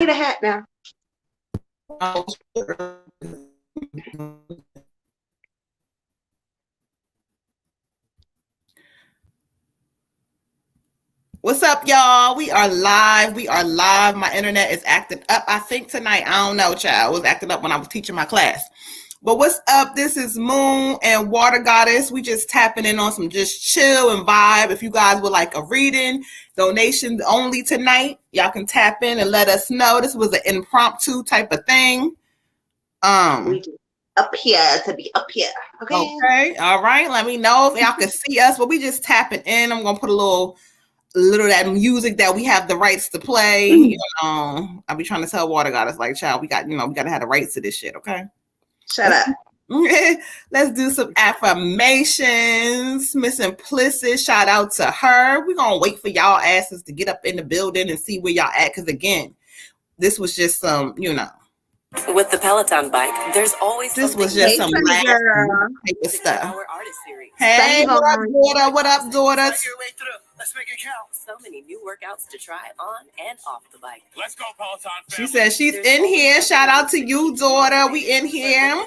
need a hat now. What's up, y'all? We are live. My internet is acting up, I think, tonight. I don't know, child. It was acting up when I was teaching my class. But what's up? This is Moon and Water Goddess. We just tapping in on some just chill and vibe. If you guys would like a reading, donations only tonight, y'all can tap in and let us know. This was an impromptu type of thing. We just up here to be up here. Okay. All right. Let me know if y'all can see us. But we just tapping in. I'm gonna put a little of that music that we have the rights to play. You know, I be trying to tell Water Goddess, like, child, we got to have the rights to this shit. Okay. Shut up. Let's do some affirmations. Miss Implicit, shout out to her. We're gonna wait for y'all asses to get up in the building and see where y'all at, because again, this was just some, with the Peloton bike, there's always this was just some last type of stuff. Hey, what up, daughter? Let's make it count. So many new workouts to try on and off the bike. Let's go, Peloton family. She said she's in here. Shout out to you, daughter. We in here.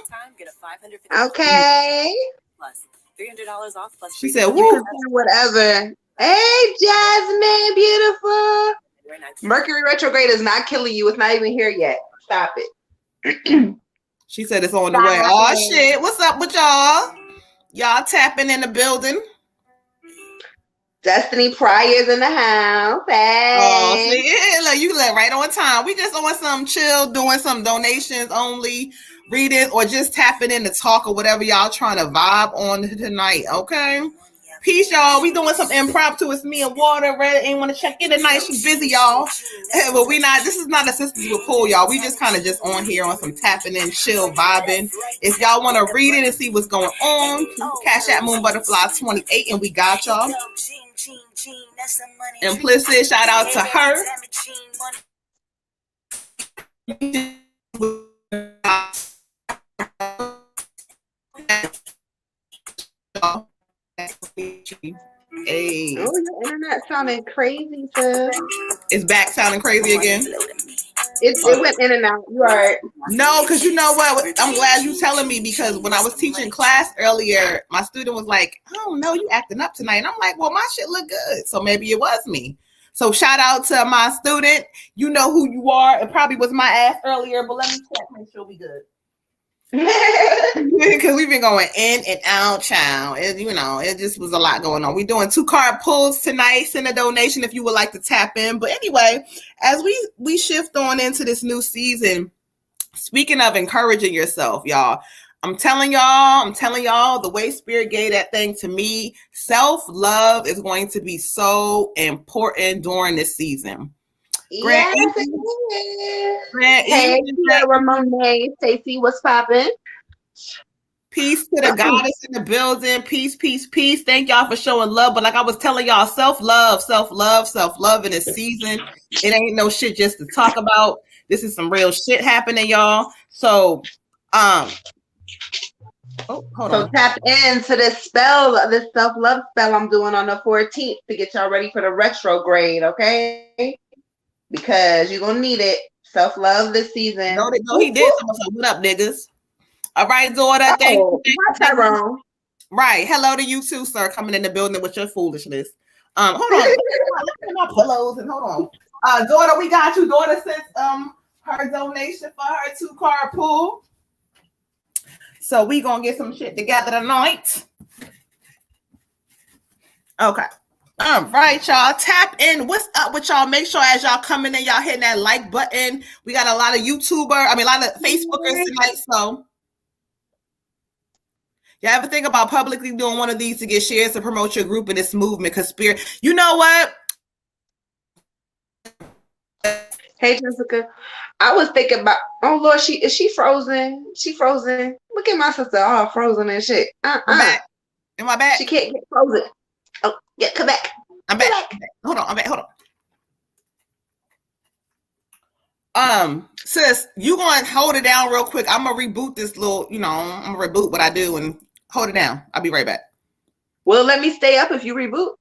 Okay. Plus $300 off. Plus she said, "Woo, whatever." Hey, Jasmine, beautiful. Mercury retrograde is not killing you. It's not even here yet. Stop it. She said it's on the way. Oh shit! What's up with y'all? Y'all tapping in the building. Destiny Pryor's in the house. Hey. Oh, see, look, you look right on time. We just on some chill, doing some donations only, reading, or just tapping in to talk or whatever y'all trying to vibe on tonight. Okay. Peace, y'all. We doing some impromptu. It's me and Water. Red ain't want to check in tonight. She's busy, y'all. But we not. This is not a Sisters with Pool, y'all. We just kind of just on here on some tapping in, chill, vibing. If y'all want to read it and see what's going on, cash at MoonButterfly 28, and we got y'all. Implicit, shout out to her. Hey. Oh, your internet sounding crazy, sis. It's back sounding crazy again. It went in and out. You all right? No, because you know what? I'm glad you telling me, because when I was teaching class earlier, my student was like, "I don't know, you acting up tonight." And I'm like, "Well, my shit look good." So maybe it was me. So shout out to my student. You know who you are. It probably was my ass earlier, but let me check, make sure we good. Because we've been going in and out, child. It just was a lot going on. We're doing 2 card pulls tonight. Send a donation if you would like to tap in. But anyway, as we shift on into this new season, speaking of encouraging yourself, y'all, I'm telling y'all, the way Spirit gave that thing to me, self-love is going to be so important during this season. Yes, hey, Ramone, Stacey, what's poppin'? Peace to the goddess in the building. Peace, peace, peace. Thank y'all for showing love. But like I was telling y'all, self-love in this season. It ain't no shit just to talk about. This is some real shit happening, y'all. So, hold on. Tap into this spell, this self-love spell I'm doing on the 14th to get y'all ready for the retrograde, okay? Because you're going to need it. Self-love this season. No, he did. What up, niggas? All right, daughter. Thank you. Wrong. Right. Hello to you too, sir, coming in the building with your foolishness. Hold on. Look at my pillows and hold on. Daughter, we got you. Daughter sent her donation for her 2 card pool. So we gonna get some shit together tonight. Okay. All right, y'all. Tap in. What's up with y'all? Make sure as y'all coming in, y'all hitting that like button. We got a lot of a lot of Facebookers tonight. So y'all ever think about publicly doing one of these to get shares to promote your group in this movement? Because Spirit, you know what? Hey, Jessica. I was thinking about, oh Lord, is she frozen? She frozen. Look at my sister, all frozen and shit. I'm back. Am I back? She can't get frozen. Oh, yeah, come back. I'm back. Hold on. I'm back. Hold on. Sis, you going to hold it down real quick. I'm going to reboot this little, I'm going to reboot what I do and hold it down. I'll be right back. Well, let me stay up if you reboot.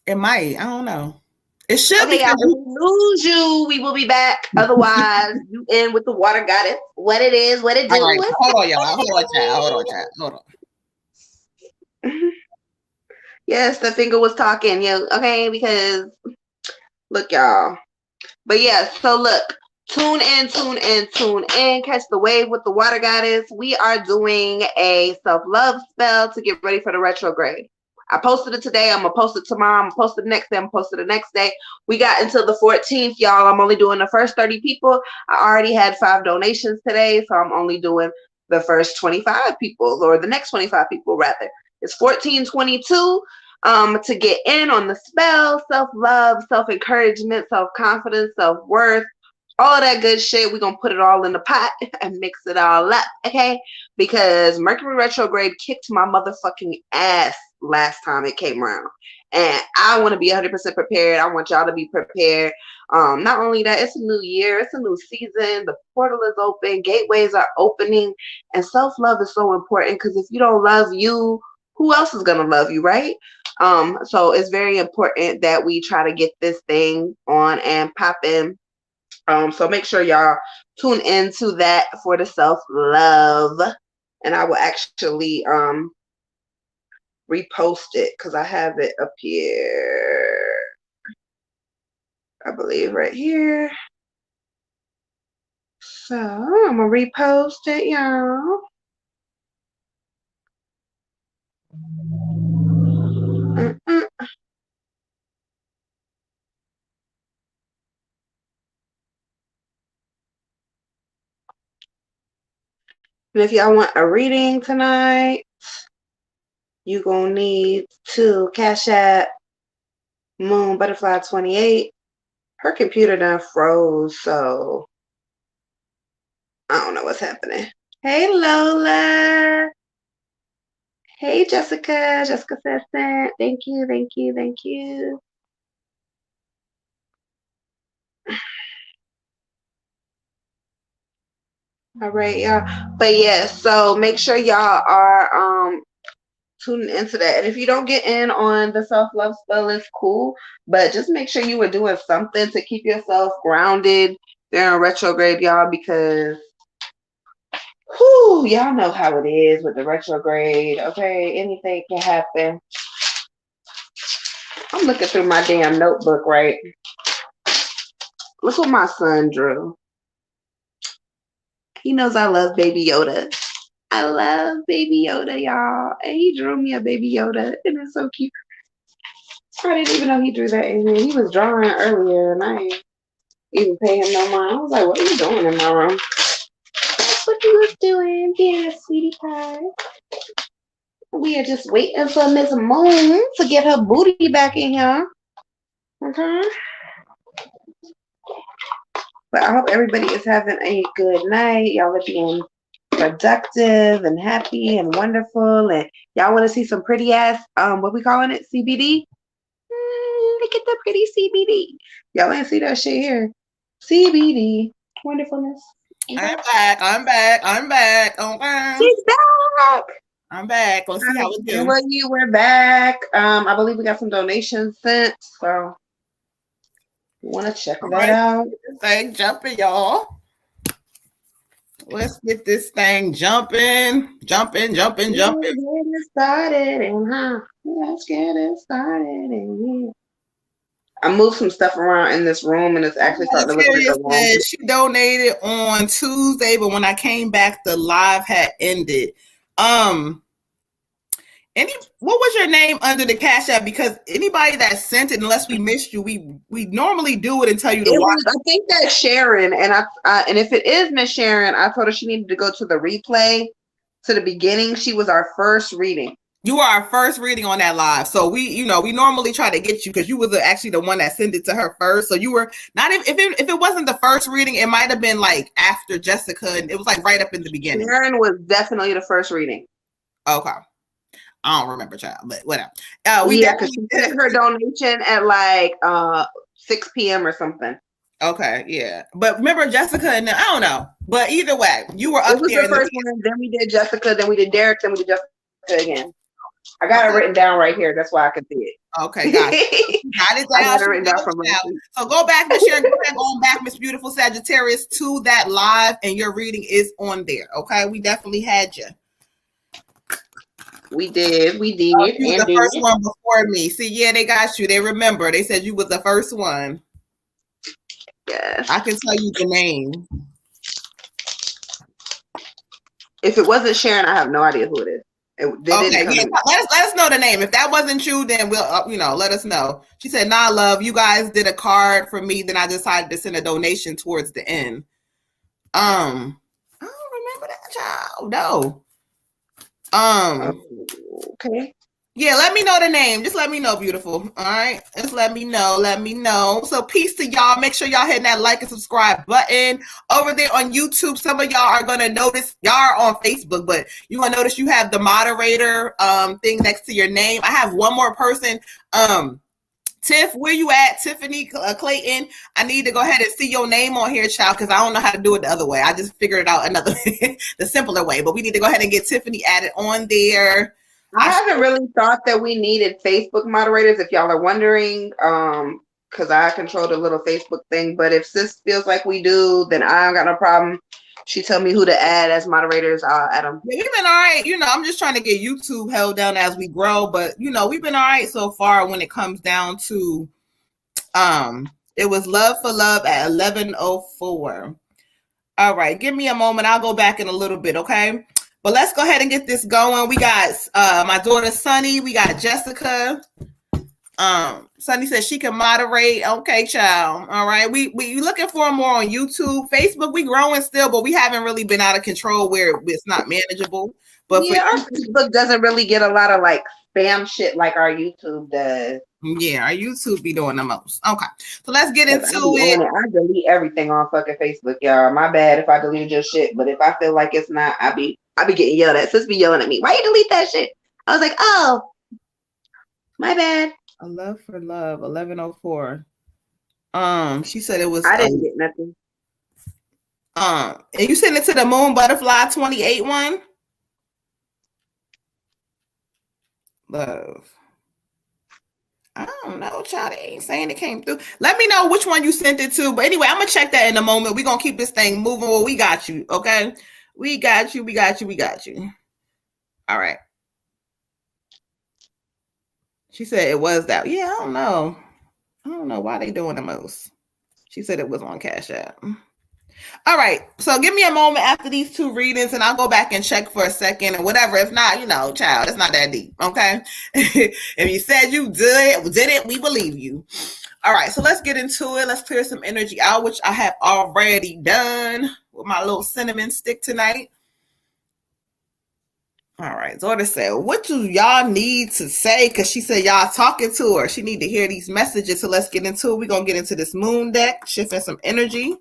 It might. I don't know. It should Okay, be. y'all, if we lose you, we will be back. Otherwise, you in with the water goddess. What it is, what it do. All right, hold on, y'all. Hold on, chat. Hold on. Yes, the finger was talking, okay, because look, y'all. But yeah, so look, tune in, catch the wave with the water goddess. We are doing a self-love spell to get ready for the retrograde. I posted it today. I'm gonna post it tomorrow. I'm gonna post it next day. I'm gonna post it the next day. We got until the 14th, y'all. I'm only doing the first 30 people. I already had 5 donations today, so I'm only doing the first 25 people, or the next 25 people rather. It's 1422 to get in on the spell, self-love, self-encouragement, self-confidence, self-worth, all of that good shit. We're gonna put it all in the pot and mix it all up, okay? Because Mercury retrograde kicked my motherfucking ass last time it came around. And I want to be 100% prepared. I want y'all to be prepared. Not only that, it's a new year, it's a new season. The portal is open, gateways are opening, and self-love is so important because if you don't love you, who else is gonna love you, right? So it's very important that we try to get this thing on and popping. So make sure y'all tune into that for the self-love. And I will actually repost it because I have it up here. I believe right here. So I'm gonna repost it, y'all. And if y'all want a reading tonight, you gonna need to Cash App MoonButterfly 28. Her computer done froze, so I don't know what's happening. Hey Lola. Hey Jessica. Jessica says that. Thank you, thank you, thank you. All right, y'all. But yeah, so make sure y'all are tuning into that. And if you don't get in on the self-love spell, it's cool. But just make sure you are doing something to keep yourself grounded during retrograde, y'all, because whew, y'all know how it is with the retrograde. Okay, anything can happen. I'm looking through my damn notebook, right? Look what my son drew. He knows I love Baby Yoda. I love Baby Yoda, y'all. And he drew me a Baby Yoda, and it's so cute. I didn't even know he drew that in here. He was drawing earlier, and I ain't even pay him no mind. I was like, what are you doing in my room? That's what he was doing. Yeah, sweetie pie. We are just waiting for Miss Moon to get her booty back in here. Okay? But I hope everybody is having a good night. Y'all are being productive and happy and wonderful. And y'all want to see some pretty ass, what we calling it? CBD? Look at the pretty CBD. Y'all ain't see that shit here. CBD. Wonderfulness. I'm back. Okay. She's back. I'm back. Let's see how we do. We're back. I believe we got some donations sent. So you want to check that out. Thing jumping, y'all. Let's get this thing jumping. Let's get it started Let's get it started in here. I moved some stuff around in this room, and it's actually starting to look like a room. She donated on Tuesday, but when I came back, the live had ended. What was your name under the Cash App? Because anybody that sent it, unless we missed you, we normally do it and tell you to watch. I think that's Sharon, and and if it is Miss Sharon, I told her she needed to go to the replay, to the beginning. She was our first reading. You were our first reading on that live, so we normally try to get you because you was actually the one that sent it to her first. So you were not if it wasn't the first reading, it might have been like after Jessica, and it was like right up in the beginning. Sharon was definitely the first reading. Okay. I don't remember, child, but whatever. Because she did her donation at like 6 p.m. or something. Okay, yeah. But remember Jessica, and I don't know. But either way, you were up there. It was the first one, then we did Jessica, then we did Derek, then we did Jessica again. I got it written down right here. That's why I can see it. Okay, got it. Got it I down. got it written down from last week. So go back, Miss Sharon. Go ahead, going back, Miss Beautiful Sagittarius, to that live, and your reading is on there. Okay, we definitely had you. We did. You was the first one before me. See, yeah, they got you. They remember. They said you was the first one. Yes. I can tell you the name. If it wasn't Sharon, I have no idea who it is. Okay, yeah, let us know the name. If that wasn't you, then we'll let us know. She said, "Nah, love, you guys did a card for me. Then I decided to send a donation towards the end." I don't remember that child. No. Okay. Yeah, let me know the name. Just let me know, beautiful. All right. Just let me know. Let me know. So peace to y'all. Make sure y'all hitting that like and subscribe button. Over there on YouTube, some of y'all are gonna notice, y'all are on Facebook, but you're gonna notice you have the moderator thing next to your name. I have one more person. Tiff, where you at? Tiffany Clayton. I need to go ahead and see your name on here, child, because I don't know how to do it the other way. I just figured it out another the simpler way. But we need to go ahead and get Tiffany added on there. I haven't really thought that we needed Facebook moderators, if y'all are wondering, because I control the little Facebook thing. But if sis feels like we do, then I don't got no problem. She told me who to add as moderators. I'll add them. Yeah, we've been all right. I'm just trying to get YouTube held down as we grow. But, we've been all right so far when it comes down to, it was Love for Love at 11:04. All right. Give me a moment. I'll go back in a little bit, okay? But let's go ahead and get this going. We got my daughter Sunny. We got Jessica. Sunny says she can moderate. Okay, child. All right. We looking for more on YouTube. Facebook, we growing still, but we haven't really been out of control where it's not manageable. But yeah, our Facebook doesn't really get a lot of like spam shit like our YouTube does. Yeah, our YouTube be doing the most. Okay. So let's get into it. I delete everything on fucking Facebook, y'all. My bad if I deleted your shit, but if I feel like it's not, I be getting yelled at. Sis be yelling at me. Why you delete that shit? I was like, oh, my bad. A Love for Love, 11:04. She said it was. I didn't get nothing. And you sent it to the MoonButterfly 28 one. Love. I don't know, child. They ain't saying it came through. Let me know which one you sent it to. But anyway, I'm gonna check that in a moment. We're gonna keep this thing moving. Well, we got you, okay? We got you. All right. She said it was that. Yeah, I don't know. I don't know why they doing the most. She said it was on Cash App. All right. So give me a moment after these two readings and I'll go back and check for a second or whatever. If not, child, it's not that deep. Okay. If you said you did it, we believe you. All right. So let's get into it. Let's clear some energy out, which I have already done with my little cinnamon stick tonight. All right. Daughter said, what do y'all need to say? Because she said y'all talking to her. She need to hear these messages. So let's get into it. We're going to get into this moon deck, shifting some energy.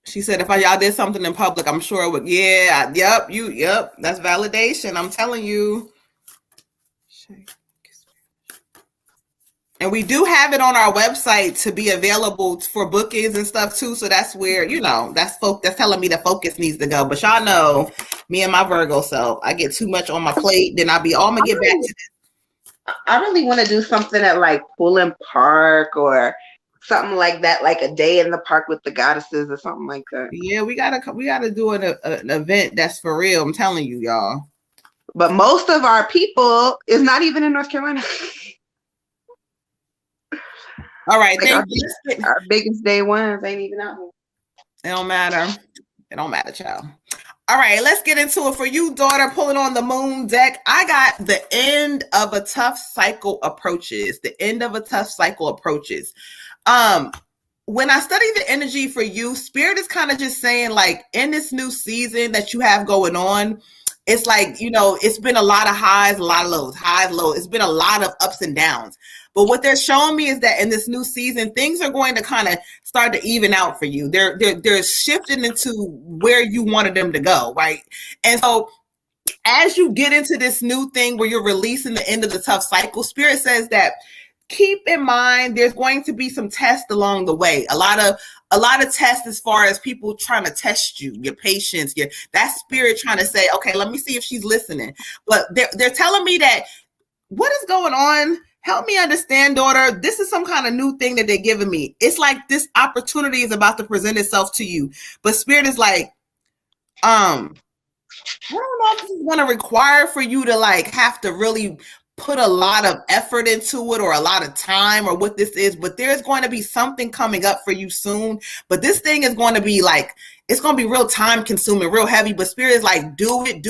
She said, if y'all did something in public, I'm sure it would. Yeah, yep. That's validation. I'm telling you. And we do have it on our website to be available for bookings and stuff too. So that's where, that's telling me the focus needs to go. But y'all know me and my Virgo self, I get too much on my plate. Then I'm gonna get back to this. I really want to do something at like Fulham Park or something like that, like a day in the park with the goddesses or something like that. Yeah, we gotta do an event that's for real. I'm telling you, y'all. But most of our people is not even in North Carolina. All right, like our biggest day ones ain't even out here. It don't matter, child. All right, let's get into it. For you, daughter, pulling on the moon deck, I got the end of a tough cycle approaches. The end of a tough cycle approaches. When I study the energy for you, Spirit is kind of just saying, like, in this new season that you have going on, it's like, it's been a lot of highs, a lot of lows, highs, lows. It's been a lot of ups and downs. But what they're showing me is that in this new season, things are going to kind of start to even out for you. They're shifting into where you wanted them to go, right? And so as you get into this new thing where you're releasing the end of the tough cycle, Spirit says that keep in mind there's going to be some tests along the way. A lot of tests as far as people trying to test you, your patience, that spirit trying to say, okay, let me see if she's listening. But they're telling me that what is going on? Help me understand, daughter. This is some kind of new thing that they're giving me. It's like this opportunity is about to present itself to you. But Spirit is like, I don't know if this is going to require for you to like have to really put a lot of effort into it or a lot of time or what this is, but there's going to be something coming up for you soon. But this thing is going to be like, it's going to be real time consuming, real heavy, but Spirit is like, do it,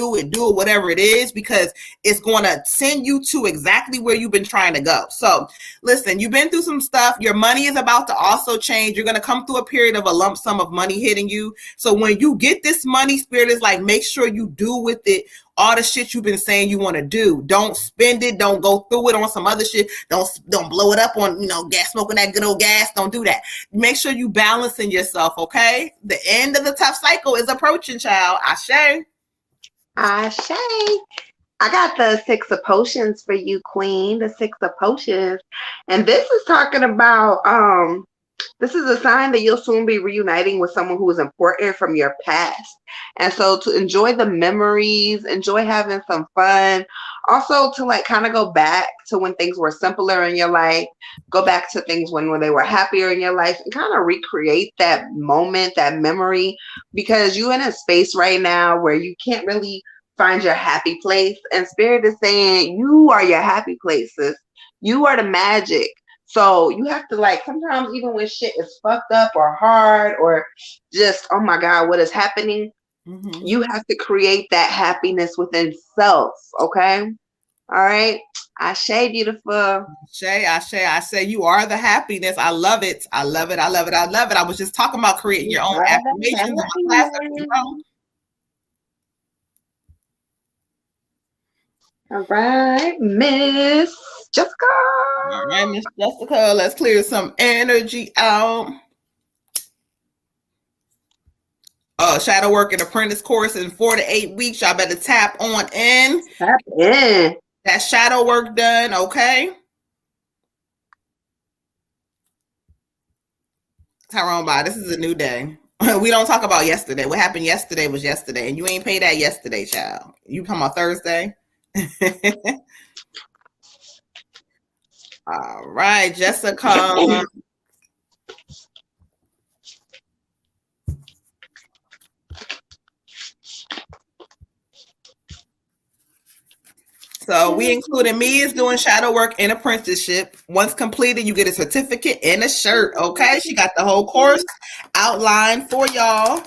whatever it is, because it's going to send you to exactly where you've been trying to go. So listen, you've been through some stuff. Your money is about to also change. You're going to come through a period of a lump sum of money hitting you. So when you get this money, Spirit is like, make sure you do with it all the shit you've been saying you want to do. Don't spend it. Don't go through it on some other shit. Don't blow it up on, gas, smoking that good old gas. Don't do that. Make sure you balancing yourself, okay? The end of the tough cycle is approaching, child. Ashe. Ashe. I got the 6 of potions for you, Queen. The 6 of potions. And this is talking about, this is a sign that you'll soon be reuniting with someone who is important from your past. And so to enjoy the memories, enjoy having some fun. Also to like kind of go back to when things were simpler in your life, go back to things when they were happier in your life and kind of recreate that moment, that memory, because you're in a space right now where you can't really find your happy place. And Spirit is saying you are your happy places. You are the magic. So you have to like, sometimes even when shit is fucked up or hard or just, oh my God, what is happening? Mm-hmm. You have to create that happiness within self. Okay. All right. Ashe, beautiful. Ashe. You are the happiness. I love it. I was just talking about creating your own affirmations in my class. All right, Miss Jessica. All right, Miss Jessica, let's clear some energy out. Shadow work and apprentice course in 4 to 8 weeks. Y'all better tap on in. Tap in. That shadow work done, okay? Tyrone, bye. This is a new day. We don't talk about yesterday. What happened yesterday was yesterday, and you ain't paid that yesterday, child. You come on Thursday. All right, Jessica. So we included me is doing shadow work and apprenticeship. Once completed, you get a certificate and a shirt. Okay, she got the whole course outlined for y'all.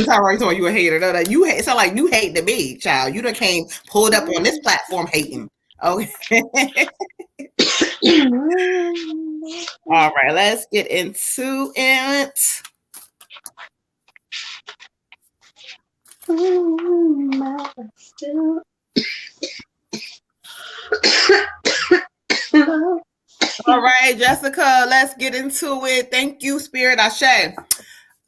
Tyrone told you a hater. No, you hate. It's not like you hate the me, child. You done came pulled up on this platform hating. Okay. All right, let's get into it. All right, Jessica, let's get into it. Thank you, Spirit. Ashe.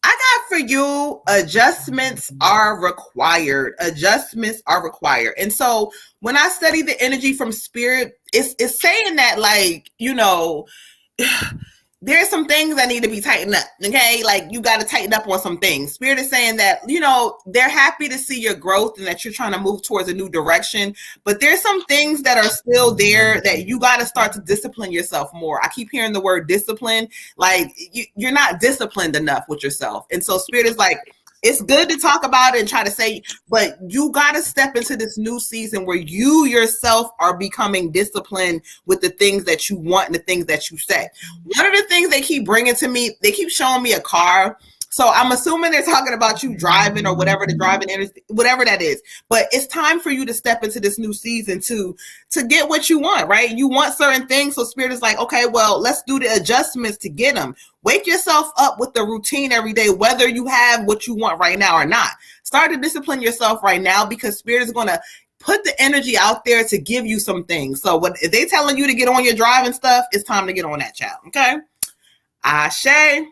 I got for you, adjustments are required. Adjustments are required. And so when I study the energy from Spirit, it's saying that, like, there's some things that need to be tightened up, okay? Like, you got to tighten up on some things. Spirit is saying that, they're happy to see your growth and that you're trying to move towards a new direction, but there's some things that are still there that you got to start to discipline yourself more. I keep hearing the word discipline. Like, you're not disciplined enough with yourself. And so Spirit is like, it's good to talk about it and try to say, but you got to step into this new season where you yourself are becoming disciplined with the things that you want and the things that you say. One of the things they keep bringing to me, they keep showing me a car. So I'm assuming they're talking about you driving or whatever the driving is, whatever that is. But it's time for you to step into this new season to get what you want, right? You want certain things. So Spirit is like, okay, well, let's do the adjustments to get them. Wake yourself up with the routine every day, whether you have what you want right now or not. Start to discipline yourself right now, because Spirit is going to put the energy out there to give you some things. So if they telling you to get on your driving stuff, it's time to get on that, child. Okay? Ashe.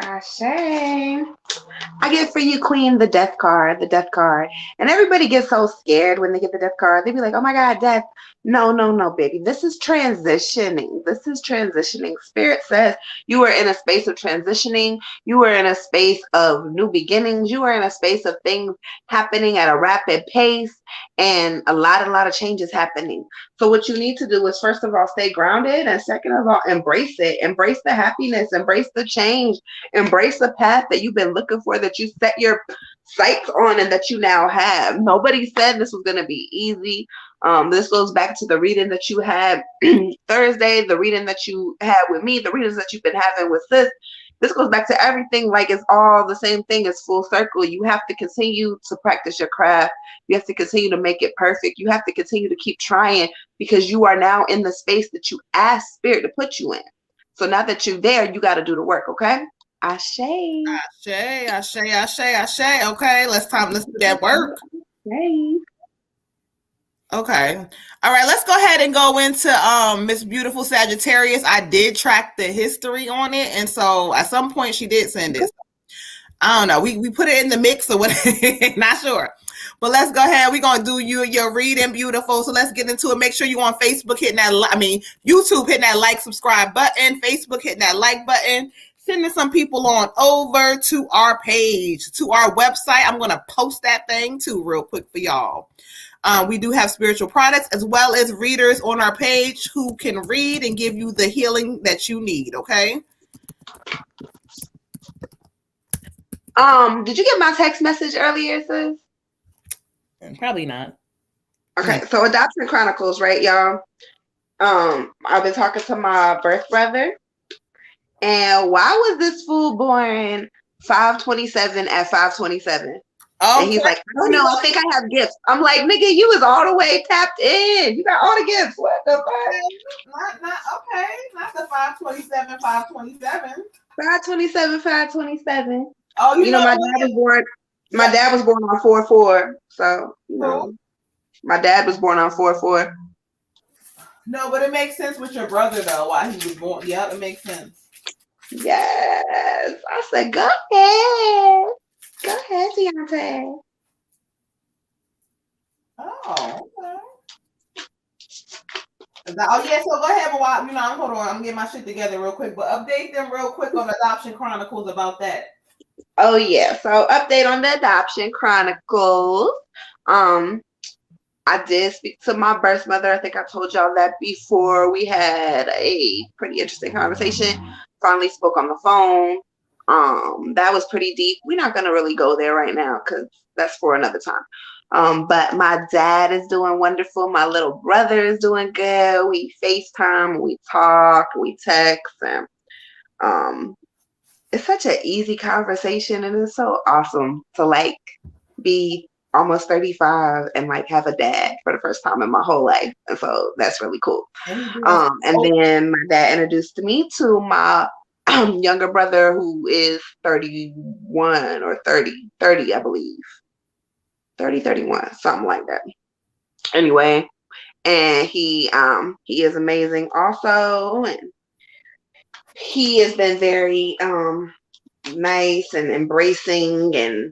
Ashe. I get for you, Queen, the death card, the death card. And everybody gets so scared when they get the death card. They be like, oh my God, death. No, no, no, baby. This is transitioning. This is transitioning. Spirit says you are in a space of transitioning. You are in a space of new beginnings. You are in a space of things happening at a rapid pace and a lot of changes happening. So what you need to do is, first of all, stay grounded. And second of all, embrace it. Embrace the happiness. Embrace the change. Embrace the path that you've been looking for, that you set your sights on and that you now have. Nobody said this was going to be easy. This goes back to the reading that you had Thursday, the reading that you had with me, the readings that you've been having with sis. This goes back to everything. Like, it's all the same thing. It's full circle. You have to continue to practice your craft. You have to continue to make it perfect. You have to continue to keep trying, because you are now in the space that you asked Spirit to put you in. So now that you're there, you got to do the work, okay? Ashe. Ashe. Okay, let's do that work. Ashe. Okay. All right, let's go ahead and go into Miss Beautiful Sagittarius. I did track the history on it, and so at some point she did send it. I don't know. We put it in the mix or what? Not sure. But let's go ahead. We're gonna do your reading, beautiful. So let's get into it. Make sure you on Facebook hitting that. YouTube hitting that like, subscribe button. Facebook hitting that like button. Sending some people on over to our page, to our website. I'm gonna post that thing too real quick for y'all. We do have spiritual products as well as readers on our page who can read and give you the healing that you need. Okay. Did you get my text message earlier, sis? Probably not. Okay, so Adoption Chronicles, right, y'all? I've been talking to my birth brother, and why was this fool born 5/27 at 5/27? Oh, and he's like, I don't know. I think I have gifts. I'm like, nigga, you was all the way tapped in. You got all the gifts. What the fuck? Not okay. Not the 5/27, 5/27. 5/27, 5/27. Oh, you know my dad was born. My dad was born on 4/4. So my dad was born on 4/4. No, but it makes sense with your brother though. Why he was born? Yeah, it makes sense. Yes, I said, go ahead. Go ahead, Deontay. Oh, okay. Oh, yeah, so go ahead, but while, hold on, I'm getting my shit together real quick, but update them real quick on Adoption Chronicles about that. Oh, yeah, so update on the Adoption Chronicles. I did speak to my birth mother. I think I told y'all that before. We had a pretty interesting conversation. Finally spoke on the phone. That was pretty deep. We're not gonna really go there right now because that's for another time. But my dad is doing wonderful. My little brother is doing good. We FaceTime, we talk, we text, and it's such an easy conversation, and it's so awesome to be almost 35 and have a dad for the first time in my whole life. And so that's really cool. And then my dad introduced me to my younger brother, who is 31 or 30, I believe. 30, 31, something like that. Anyway, and he is amazing also. And he has been very nice and embracing and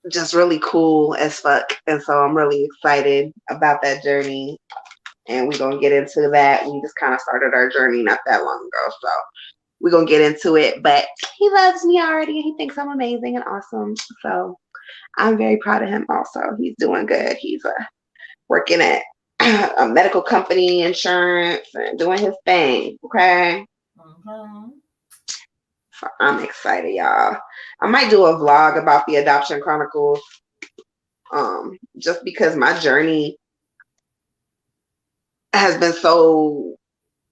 just really cool as fuck. And so I'm really excited about that journey. And we're going to get into that. We just kind of started our journey not that long ago. So we're going to get into it. But he loves me already. And he thinks I'm amazing and awesome. So I'm very proud of him also. He's doing good. He's working at a medical company, insurance, and doing his thing. Okay? Mm-hmm. So I'm excited, y'all. I might do a vlog about the Adoption Chronicles. Just because my journey has been so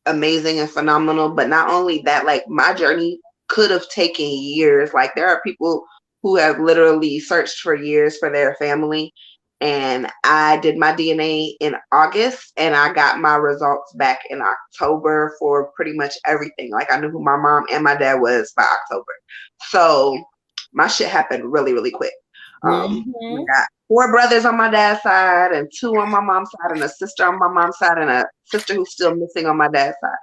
amazing and phenomenal. But not only that, my journey could have taken years. There are people who have literally searched for years for their family. And I did my DNA in August, and I got my results back in October for pretty much everything. I knew who my mom and my dad was by October. So my shit happened really, really quick. We got 4 brothers on my dad's side, and 2 on my mom's side, and a sister on my mom's side, and a sister who's still missing on my dad's side.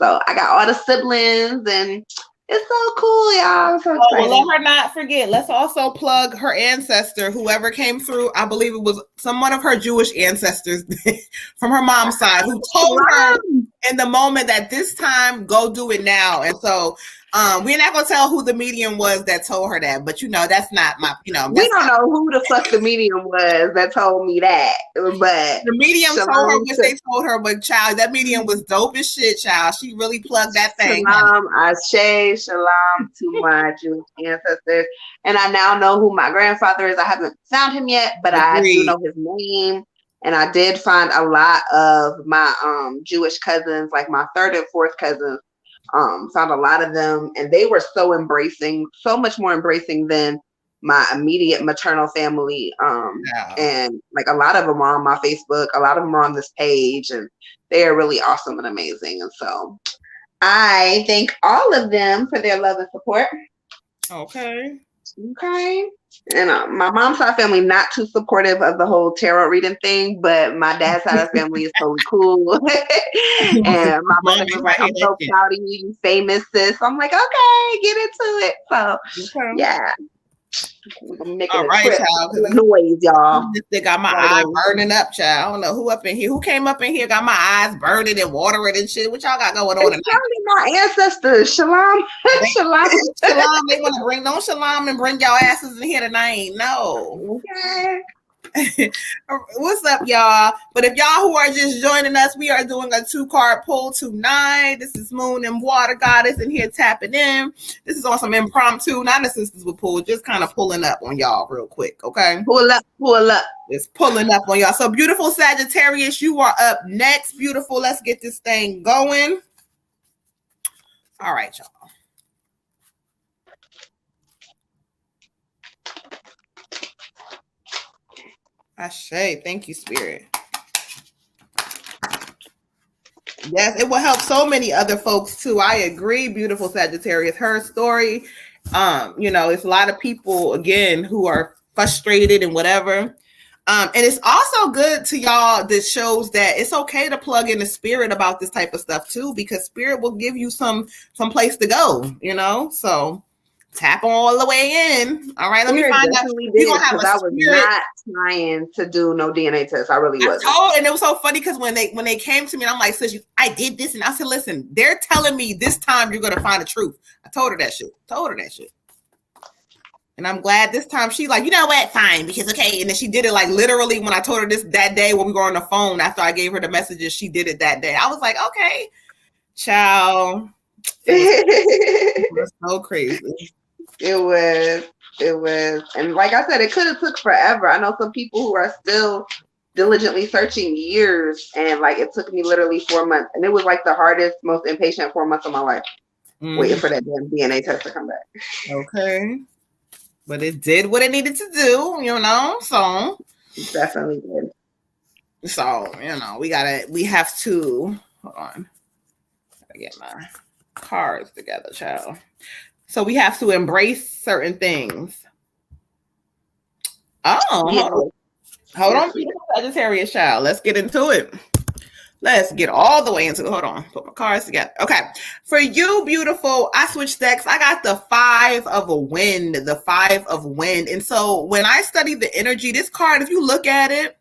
So I got all the siblings, and It's so cool, y'all. I'm so Oh, well, excited. let her not forget. Let's also plug her ancestor, whoever came through. I believe it was one of her Jewish ancestors from her mom's side who told her in the moment that this time, go do it now. And so we're not going to tell who the medium was that told her that, but that's not my, we don't know who the fuck the medium was that told me that, but the medium told her what they told her, but child, that medium was dope as shit, child. She really plugged that thing. Shalom, Ashe, shalom to my Jewish ancestors. And I now know who my grandfather is. I haven't found him yet, but I do know his name. And I did find a lot of my Jewish cousins, like my third and fourth cousins. Found a lot of them, and they were so embracing, so much more embracing than my immediate maternal family. And like a lot of them are on my Facebook, a lot of them are on this page, and they are really awesome and amazing. And so I thank all of them for their love and support. Okay. And my mom's side family not too supportive of the whole tarot reading thing, but my dad's side of the family is totally cool. And my mom was like, "I'm so proud of you, you famous sis." I'm like, "Okay, get into it." So yeah. I'm making a trip. Child. Noise, y'all. They got my eye burning up, child. I don't know who up in here. Who came up in here got my eyes burning and watering and shit. What y'all got going on? It's probably my ancestors. Shalom. Shalom. Shalom. They want to bring shalom and bring y'all asses in here tonight. No. Okay. What's up, y'all? But if y'all who are just joining us, we are doing a 2-card pull tonight. This is Moon and Water Goddess in here tapping in. This is on some impromptu, not a sisters with pull, just kind of pulling up on y'all real quick, okay? Pull up. It's pulling up on y'all. So beautiful Sagittarius, you are up next. Beautiful. Let's get this thing going. All right, y'all. Ashe, thank you, Spirit. Yes, it will help so many other folks too. I agree, beautiful Sagittarius. Her story, it's a lot of people again who are frustrated and whatever. And it's also good to y'all that shows that it's okay to plug in the spirit about this type of stuff too, because spirit will give you some place to go, So tap all the way in. All right, let me find out. Because I was not trying to do no DNA test. I really wasn't. And it was so funny because when they came to me, and I'm like, sis, I did this, and I said, listen, they're telling me this time you're gonna find the truth. I told her that shit. And I'm glad this time she's like, you know what, fine, because okay. And then she did it like literally when I told her this that day when we were on the phone after I gave her the messages, she did it that day. I was like, okay, ciao. It was so crazy. It was, and like I said, it could have took forever. I know some people who are still diligently searching years, and like it took me literally 4 months, and it was like the hardest, most impatient 4 months of my life, waiting for that damn DNA test to come back. Okay, but it did what it needed to do, So it definitely did. So we have to hold on. Gotta get my cards together, child. So we have to embrace certain things. Oh, yeah. Hold on, Sagittarius child. Let's get into it. Let's get all the way into it. Hold on, put my cards together. Okay, for you, beautiful, I switched decks. I got the 5 of Wind, And so when I study the energy, this card, if you look at it,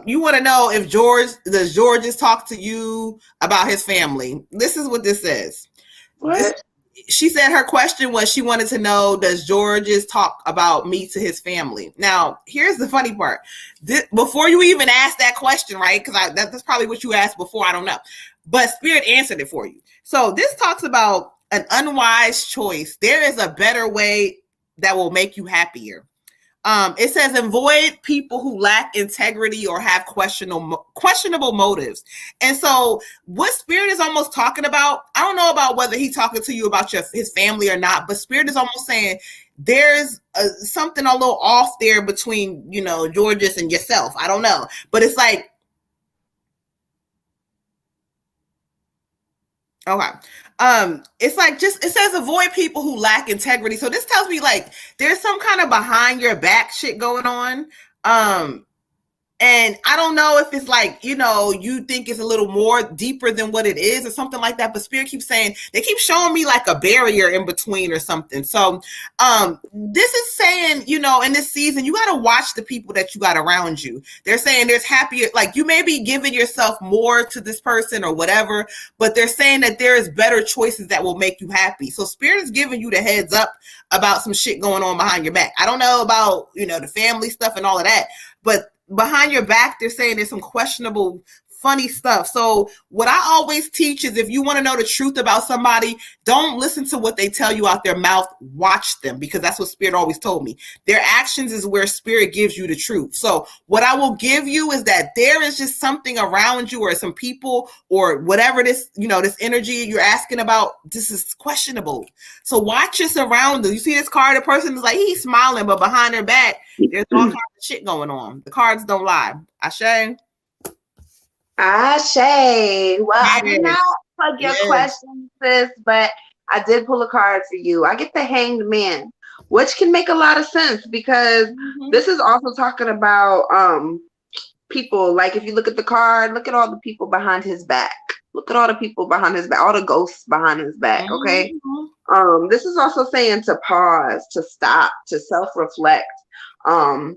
you want to know if George has talked to you about his family. This is what this says. What? She said her question was she wanted to know, does George's talk about me to his family? Now, here's the funny part. Before you even ask that question, right? Because that's probably what you asked before. I don't know. But Spirit answered it for you. So this talks about an unwise choice. There is a better way that will make you happier. It says avoid people who lack integrity or have questionable motives. And so what Spirit is almost talking about, I don't know about whether he's talking to you about his family or not, but Spirit is almost saying there's something a little off there between, Georges and yourself. I don't know. But it's like, okay. It's like it says avoid people who lack integrity. So this tells me like there's some kind of behind your back shit going on. And I don't know if it's like, you know, you think it's a little more deeper than what it is or something like that. But Spirit keeps saying, they keep showing me like a barrier in between or something. So this is saying, you know, in this season, you got to watch the people that you got around you. They're saying there's happier, like you may be giving yourself more to this person or whatever, but they're saying that there is better choices that will make you happy. So Spirit is giving you the heads up about some shit going on behind your back. I don't know about, you know, the family stuff and all of that, but behind your back, they're saying there's some questionable, funny stuff. So what I always teach is if you want to know the truth about somebody, don't listen to what they tell you out their mouth. Watch them, because that's what Spirit always told me. Their actions is where Spirit gives you the truth. So what I will give you is that there is just something around you or some people or whatever this, you know, this energy you're asking about, this is questionable. So watch your surroundings. You see this card, the person is like, he's smiling, but behind their back, there's all kinds of shit going on. The cards don't lie. Ashe? Ashe. Well, I did not plug your question, sis, but I did pull a card for you. I get the Hanged Man, which can make a lot of sense because this is also talking about people. Like if you look at the card, look at all the people behind his back. Look at all the people behind his back, all the ghosts behind his back. Okay. This is also saying to pause, to stop, to self-reflect, to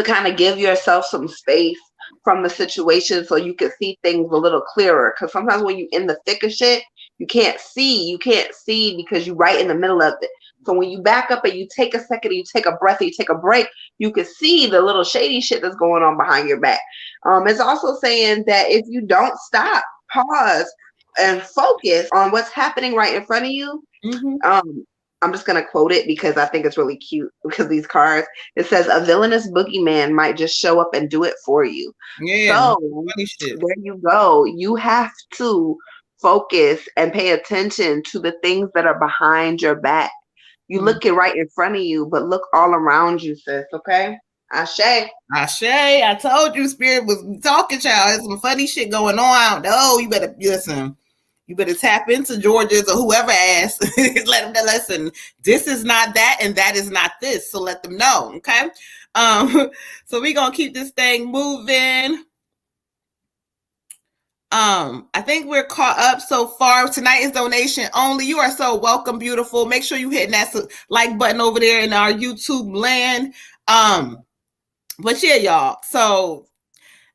kind of give yourself some space from the situation so you can see things a little clearer. Because sometimes when you're in the thick of shit, you can't see because you're right in the middle of it. So when you back up and you take a second, you take a breath, you take a break, you can see the little shady shit that's going on behind your back. It's also saying that if you don't stop, pause, and focus on what's happening right in front of you, I'm just going to quote it because I think it's really cute because these cards, it says a villainous boogeyman might just show up and do it for you. So there you go. You have to focus and pay attention to the things that are behind your back. You look it right in front of you, but look all around you, sis. Okay. Ashe. Ashe. I told you Spirit was talking, child. There's some funny shit going on. No, you better listen. You better tap into George's or whoever asked. Let them listen. This is not that, and that is not this. So let them know. Okay. So we're gonna keep this thing moving. I think we're caught up so far. Tonight is donation only. You are so welcome, beautiful. Make sure you hit that like button over there in our YouTube land. But yeah, y'all. So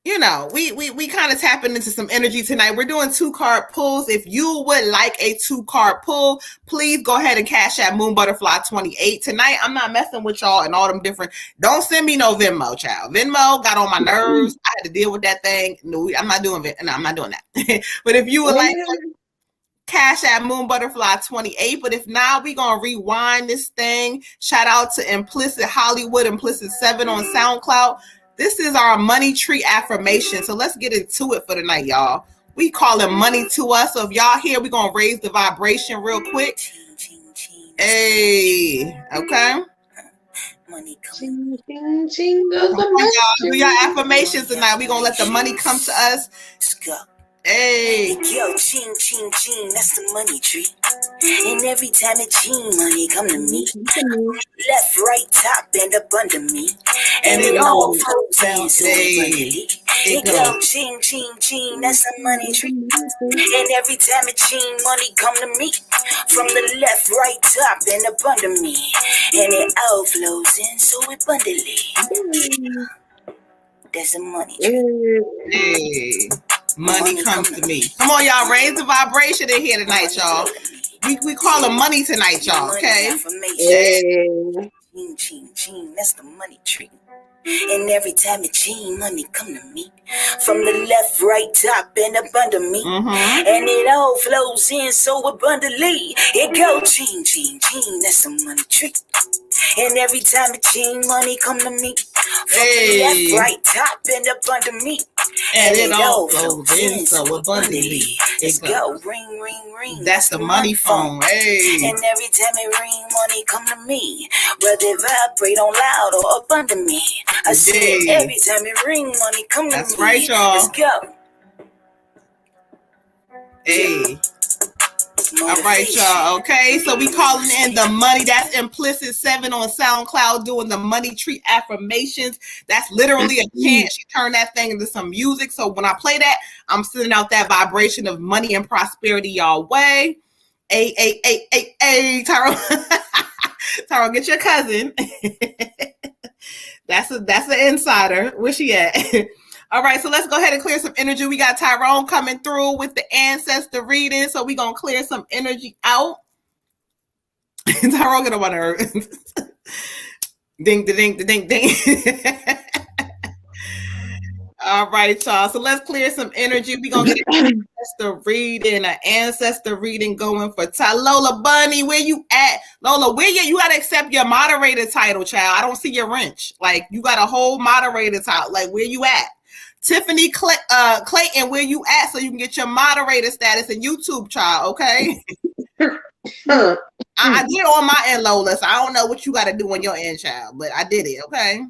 you know, we kind of tapping into some energy tonight. We're doing 2-card pulls. If you would like a 2-card pull, please go ahead and cash at MoonButterfly 28. Tonight, I'm not messing with y'all and all them different. Don't send me no Venmo, child. Venmo got on my nerves. I had to deal with that thing. No, I'm not doing it. No, I'm not doing that. But if you would like to cash at MoonButterfly 28. But if not, we're going to rewind this thing. Shout out to Implicit Hollywood, Implicit 7 on SoundCloud. This is our money tree affirmation. So let's get into it for the night, y'all. We call it money to us. So if y'all here, we're going to raise the vibration real quick. Hey, okay. Money coming. Do your affirmations tonight. We're going to let the money come to us. Let's go. Hey. Yo, ching, ching, ching, that's the money tree. And every time it ching, money come to me. Left, right, top, and up under me. And it all flows down so it go ching, ching, ching, that's the money tree. And every time it ching, money come to me. From the left, right, top, and up under me. And it all flows in so it bundly. That's the money tree. Hey. Money comes to me. Come on, y'all. Raise the vibration in here tonight, y'all. We call it money tonight, y'all. Okay. Ching, ching, ching. That's the money tree. And every time it ching, money come to me. From the left, right, top, and up under me. And it all flows in so abundantly. It go ching, ching, ching. That's the money tree. And every time it ching, money come to me. From the left, right, top, and up under me. And it all flows in so abundantly. Let's go ring, ring, ring. That's the money phone. Hey. And every time it ring, money come to me. Whether it vibrate on loud or up under me. I say every time it ring, money come to me. That's right, y'all. Let's go. Hey. All right, y'all. Okay, so we calling in the money. That's implicit 7 on SoundCloud doing the money tree affirmations. That's literally a chant. She turned that thing into some music. So when I play that, I'm sending out that vibration of money and prosperity y'all way. Tyrone. Tyrone, get your cousin. That's an insider. Where she at? All right, so let's go ahead and clear some energy. We got Tyrone coming through with the ancestor reading, so we're going to clear some energy out. Tyrone, get on my nerves. Ding, ding, ding, ding. All right, y'all. So let's clear some energy. We're going to get an ancestor reading going for Lola Bunny. Where you at? Lola, you got to accept your moderator title, child. I don't see your wrench. Like, you got a whole moderator title. Like, where you at? Tiffany Clayton, where you at so you can get your moderator status in YouTube, child, okay? I did it on my end, Lola, so I don't know what you got to do on your end, child, but I did it, okay?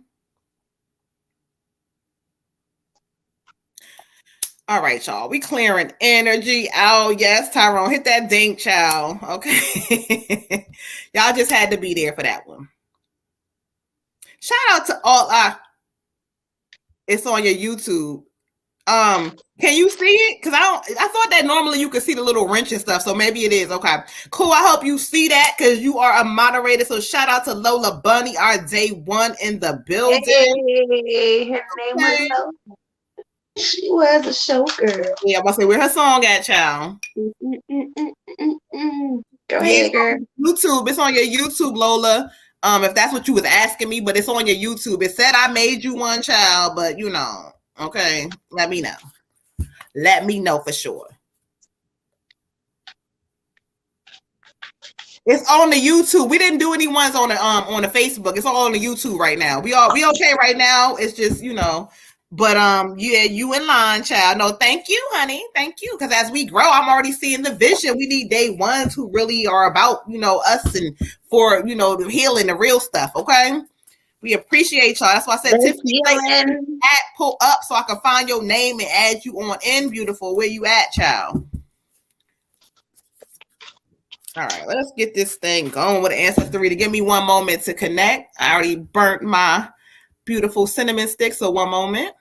All right, y'all, we clearing energy out. Yes, Tyrone, hit that dink, child, okay? Y'all just had to be there for that one. Shout out to all it's on your YouTube. Can you see it? Because I thought that normally you could see the little wrench and stuff. So maybe it is. Okay. Cool. I hope you see that because you are a moderator. So shout out to Lola Bunny, our day one in the building. Hey, her name was Lola. She was a showgirl. Yeah, I'm gonna say where her song at, child. Go ahead, girl. YouTube. It's on your YouTube, Lola. If that's what you was asking me, but it's on your YouTube. It said I made you one, child, but you know, okay. Let me know. Let me know for sure. It's on the YouTube. We didn't do any ones on the Facebook. It's all on the YouTube right now. We okay right now. It's just, you know, but yeah, you in line, child. No, thank you, honey. Thank you. Because as we grow, I'm already seeing the vision. We need day ones who really are about, you know, us and for, you know, the healing, the real stuff. Okay. We appreciate y'all. That's why I said Tiffany, pull up so I can find your name and add you on in, beautiful. Where you at, child? All right, let's get this thing going with Ancestor reading. Give me one moment to connect. I already burnt my beautiful cinnamon stick, so one moment.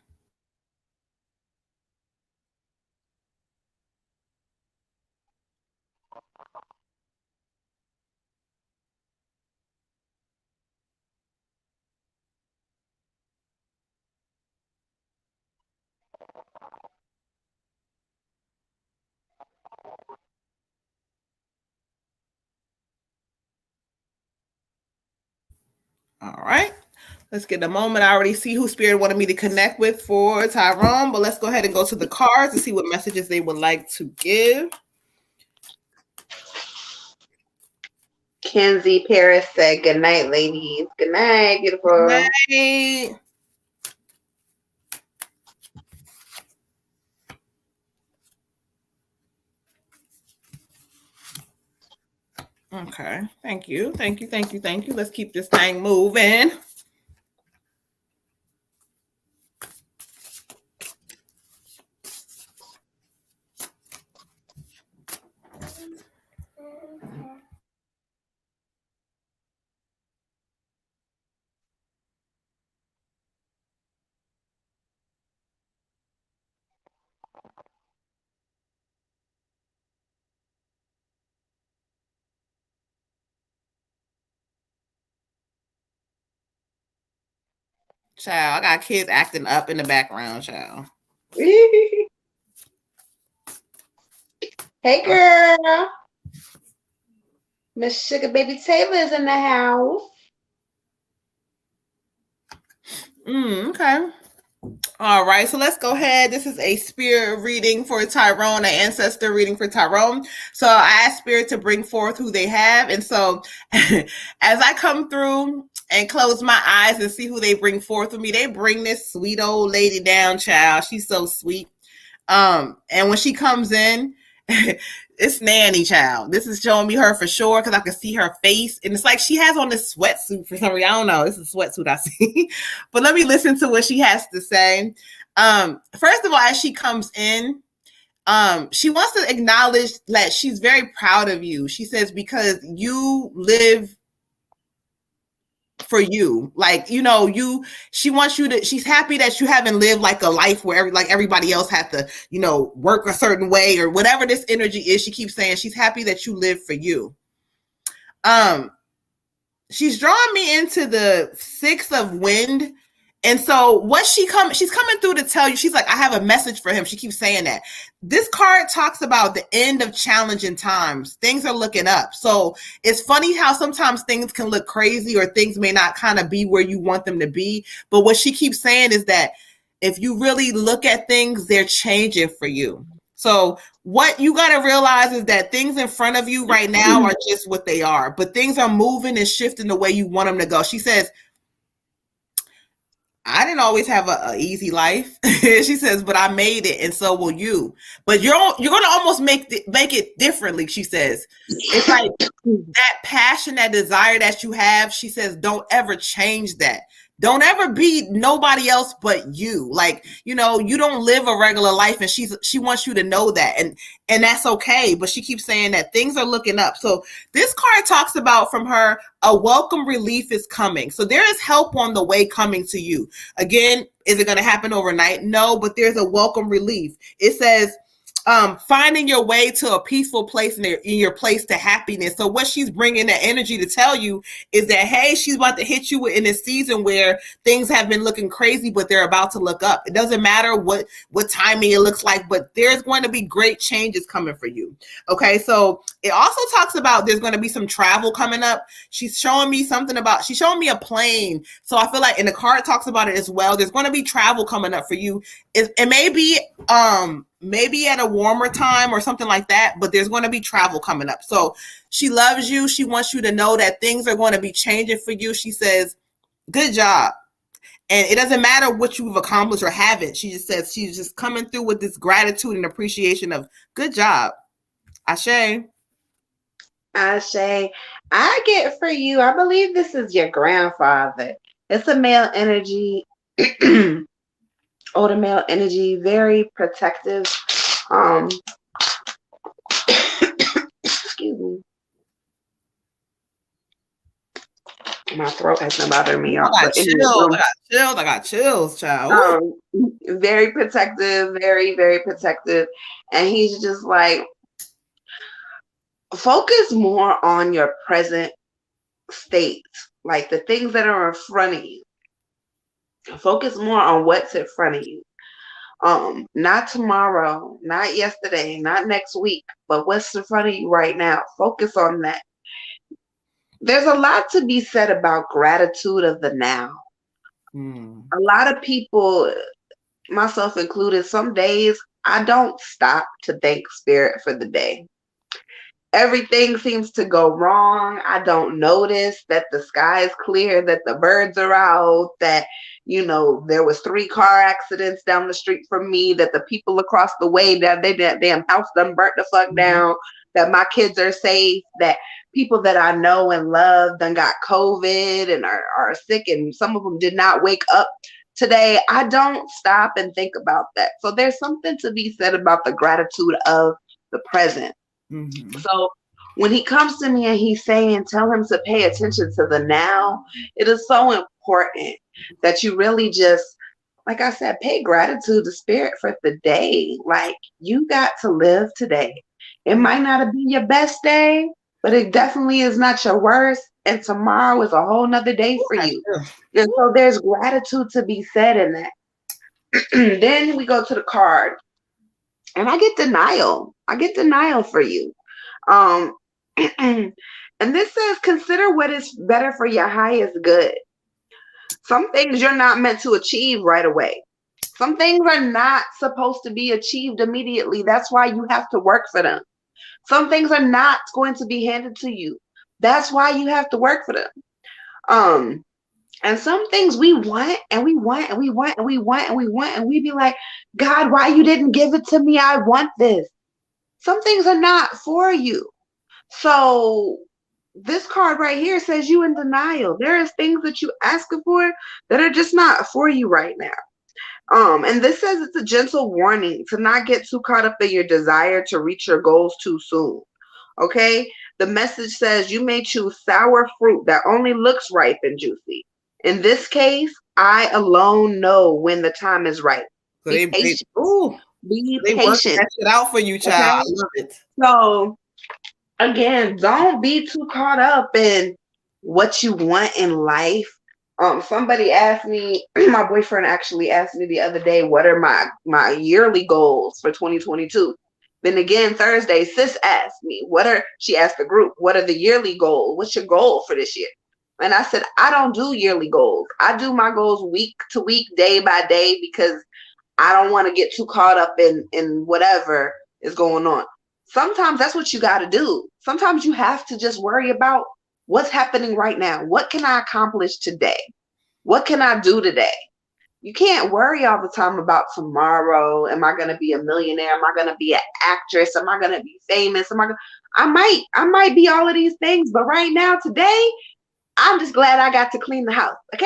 All right, let's get a moment. I already see who Spirit wanted me to connect with for Tyrone, but let's go ahead and go to the cards to see what messages they would like to give. Kenzie Paris said, good night, ladies. Good night, beautiful. Good night. Okay, thank you. Let's keep this thing moving. Child, I got kids acting up in the background, child. Hey, girl. Miss Sugar Baby Taylor's in the house. Okay. All right, so let's go ahead. This is a spirit reading for Tyrone, an ancestor reading for Tyrone. So I asked Spirit to bring forth who they have. And so as I come through and close my eyes and see who they bring forth with me, they bring this sweet old lady down, child. She's so sweet. And when she comes in, it's Nanny, child. This is showing me her for sure because I can see her face. And it's like she has on this sweatsuit for some reason. I don't know. This is a sweatsuit I see. But let me listen to what she has to say. First of all, as she comes in, She wants to acknowledge that she's very proud of you. She says, because you live for you, like, you know, she wants you to, she's happy that you haven't lived like a life where like everybody else had to, you know, work a certain way or whatever this energy is. She keeps saying she's happy that you live for you. She's drawing me into the 6 of wind. And so she's coming through to tell you, she's like, I have a message for him. She keeps saying that. This card talks about the end of challenging times. Things are looking up. So it's funny how sometimes things can look crazy or things may not kind of be where you want them to be. But what she keeps saying is that if you really look at things, they're changing for you. So what you got to realize is that things in front of you right now are just what they are, but things are moving and shifting the way you want them to go. She says, I didn't always have a easy life. She says, but I made it, and so will you. But you're going to almost make it differently, she says. It's like that passion, that desire that you have, she says, don't ever change that. Don't ever be nobody else but you. Like, you know, you don't live a regular life, and she wants you to know that, and that's okay. But she keeps saying that things are looking up. So this card talks about, from her, a welcome relief is coming. So there is help on the way coming to you. Again, is it going to happen overnight? No, but there's a welcome relief. It says, finding your way to a peaceful place in your place to happiness. So what she's bringing that energy to tell you is that, hey, she's about to hit you in this season where things have been looking crazy, but they're about to look up. It doesn't matter what timing it looks like, but there's going to be great changes coming for you. Okay, so it also talks about there's going to be some travel coming up. She's showing me a plane. So I feel like, and the card talks about it as well, there's going to be travel coming up for you. It may be maybe at a warmer time or something like that, but there's going to be travel coming up. So she loves you. She wants you to know that things are going to be changing for you. She says, good job. And it doesn't matter what you've accomplished or haven't. She just says she's just coming through with this gratitude and appreciation of good job. Ashe. Ashe. I get for you, I believe this is your grandfather. It's a male energy. Older male energy, very protective. Excuse me. My throat has been bothering me. I got chills, child. Very protective, very, very protective. And he's just like, focus more on your present state, like the things that are in front of you. Focus more on what's in front of you. Not tomorrow, not yesterday, not next week, but what's in front of you right now. Focus on that. There's a lot to be said about gratitude of the now. A lot of people, myself included, some days I don't stop to thank Spirit for the day. Everything seems to go wrong. I don't notice that the sky is clear, that the birds are out, that, you know, there was 3 car accidents down the street from me, that the people across the way, that that damn house done burnt the fuck down, that my kids are safe, that people that I know and love done got COVID and are sick, and some of them did not wake up today. I don't stop and think about that. So there's something to be said about the gratitude of the present. So when he comes to me and he's saying, tell him to pay attention to the now, it is so important that you really just, like I said, pay gratitude to Spirit for the day. Like, you got to live today. It might not have been your best day, but it definitely is not your worst. And tomorrow is a whole nother day for you. And so there's gratitude to be said in that. Then we go to the card. And I get denial. I get denial for you. And this says, consider what is better for your highest good. Some things you're not meant to achieve right away. Some things are not supposed to be achieved immediately. That's why you have to work for them. Some things are not going to be handed to you. That's why you have to work for them. And some things we want and we want and we want and we want and we want, and we be like, God, why you didn't give it to me? I want this. Some things are not for you. So this card right here says you in denial. There is things that you ask for that are just not for you right now. And this says it's a gentle warning to not get too caught up in your desire to reach your goals too soon. Okay? The message says you may choose sour fruit that only looks ripe and juicy. In this case, I alone know when the time is right. So Be they patient. Be they work patient. that shit out for you, child. Okay? I love it. So again, don't be too caught up in what you want in life. Somebody asked me, my boyfriend actually asked me the other day, what are my yearly goals for 2022? Then again, Thursday, sis asked me, she asked the group, what are the yearly goals? What's your goal for this year? And I said, I don't do yearly goals. I do my goals week to week, day by day, because I don't want to get too caught up in whatever is going on. Sometimes that's what you got to do. Sometimes you have to just worry about what's happening right now. What can I accomplish today? What can I do today? You can't worry all the time about tomorrow. Am I going to be a millionaire? Am I going to be an actress? Am I going to be famous? I might be all of these things, but right now, today, I'm just glad I got to clean the house. Okay.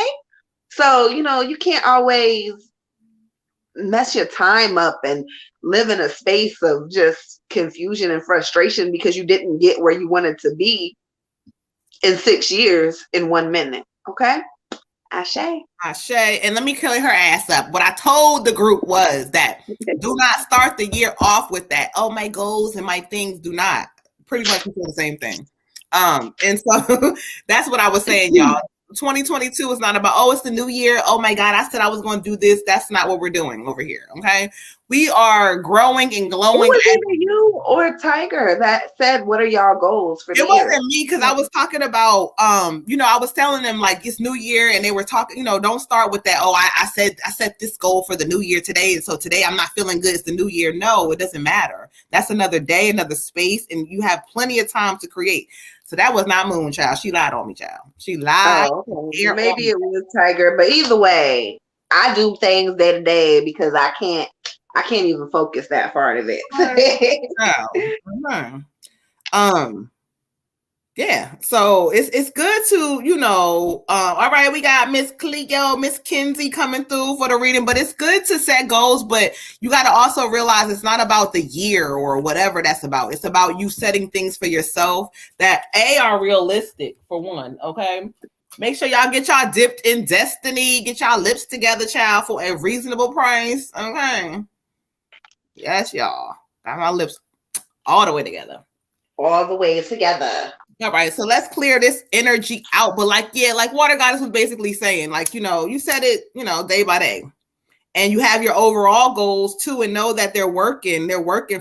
So, you can't always mess your time up and live in a space of just confusion and frustration because you didn't get where you wanted to be in 6 years in 1 minute. Okay? Ashe. And let me curl her ass up. What I told the group was that do not start the year off with that. Oh, my goals and my things. Do not. Pretty much the same thing. And so that's what I was saying, y'all. 2022 is not about, oh, it's the new year. Oh my God, I said I was going to do this. That's not what we're doing over here. Okay. We are growing and glowing. It was either you or Tiger that said, what are y'all goals for the year? It wasn't me, because I was talking about, I was telling them like it's new year, and they were talking, don't start with that. Oh, I set this goal for the new year today. And so today I'm not feeling good. It's the new year. No, it doesn't matter. That's another day, another space. And you have plenty of time to create. So that was not Moon, child. She lied on me, child. She lied. Oh, okay. Maybe it was Tiger, but either way, I do things day to day because I can't even focus that far to it. Yeah, so it's good to, all right, we got Miss Cleo, Miss Kinsey coming through for the reading, but it's good to set goals, but you got to also realize it's not about the year or whatever that's about. It's about you setting things for yourself that are realistic, for one, okay? Make sure y'all get y'all dipped in destiny, get y'all lips together, child, for a reasonable price, okay? Yes, y'all. Got my lips all the way together. All the way together. All right, so let's clear this energy out. But like Water Goddess was basically saying, like, you said it, day by day. And you have your overall goals too, and know that they're working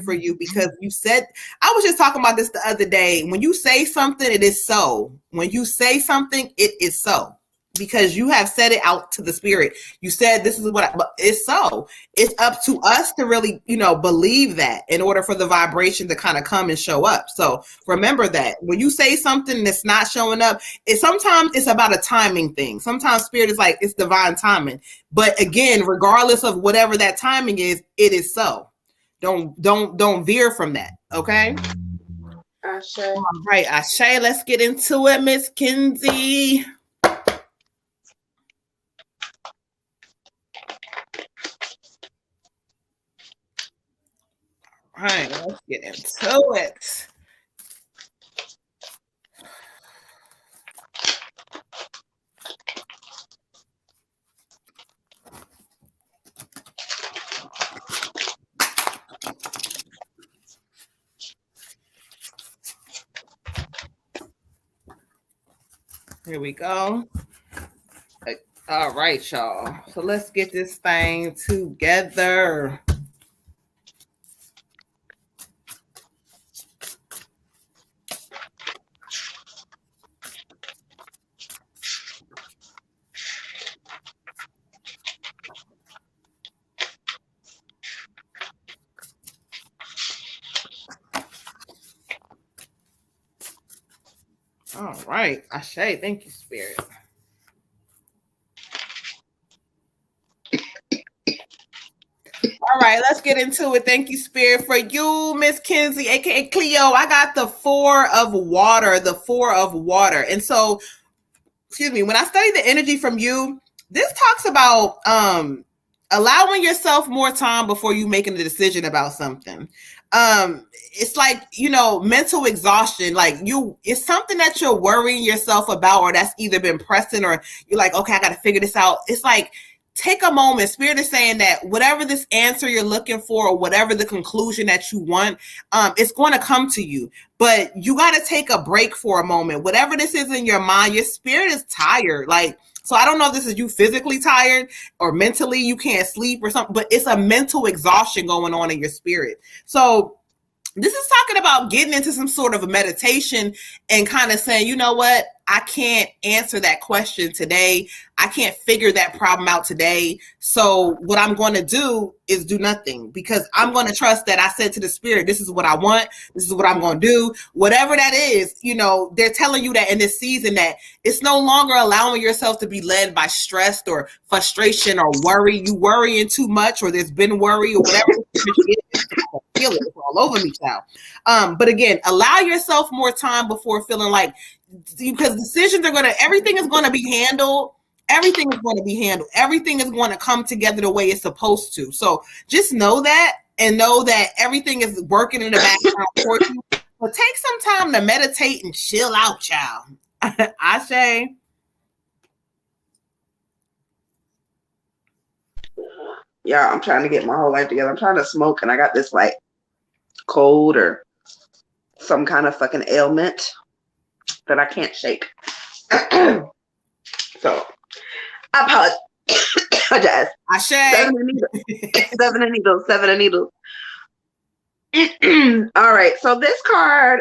for you, because you said, I was just talking about this the other day. When you say something, it is so. When you say something, it is so. Because you have said it out to the spirit. You said this is but it's so. It's up to us to really, believe that in order for the vibration to kind of come and show up. So remember that when you say something that's not showing up, sometimes it's about a timing thing. Sometimes spirit is like, it's divine timing. But again, regardless of whatever that timing is, it is so. Don't veer from that. Okay. Ashe. All right, Ashe. Let's get into it, Miss Kinsey. All right, let's get into it. Here we go. All right, y'all. So let's get this thing together. All right, Ashe, thank you, Spirit. All right, let's get into it. Thank you, Spirit. For you, Miss Kinsey, aka Cleo, I got the 4 of water, the 4 of water. And so, excuse me, when I study the energy from you, this talks about allowing yourself more time before you making a decision about something. It's like, mental exhaustion. Like it's something that you're worrying yourself about, or that's either been pressing, or you're like, okay, I got to figure this out. It's like, take a moment. Spirit is saying that whatever this answer you're looking for, or whatever the conclusion that you want, it's going to come to you. But you got to take a break for a moment. Whatever this is in your mind, your spirit is tired. Like, so I don't know if this is you physically tired or mentally you can't sleep or something, but it's a mental exhaustion going on in your spirit. So this is talking about getting into some sort of a meditation and kind of saying, you know what? I can't answer that question today. I can't figure that problem out today. So what I'm going to do is do nothing, because I'm going to trust that I said to the spirit, this is what I want. This is what I'm going to do. Whatever that is, they're telling you that in this season that it's no longer allowing yourself to be led by stress or frustration or worry. You worrying too much, or there's been worry or whatever. Feel it all over me, child. But again, allow yourself more time before feeling like, because decisions everything is going to be handled. Everything is going to be handled. Everything is going to come together the way it's supposed to. So just know that, and know that everything is working in the background for you. But take some time to meditate and chill out, child. Ashe. Yeah, I'm trying to get my whole life together. I'm trying to smoke, and I got this like cold or some kind of fucking ailment that I can't shake. So I apologize. Ashe. 7 of needles. All right. So this card,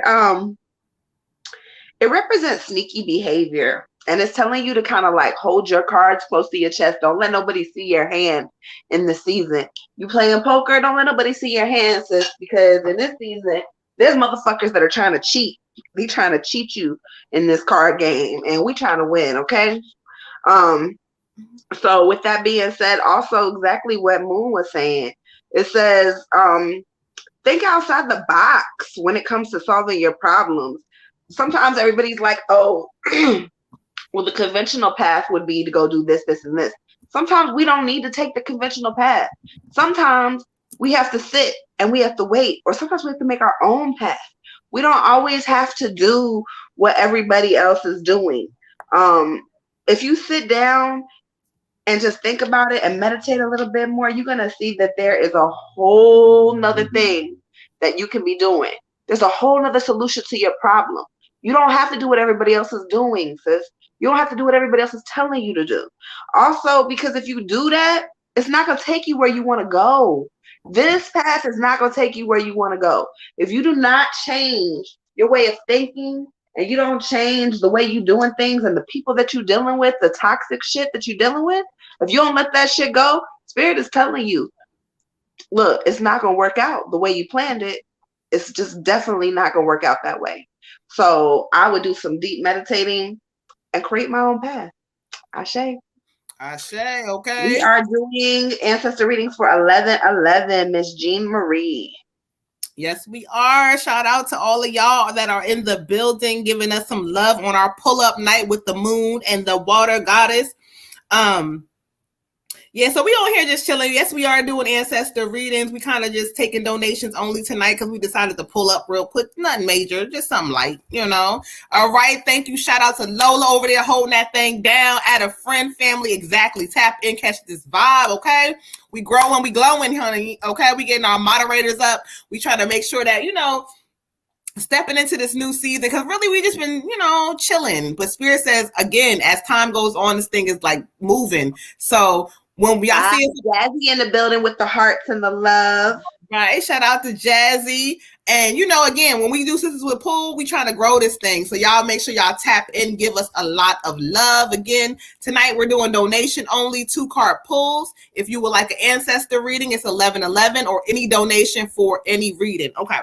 it represents sneaky behavior. And it's telling you to kind of like hold your cards close to your chest. Don't let nobody see your hand in the season. You playing poker, don't let nobody see your hand, sis, because in this season, there's motherfuckers that are trying to cheat. They trying to cheat you in this card game, and we trying to win, okay? So with that being said, also exactly what Moon was saying, it says, think outside the box when it comes to solving your problems. Sometimes everybody's like, oh, well, the conventional path would be to go do this, this, and this. Sometimes we don't need to take the conventional path. Sometimes we have to sit and we have to wait, or sometimes we have to make our own path. We don't always have to do what everybody else is doing. If you sit down and just think about it and meditate a little bit more, you're going to see that there is a whole nother thing that you can be doing. There's a whole nother solution to your problem. You don't have to do what everybody else is doing, sis. You don't have to do what everybody else is telling you to do. Also, because if you do that, it's not going to take you where you want to go. This path is not going to take you where you want to go. If you do not change your way of thinking, and you don't change the way you're doing things and the people that you're dealing with, the toxic shit that you're dealing with, if you don't let that shit go, Spirit is telling you, look, it's not going to work out the way you planned it. It's just definitely not going to work out that way. So I would do some deep meditating and create my own path. Ashe. Okay. We are doing ancestor readings for 11/11, Miss Jean Marie. Yes, we are. Shout out to all of y'all that are in the building, giving us some love on our pull-up night with the moon and the water goddess. Yeah, so we on here just chilling. Yes, we are doing ancestor readings. We kind of just taking donations only tonight because we decided to pull up real quick. Nothing major, just something light, All right, thank you. Shout out to Lola over there holding that thing down. Add a friend, family, exactly. Tap in, catch this vibe, okay? We growing, we glowing, honey, okay? We getting our moderators up. We trying to make sure that, stepping into this new season, because really we just been, chilling. But Spirit says, again, as time goes on, this thing is like moving. So when we all see Jazzy in the building with the hearts and the love. Right. Shout out to Jazzy. And again, when we do Sisters with Pool, we trying to grow this thing. So y'all make sure y'all tap in, give us a lot of love. Again, tonight we're doing donation only 2-card pulls. If you would like an ancestor reading, it's 11/11, or any donation for any reading. Okay.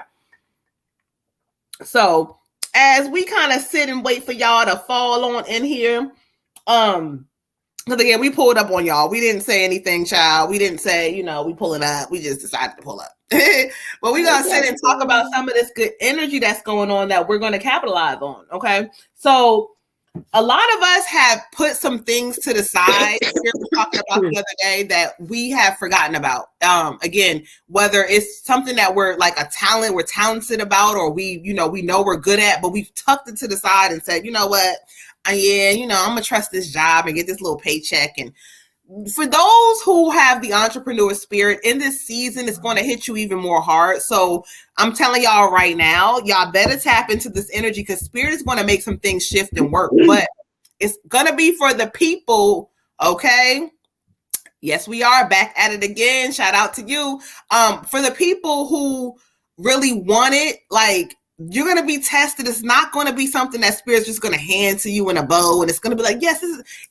So as we kind of sit and wait for y'all to fall on in here, because again, we pulled up on y'all. We didn't say anything, child. We didn't say, we pulling up. We just decided to pull up. But we're going to sit and talk about some of this good energy that's going on that we're going to capitalize on. Okay. So a lot of us have put some things to the side. We were talking about the other day that we have forgotten about. Again, whether it's something that we're like a talent, we're talented about, or we know we're good at, but we've tucked it to the side and said, you know what, yeah, I'm gonna trust this job and get this little paycheck. And for those who have the entrepreneur spirit in this season, it's going to hit you even more hard. So I'm telling y'all right now, y'all better tap into this energy because spirit is going to make some things shift and work. But it's going to be for the people, okay? Yes, we are back at it again. Shout out to you. For the people who really want it, like, you're going to be tested. It's not going to be something that spirit's just going to hand to you in a bow. And it's going to be like, yes,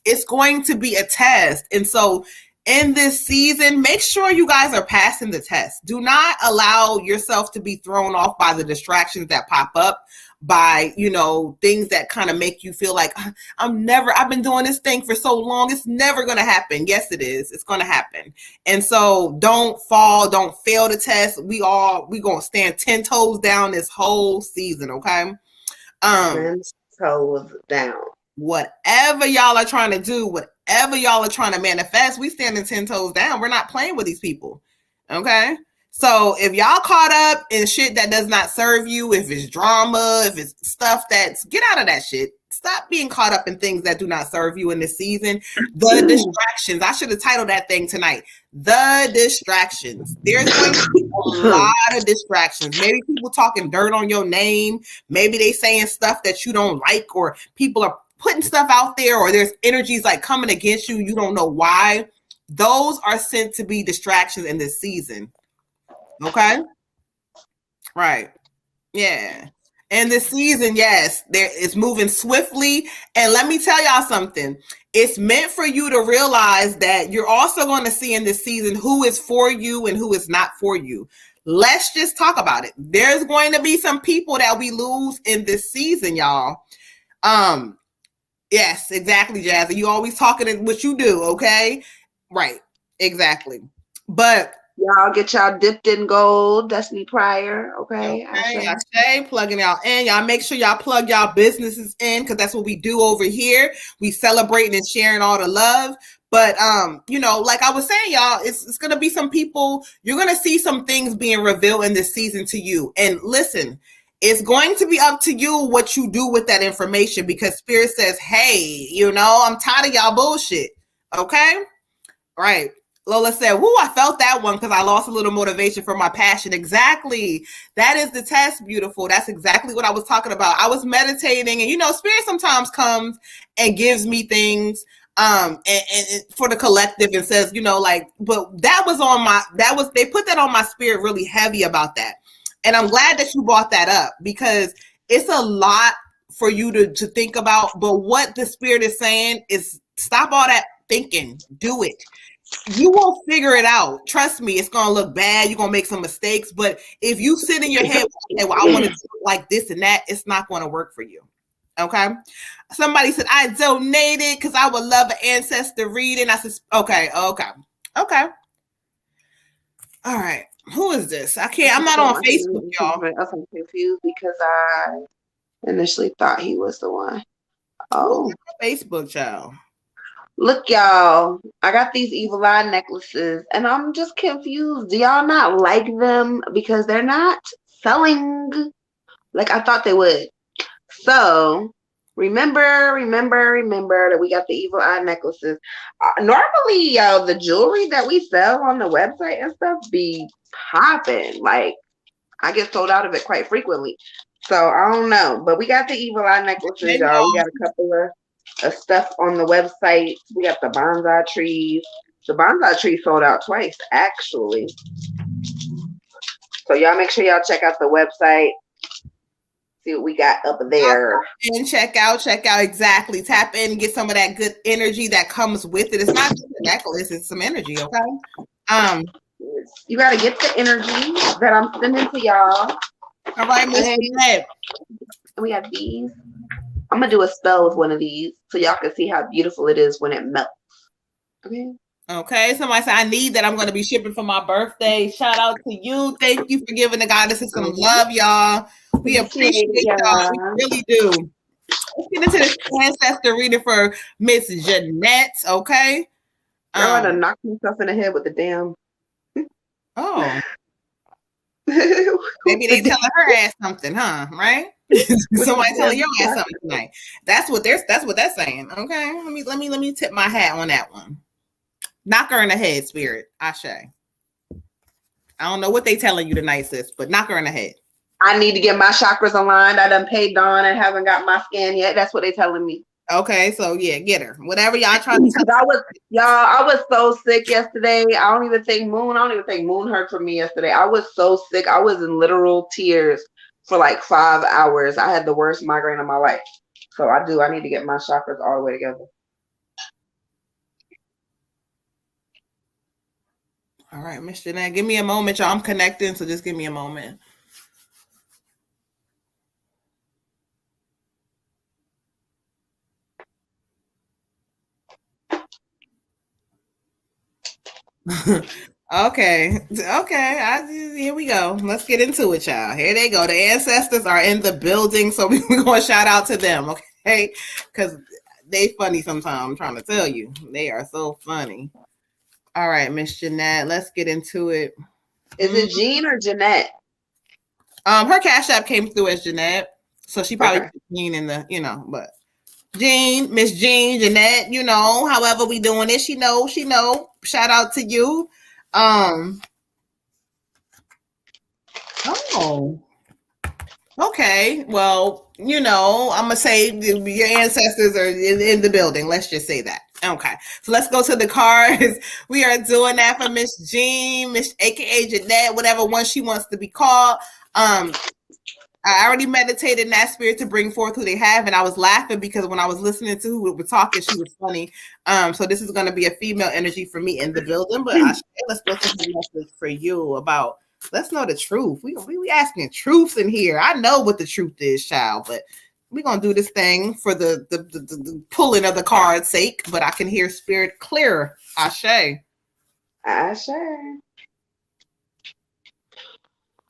it's going to be a test. And so in this season, make sure you guys are passing the test. Do not allow yourself to be thrown off by the distractions that pop up, by, things that kind of make you feel like I've been doing this thing for so long. It's never going to happen. Yes, it is. It's going to happen. And so don't fall, don't fail the test. We going to stand 10 toes down this whole season. Okay. 10 toes down. Whatever y'all are trying to do, whatever y'all are trying to manifest, we standing 10 toes down. We're not playing with these people. Okay. So if y'all caught up in shit that does not serve you, if it's drama, if it's stuff get out of that shit. Stop being caught up in things that do not serve you in this season. The distractions. I should have titled that thing tonight. The distractions. There's going to be a lot of distractions. Maybe people talking dirt on your name. Maybe they saying stuff that you don't like, or people are putting stuff out there, or there's energies like coming against you. You don't know why. Those are sent to be distractions in this season. Okay. Right. Yeah. And the season, yes, it's moving swiftly. And let me tell y'all something. It's meant for you to realize that you're also going to see in this season who is for you and who is not for you. Let's just talk about it. There's going to be some people that we lose in this season, y'all. Yes, exactly, Jazzy. You always talking in what you do, okay? Right. Exactly. But y'all get y'all dipped in gold, Destiny Pryor, okay? I say plugging y'all in. Y'all make sure y'all plug y'all businesses in, because that's what we do over here. We celebrating and sharing all the love. But like I was saying, y'all, it's gonna be some people. You're gonna see some things being revealed in this season to you. And listen, it's going to be up to you what you do with that information, because Spirit says, hey, I'm tired of y'all bullshit. Okay, right. Lola said, woo, I felt that one because I lost a little motivation for my passion. Exactly. That is the test, beautiful. That's exactly what I was talking about. I was meditating, and Spirit sometimes comes and gives me things and for the collective and says, but they put that on my spirit really heavy about that. And I'm glad that you brought that up, because it's a lot for you to think about. But what the Spirit is saying is stop all that thinking. Do it. You will figure it out. Trust me, it's going to look bad. You're going to make some mistakes. But if you sit in your head, okay, well, I want to do it like this and that, it's not going to work for you. Okay. Somebody said, I donated because I would love an ancestor reading. I said, okay. All right. Who is this? I'm not on Facebook, y'all. I'm confused because I initially thought he was the one. Oh. Facebook, y'all. Look, y'all, I got these evil eye necklaces and I'm just confused. Do y'all not like them? Because they're not selling like I thought they would. So remember that we got the evil eye necklaces. Normally, y'all, the jewelry that we sell on the website and stuff be popping. Like, I get sold out of it quite frequently. So I don't know. But we got the evil eye necklaces, y'all. We got a couple of stuff on the website. We got the bonsai trees. The bonsai tree sold out twice, actually. So y'all make sure y'all check out the website. See what we got up there. And check out exactly. Tap in, get some of that good energy that comes with it. It's not just a necklace, it's some energy, okay? You gotta get the energy that I'm sending to y'all. All right, Mr. We have these. I'm gonna do a spell with one of these so y'all can see how beautiful it is when it melts. Okay. Somebody said I need that. I'm gonna be shipping for my birthday. Shout out to you. Thank you for giving the goddesses some love, y'all. We appreciate y'all. We really do. let's get into this ancestor reading for Miss Jeanette, okay? Girl, I done knocked myself in the head with the damn. Oh. Maybe they telling her ass something, huh? Right? Somebody telling your ass something tonight. That's what that's saying. Okay. Let me tip my hat on that one. Knock her in the head, spirit. Ashe. I don't know what they telling you tonight, sis, but knock her in the head. I need to get my chakras aligned. I done paid Dawn and haven't got my scan yet. That's what they telling me. Okay, so yeah, get her. Whatever y'all trying to tell. I was so sick yesterday. I don't even think Moon heard from me yesterday. I was so sick. I was in literal tears for like 5 hours. I had the worst migraine of my life. So I need to get my chakras all the way together. All right, Miss Jeanette, give me a moment, y'all. I'm connecting, so just give me a moment. Okay. Here we go. Let's get into it, y'all. Here they go. The ancestors are in the building, so we're going to shout out to them, okay? Because they funny sometimes, I'm trying to tell you. They are so funny. All right, Miss Jeanette, let's get into it. Is it Jean or Jeanette? Her Cash App came through as Jeanette, so she probably put Jean in the, but Jean, Miss Jean, Jeanette, however we doing it, she know. Shout out to you. Oh. Okay. Well, I'm gonna say your ancestors are in the building. Let's just say that. Okay. So let's go to the cards. We are doing that for Miss Jean, Miss AKA Jeanette, whatever one she wants to be called. I already meditated in that spirit to bring forth who they have, and I was laughing because when I was listening to who were talking, she was funny. So this is going to be a female energy for me in the building, but let's go to the message for you about. Let's know the truth. We asking truths in here. I know what the truth is, child, but we're gonna do this thing for the pulling of the card's sake. But I can hear spirit clear. Ashe. Ashe.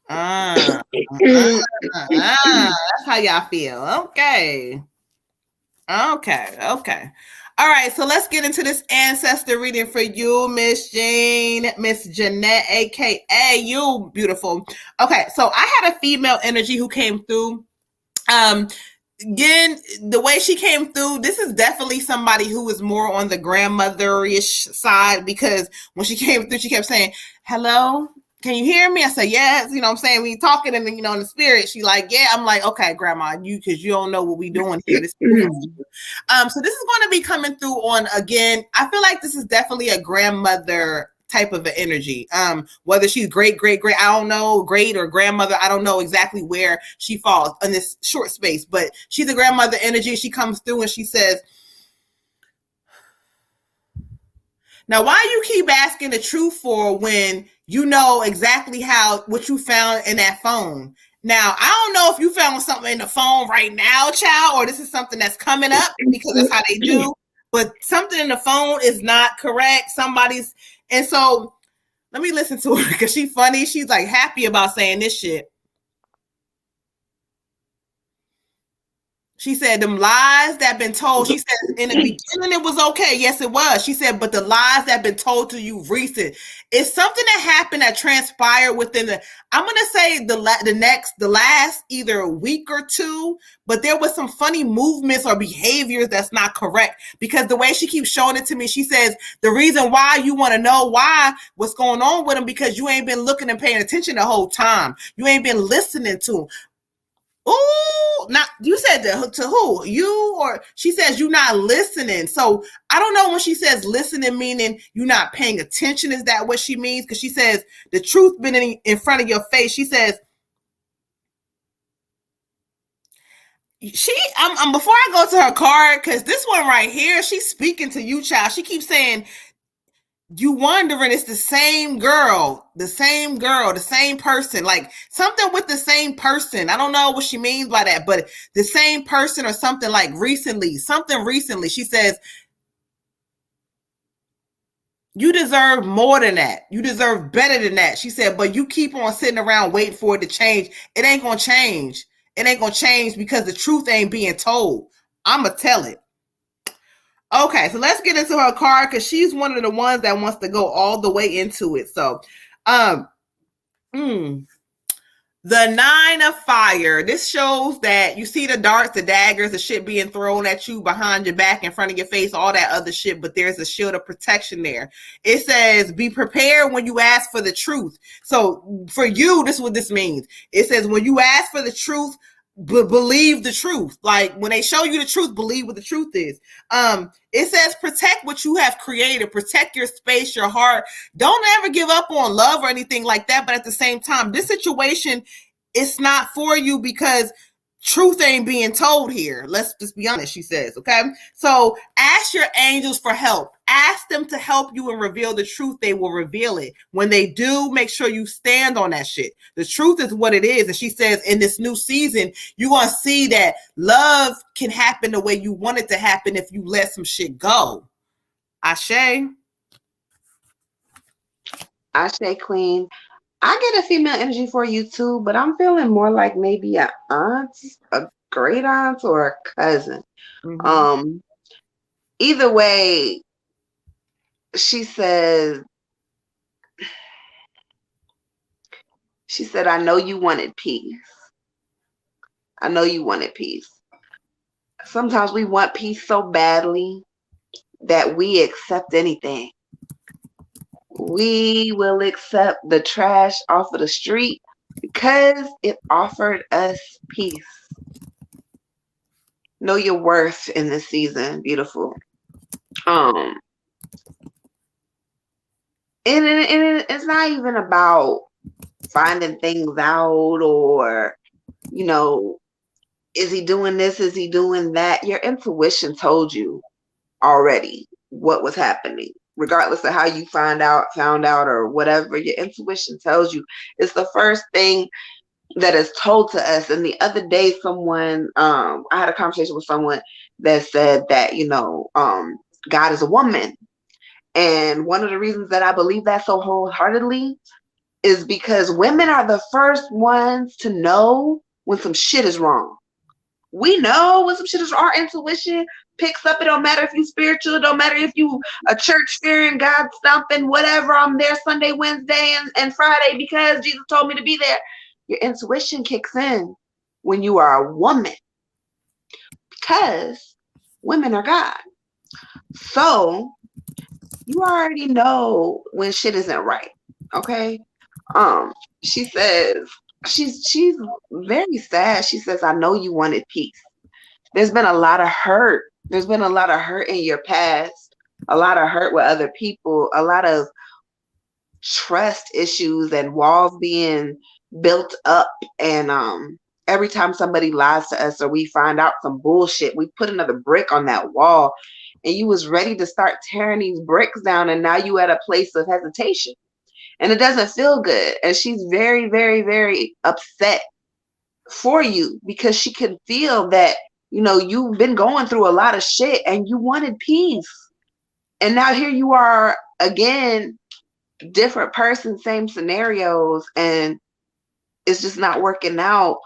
That's how y'all feel. Okay. All right, so let's get into this ancestor reading for you, Miss Jane, Miss Jeanette, aka you, beautiful. Okay, so I had a female energy who came through. Again, the way she came through, this is definitely somebody who is more on the grandmother-ish side, because when she came through, she kept saying, "Hello, can you hear me?" I said, "Yes." You know what I'm saying? We talking and in the spirit, she like, "Yeah." I'm like, "Okay, grandma, because you don't know what we doing here." So this is going to be coming through on, again, I feel like this is definitely a grandmother type of an energy. Whether she's great, I don't know, great or grandmother, I don't know exactly where she falls in this short space, but she's a grandmother energy. She comes through and she says, "Now, why you keep asking the truth for when you know exactly what you found in that phone?" Now, I don't know if you found something in the phone right now, child, or this is something that's coming up because that's how they do, but something in the phone is not correct. And so let me listen to her because she's funny. She's like happy about saying this shit. She said, "Them lies that been told," she said, "in the beginning it was okay." Yes, it was. She said, "But the lies that been told to you recent, it's something that happened that transpired within I'm going to say the last either a week or two, but there was some funny movements or behaviors that's not correct, because the way she keeps showing it to me, she says, the reason why you want to know what's going on with them, because you ain't been looking and paying attention the whole time. You ain't been listening to them." Oh, not you said to who? You, or she says you're not listening. So I don't know when she says listening, meaning you're not paying attention. Is that what she means? Because she says the truth been in front of your face. She says I'm before I go to her card, because this one right here, she's speaking to you, child. She keeps saying, you wondering it's the same girl, the same person, like something with the same person. I don't know what she means by that, but the same person or something like recently. She says, you deserve more than that. You deserve better than that. She said, but you keep on sitting around waiting for it to change. It ain't going to change. It ain't going to change because the truth ain't being told. I'm going to tell it. Okay, so let's get into her card because she's one of the ones that wants to go all the way into it. So, the 9 of Fire. This shows that you see the darts, the daggers, the shit being thrown at you behind your back, in front of your face, all that other shit, but there's a shield of protection there. It says, be prepared when you ask for the truth. So for you, this is what this means. It says, when you ask for the truth, believe the truth. Like when they show you the truth, believe what the truth is. It says protect what you have created, protect your space, your heart. Don't ever give up on love or anything like that. But at the same time, this situation, it's not for you because truth ain't being told here. Let's just be honest, she says, okay? So ask your angels for help. Ask them to help you and reveal the truth. They will reveal it. When they do, make sure you stand on that shit. The truth is what it is. And she says in this new season, you're going to see that love can happen the way you want it to happen if you let some shit go. Ashe. Ashe, queen. I get a female energy for you too, but I'm feeling more like maybe an aunt, a great aunt, or a cousin. Mm-hmm. Either way, she said, I know you wanted peace. I know you wanted peace. Sometimes we want peace so badly that we accept anything. We will accept the trash off of the street because it offered us peace. Know your worth in this season, beautiful. And it's not even about finding things out or, you know, is he doing this? Is he doing that? Your intuition told you already what was happening. Regardless of how you found out or whatever, your intuition tells you. It's the first thing that is told to us. And the other day, someone, I had a conversation with someone that said that, you know, God is a woman. And one of the reasons that I believe that so wholeheartedly is because women are the first ones to know when some shit is wrong. We know when some shit is wrong. Our intuition picks up. It don't matter if you spiritual, it don't matter if you a church fearing, God stomping, whatever. I'm there Sunday, Wednesday, and Friday because Jesus told me to be there. Your intuition kicks in when you are a woman because women are God. So you already know when shit isn't right. Okay. She says she's very sad. She says, I know you wanted peace. There's been a lot of hurt. There's been a lot of hurt in your past, a lot of hurt with other people, a lot of trust issues and walls being built up. And every time somebody lies to us or we find out some bullshit, we put another brick on that wall. And you was ready to start tearing these bricks down. And now you at a place of hesitation. And it doesn't feel good. And she's very, very, very upset for you because she can feel that, you know, you've been going through a lot of shit and you wanted peace. And now here you are again, different person, same scenarios, and it's just not working out.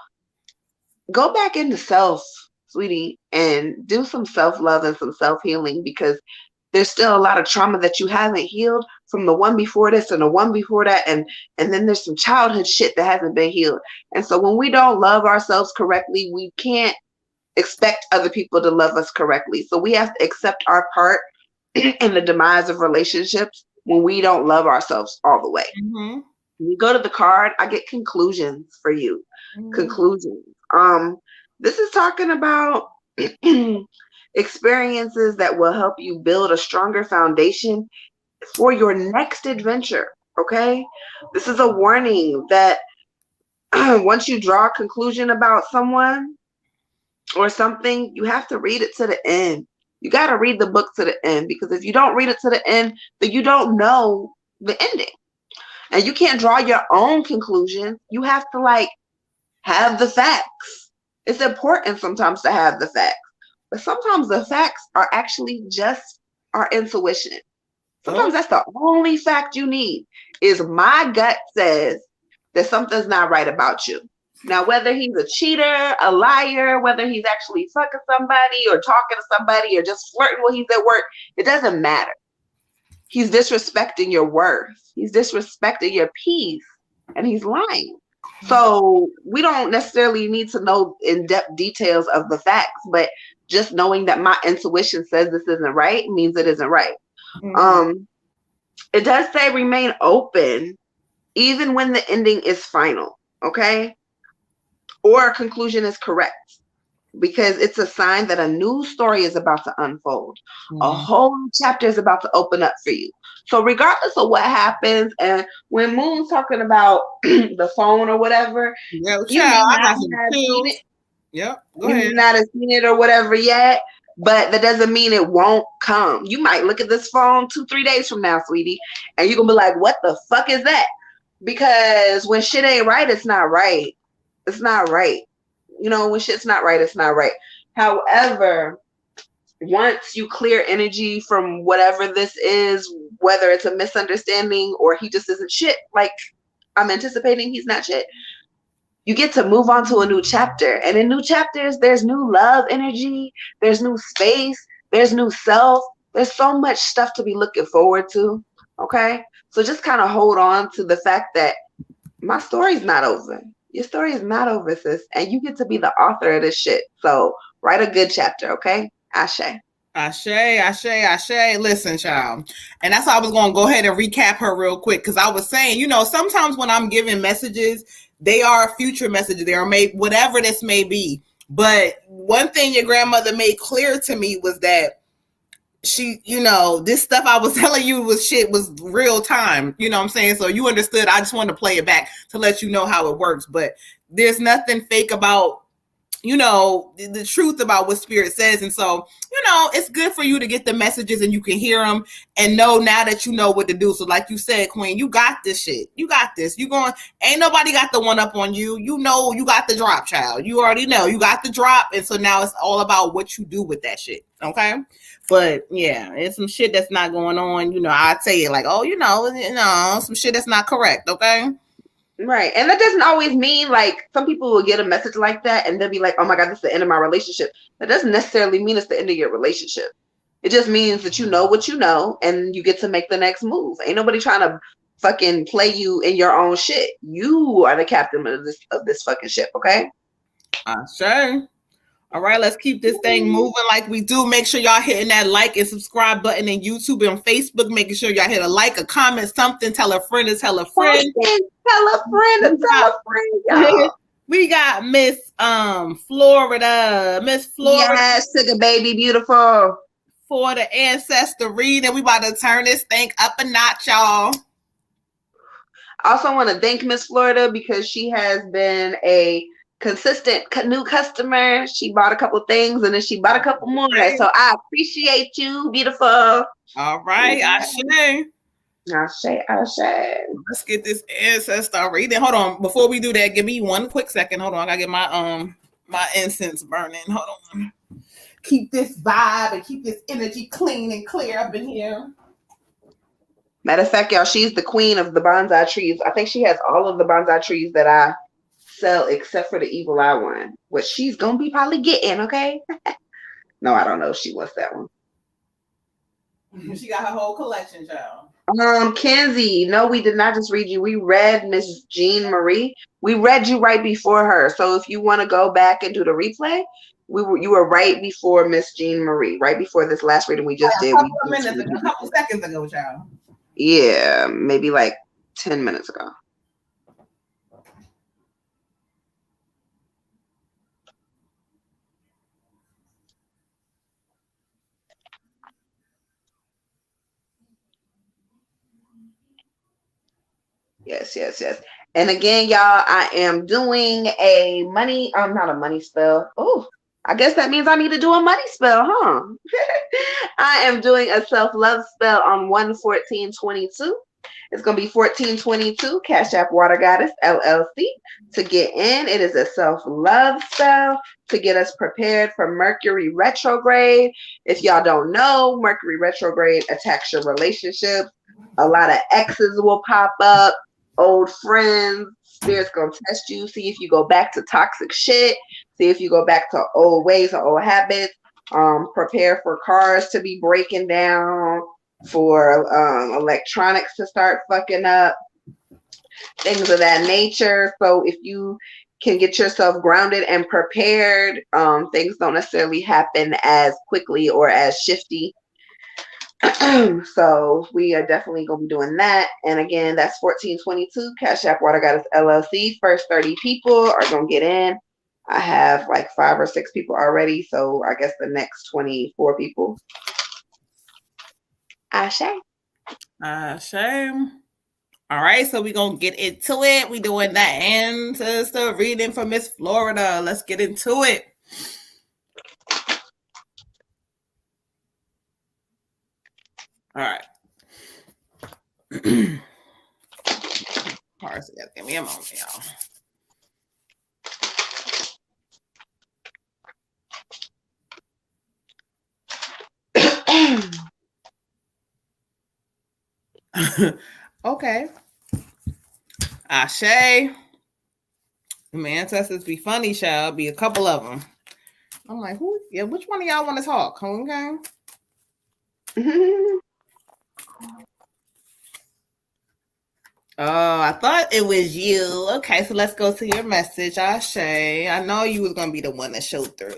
Go back into self, sweetie, and do some self-love and some self-healing because there's still a lot of trauma that you haven't healed from the one before this and the one before that. And then there's some childhood shit that hasn't been healed. And so when we don't love ourselves correctly, we can't expect other people to love us correctly. So we have to accept our part in the demise of relationships when we don't love ourselves all the way. Mm-hmm. When you go to the card, I get conclusions for you. Mm-hmm. Conclusions. This is talking about experiences that will help you build a stronger foundation for your next adventure. Okay, this is a warning that once you draw a conclusion about someone or something, you have to read it to the end. You got to read the book to the end, because if you don't read it to the end, then you don't know the ending. And you can't draw your own conclusion. You have to like have the facts. It's important sometimes to have the facts, but sometimes the facts are actually just our intuition. Sometimes that's the only fact you need is my gut says that something's not right about you. Now, whether he's a cheater, a liar, whether he's actually fucking somebody or talking to somebody or just flirting while he's at work, it doesn't matter. He's disrespecting your worth. He's disrespecting your peace, and he's lying. So we don't necessarily need to know in-depth details of the facts, but just knowing that my intuition says this isn't right means it isn't right. Mm-hmm. It does say remain open even when the ending is final, okay? Or a conclusion is correct, because it's a sign that a new story is about to unfold. A whole chapter is about to open up for you. So regardless of what happens, and when Moon's talking about the phone or whatever, you may not have seen it or whatever yet, but that doesn't mean it won't come. You might look at this phone 2-3 days from now, sweetie, and you're gonna be like, what the fuck is that? Because when shit ain't right, it's not right. It's not right. You know, when shit's not right, it's not right. However, once you clear energy from whatever this is, whether it's a misunderstanding or he just isn't shit, like I'm anticipating he's not shit, you get to move on to a new chapter. And in new chapters, there's new love energy, there's new space, there's new self. There's so much stuff to be looking forward to. Okay? So just kind of hold on to the fact that my story's not over. Your story is not over, sis. And you get to be the author of this shit. So write a good chapter, okay? Ashe. Ashe. Listen, child. And that's why I was going to go ahead and recap her real quick. Because I was saying, you know, sometimes when I'm giving messages, they are future messages. They are made, whatever this may be. But one thing your grandmother made clear to me was that she, you know, this stuff I was telling you was real time. You know what I'm saying? So you understood. I just wanted to play it back to let you know how it works. But there's nothing fake about, you know, the truth about what spirit says. And so, you know, it's good for you to get the messages and you can hear them and know now that you know what to do. So like you said, Queen, you got this shit. You got this. Ain't nobody got the one up on you. You know, you got the drop, child. You already know you got the drop. And so now it's all about what you do with that shit. Okay. But yeah, it's some shit that's not going on. You know, I'd say it like, oh, you know, some shit that's not correct. Okay. Right. And that doesn't always mean, like, some people will get a message like that and they'll be like, oh my God, this is the end of my relationship. That doesn't necessarily mean it's the end of your relationship. It just means that you know what you know and you get to make the next move. Ain't nobody trying to fucking play you in your own shit. You are the captain of this fucking ship, okay? Sure. All right, let's keep this thing moving like we do. Make sure y'all hitting that like and subscribe button in YouTube and Facebook. Making sure y'all hit a like, a comment, something. Tell a friend to tell a friend. Tell a friend to tell a friend, y'all. We got Miss Florida. Miss Florida. Yes, sugar baby, beautiful. For the Ancestor reading. We about to turn this thing up a notch, y'all. I also want to thank Miss Florida because she has been a consistent new customer. She bought a couple things and then she bought a couple more. Right. So I appreciate you, beautiful. All right, Ashe. Let's get this Ancestor reading. Hold on, before we do that, give me one quick second. Hold on, I gotta get my incense burning. Hold on. Keep this vibe and keep this energy clean and clear up in here. Matter of fact, y'all, she's the queen of the bonsai trees. I think she has all of the bonsai trees that I sell except for the evil eye one, which she's gonna be probably getting, okay? No, I don't know if she wants that one. She got her whole collection, child. Kenzie, no, we did not just read you. We read Miss Jean Marie. We read you right before her. So if you want to go back and do the replay, you were right before Miss Jean Marie, right before this last reading we just did. A couple seconds ago, child. Yeah, maybe like 10 minutes ago. Yes. And again, y'all, I am doing a money, not a money spell. Oh, I guess that means I need to do a money spell, huh? I am doing a self-love spell on 1/14/22. It's going to be 1422, Cash App Water Goddess, LLC. To get in, it is a self-love spell to get us prepared for Mercury retrograde. If y'all don't know, Mercury retrograde attacks your relationships. A lot of exes will pop up, old friends, Spirit's gonna test you, see if you go back to toxic shit, see if you go back to old ways or old habits. Prepare for cars to be breaking down, for electronics to start fucking up, things of that nature. So if you can get yourself grounded and prepared, things don't necessarily happen as quickly or as shifty. So we are definitely going to be doing that. And again, that's 1422 Cash App Water Goddess LLC. First 30 people are going to get in. I have like 5 or 6 people already. So I guess the next 24 people. Ashe. Ashe. All right, so we're going to get into it. We're doing that Ancestor reading for Miss Florida. Let's get into it. All right. Cards together. Give me a moment, y'all. Okay. Ashe. My ancestors be funny, shall be a couple of them. I'm like, who? Yeah, which one of y'all want to talk? Okay. Oh, I thought it was you. Okay, so let's go to your message, Ashe. I know you was gonna be the one that showed through.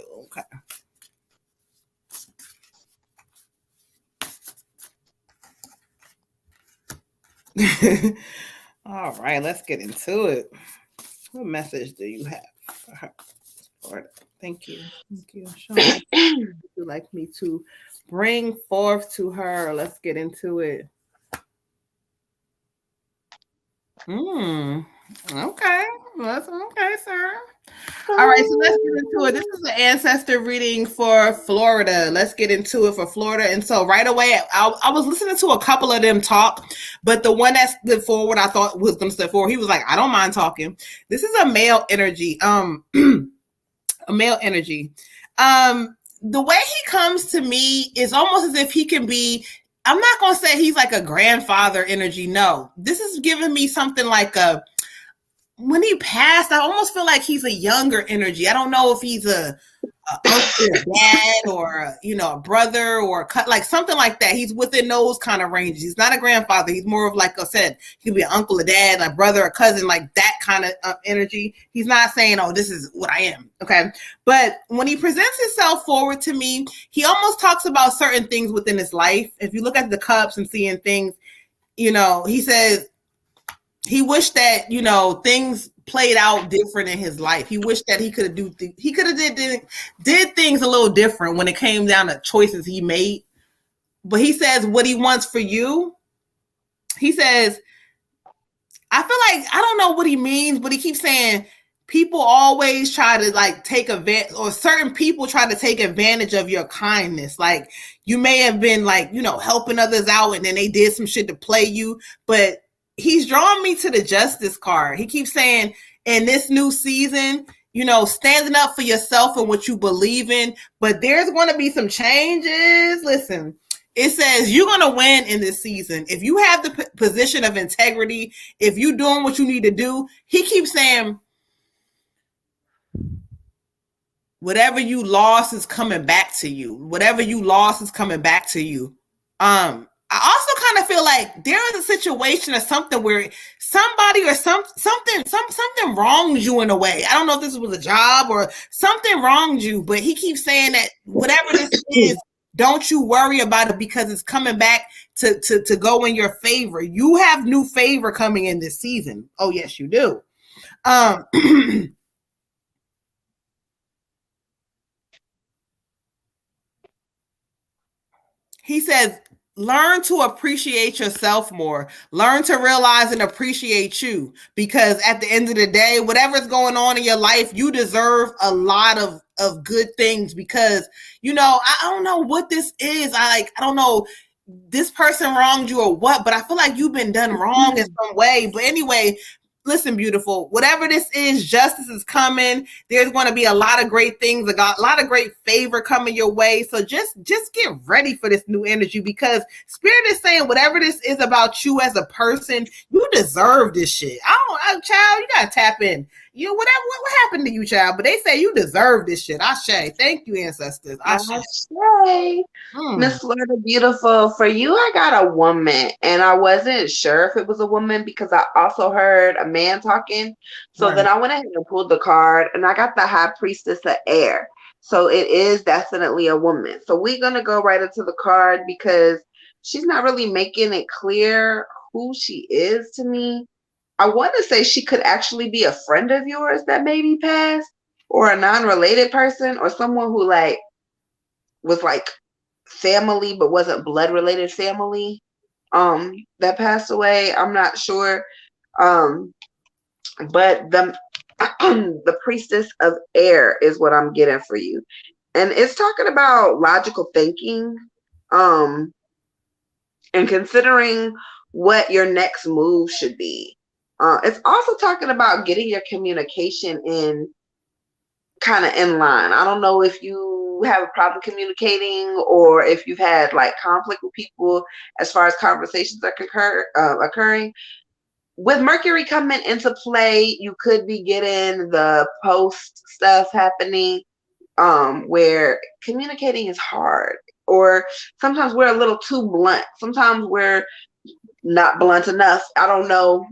Okay. All right, let's get into it. What message do you have for her? Lord, thank you. Thank you. Sean, would you like me to bring forth to her? Let's get into it. Okay. That's okay, sir. All right, so let's get into it. This is the Ancestor reading for Florida. Let's get into it for Florida. And so right away, I was listening to a couple of them talk, but the one that stood forward, I thought was going to step forward. He was like, I don't mind talking. This is a male energy. A male energy. The way he comes to me is almost as if he can be, I'm not going to say he's like a grandfather energy. No, this is giving me something like when he passed, I almost feel like he's a younger energy. I don't know if he's a uncle, a dad, or a brother, or like something like that. He's within those kind of ranges. He's not a grandfather. He's more of, like I said, he could be an uncle, a dad, a brother, a cousin, like that kind of energy. He's not saying, oh, this is what I am. Okay. But when he presents himself forward to me, he almost talks about certain things within his life. If you look at the cups and seeing things, he says he wished that, things played out different in his life. He wished that he could have did things a little different when it came down to choices he made. But he says what he wants for you. He says, I feel like, I don't know what he means, but he keeps saying people always try to like take advantage, or certain people try to take advantage of your kindness. Like you may have been like, helping others out, and then they did some shit to play you. But he's drawing me to the Justice card. He keeps saying in this new season, standing up for yourself and what you believe in, but there's going to be some changes. Listen, it says you're going to win in this season. If you have the position of integrity, if you're doing what you need to do, he keeps saying, whatever you lost is coming back to you. Whatever you lost is coming back to you. I also kind of feel like there is a situation or something where somebody or something wronged you in a way. I don't know if this was a job or something wronged you, but he keeps saying that whatever this is, don't you worry about it, because it's coming back to go in your favor. You have new favor coming in this season. Oh, yes, you do. He says, learn to appreciate yourself more. Learn to realize and appreciate you, because at the end of the day, whatever's going on in your life, you deserve a lot of good things, because, I don't know what this is. I don't know, this person wronged you or what, but I feel like you've been done wrong in some way. But anyway, listen, beautiful, whatever this is, justice is coming. There's going to be a lot of great things, a lot of great favor coming your way. So just get ready for this new energy, because Spirit is saying whatever this is about you as a person, you deserve this shit. Child, you got to tap in. You know, whatever, what happened to you, child? But they say you deserve this shit. Ashe. Thank you, ancestors. Ashe. Miss Florida Beautiful, for you, I got a woman, and I wasn't sure if it was a woman because I also heard a man talking. So then I went ahead and pulled the card, and I got the High Priestess of Air. So it is definitely a woman. So we're going to go right into the card because she's not really making it clear who she is to me. I want to say she could actually be a friend of yours that maybe passed, or a non-related person, or someone who like was like family but wasn't blood related family that passed away. I'm not sure. But the the Priestess of Air is what I'm getting for you. And it's talking about logical thinking and considering what your next move should be. It's also talking about getting your communication in kind of in line. I don't know if you have a problem communicating or if you've had like conflict with people as far as conversations that occurring. With Mercury coming into play, you could be getting the post stuff happening where communicating is hard, or sometimes we're a little too blunt. Sometimes we're not blunt enough. I don't know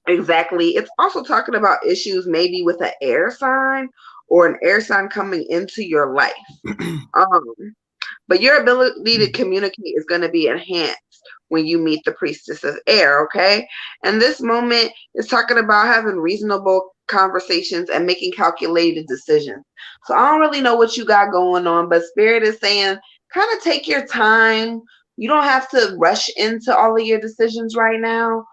exactly. It's also talking about issues maybe with an air sign or an air sign coming into your life. But your ability to communicate is going to be enhanced when you meet the Priestess of Air, okay? And this moment is talking about having reasonable conversations and making calculated decisions. So I don't really know what you got going on, but Spirit is saying kind of take your time. You don't have to rush into all of your decisions right now.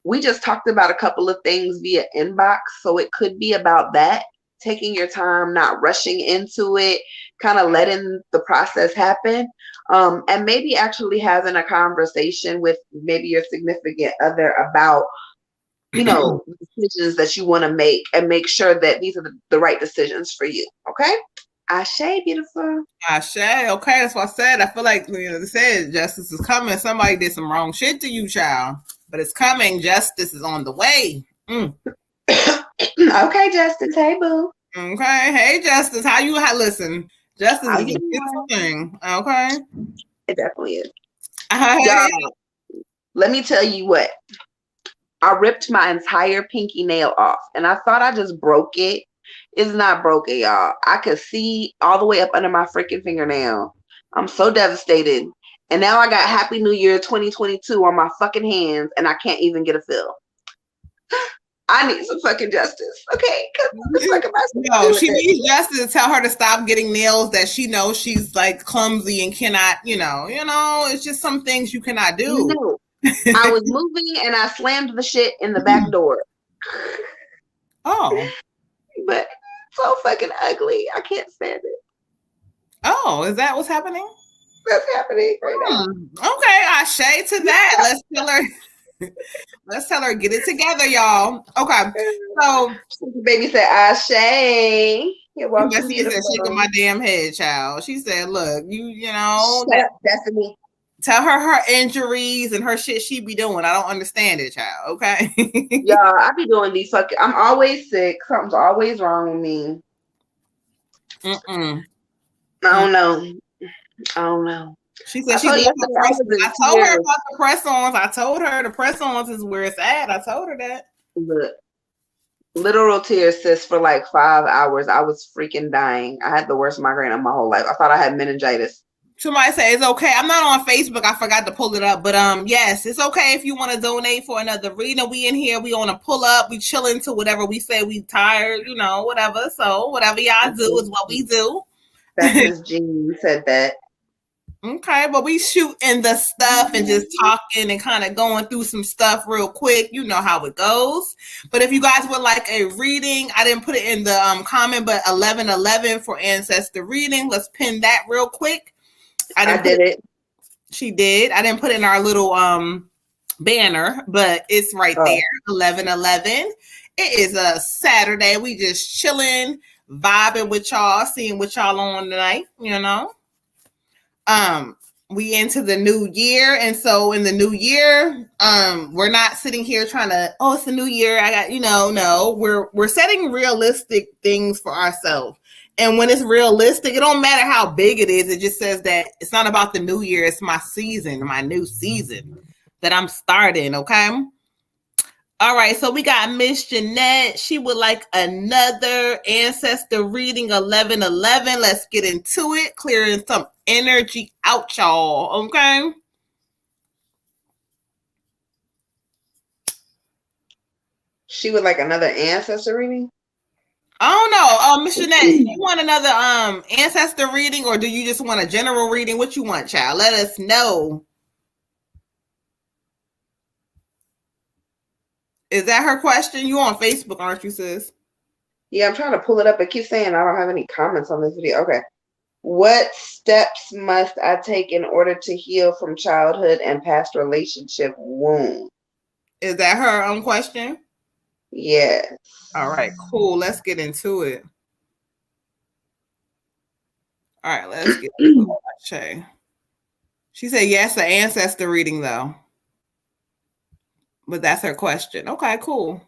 We just talked about a couple of things via inbox, so it could be about that. Taking your time, not rushing into it, kind of letting the process happen, and maybe actually having a conversation with maybe your significant other about, you know, decisions that you want to make, and make sure that these are the right decisions for you. Okay? Ashe, beautiful. Ashe. Okay, that's what I said. I feel like, you know, they said justice is coming. Somebody did some wrong shit to you, child, but it's coming. Justice is on the way. Okay, Justice. Hey, boo. Okay. Hey, Justice. Listen, Justice is a beautiful thing. Okay. It definitely is. Hey. Y'all, let me tell you what. I ripped my entire pinky nail off, and I thought I just broke it. It's not broken, y'all. I could see all the way up under my freaking fingernail. I'm so devastated. And now I got Happy New Year 2022 on my fucking hands, and I can't even get a fill. I need some fucking justice, okay? No, she needs justice to tell her to stop getting nails that she knows she's like clumsy and cannot, you know, it's just some things you cannot do. No. I was moving and I slammed the shit in the back door. Oh. But so fucking ugly. I can't stand it. Oh, is that what's happening? That's happening right now. Okay, Ashe to that. Let's tell her get it together, y'all. Okay, so baby said Ashe. You're welcome. She said shaking my damn head, child. She said, "Look, you know, definitely tell her injuries and her shit she be doing. I don't understand it, child. Okay, yeah, I be doing these fucking. I'm always sick. Something's always wrong with me. I don't know. She said I told her about the press-ons. I told her the press-ons is where it's at. I told her that. Look, literal tears, sis, for like 5 hours. I was freaking dying. I had the worst migraine of my whole life. I thought I had meningitis. Somebody said it's okay. I'm not on Facebook. I forgot to pull it up. But yes, it's okay if you want to donate for another reading. We in here. We on a pull up. We chilling to whatever we say. We tired, you know, whatever. So whatever y'all do is what we do. That's Miss Jean said that. Okay, but we shooting the stuff and just talking and kind of going through some stuff real quick. You know how it goes. But if you guys would like a reading, I didn't put it in the comment, but 1111 for Ancestor reading. Let's pin that real quick. I did it. She did. I didn't put it in our little banner, but it's right there, 11/11. It is a Saturday. We just chilling, vibing with y'all, seeing what y'all on tonight, you know. We into the new year, and so in the new year, we're not sitting here trying to, oh, it's a new year, I got, no, we're setting realistic things for ourselves. And when it's realistic, it don't matter how big it is. It just says that it's not about the new year, it's my season, my new season that I'm starting, okay? All right, so we got Miss Jeanette. She would like another ancestor reading, 11/11. Let's get into it. Clearing some energy out, y'all. Okay. She would like another ancestor reading? I don't know. Miss Jeanette, you want another ancestor reading, or do you just want a general reading? What you want, child? Let us know. Is that her question? You on Facebook, aren't you, sis? Yeah, I'm trying to pull it up. It keeps saying I don't have any comments on this video. Okay. What steps must I take in order to heal from childhood and past relationship wounds? Is that her question? Yes. All right, cool. Let's get into it. All right, let's get into it. She said yes, an ancestor reading, though. But that's her question. Okay, cool.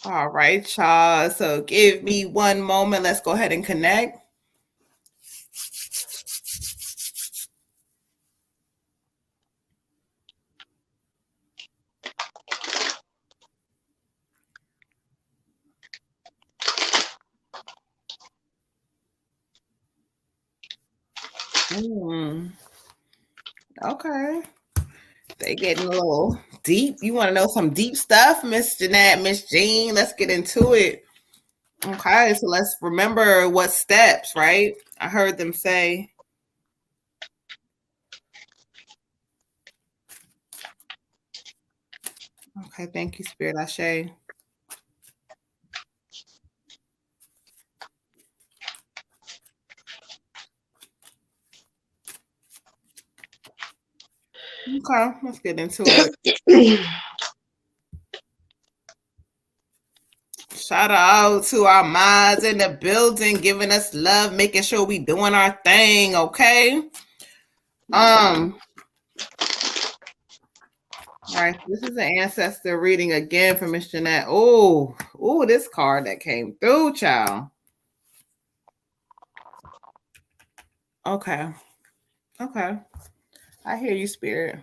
All right, y'all. So give me one moment. Let's go ahead and connect. Okay. They getting a little deep. You want to know some deep stuff, Miss Jeanette, Miss Jean? Let's get into it. Okay, so let's remember what steps, right? I heard them say. Okay, thank you, Spirit Ashe. Okay, let's get into it. Shout out to our mods in the building, giving us love, making sure we doing our thing, okay? All right, this is an ancestor reading again for Miss Jeanette. Oh, this card that came through, child. Okay. I hear you, Spirit.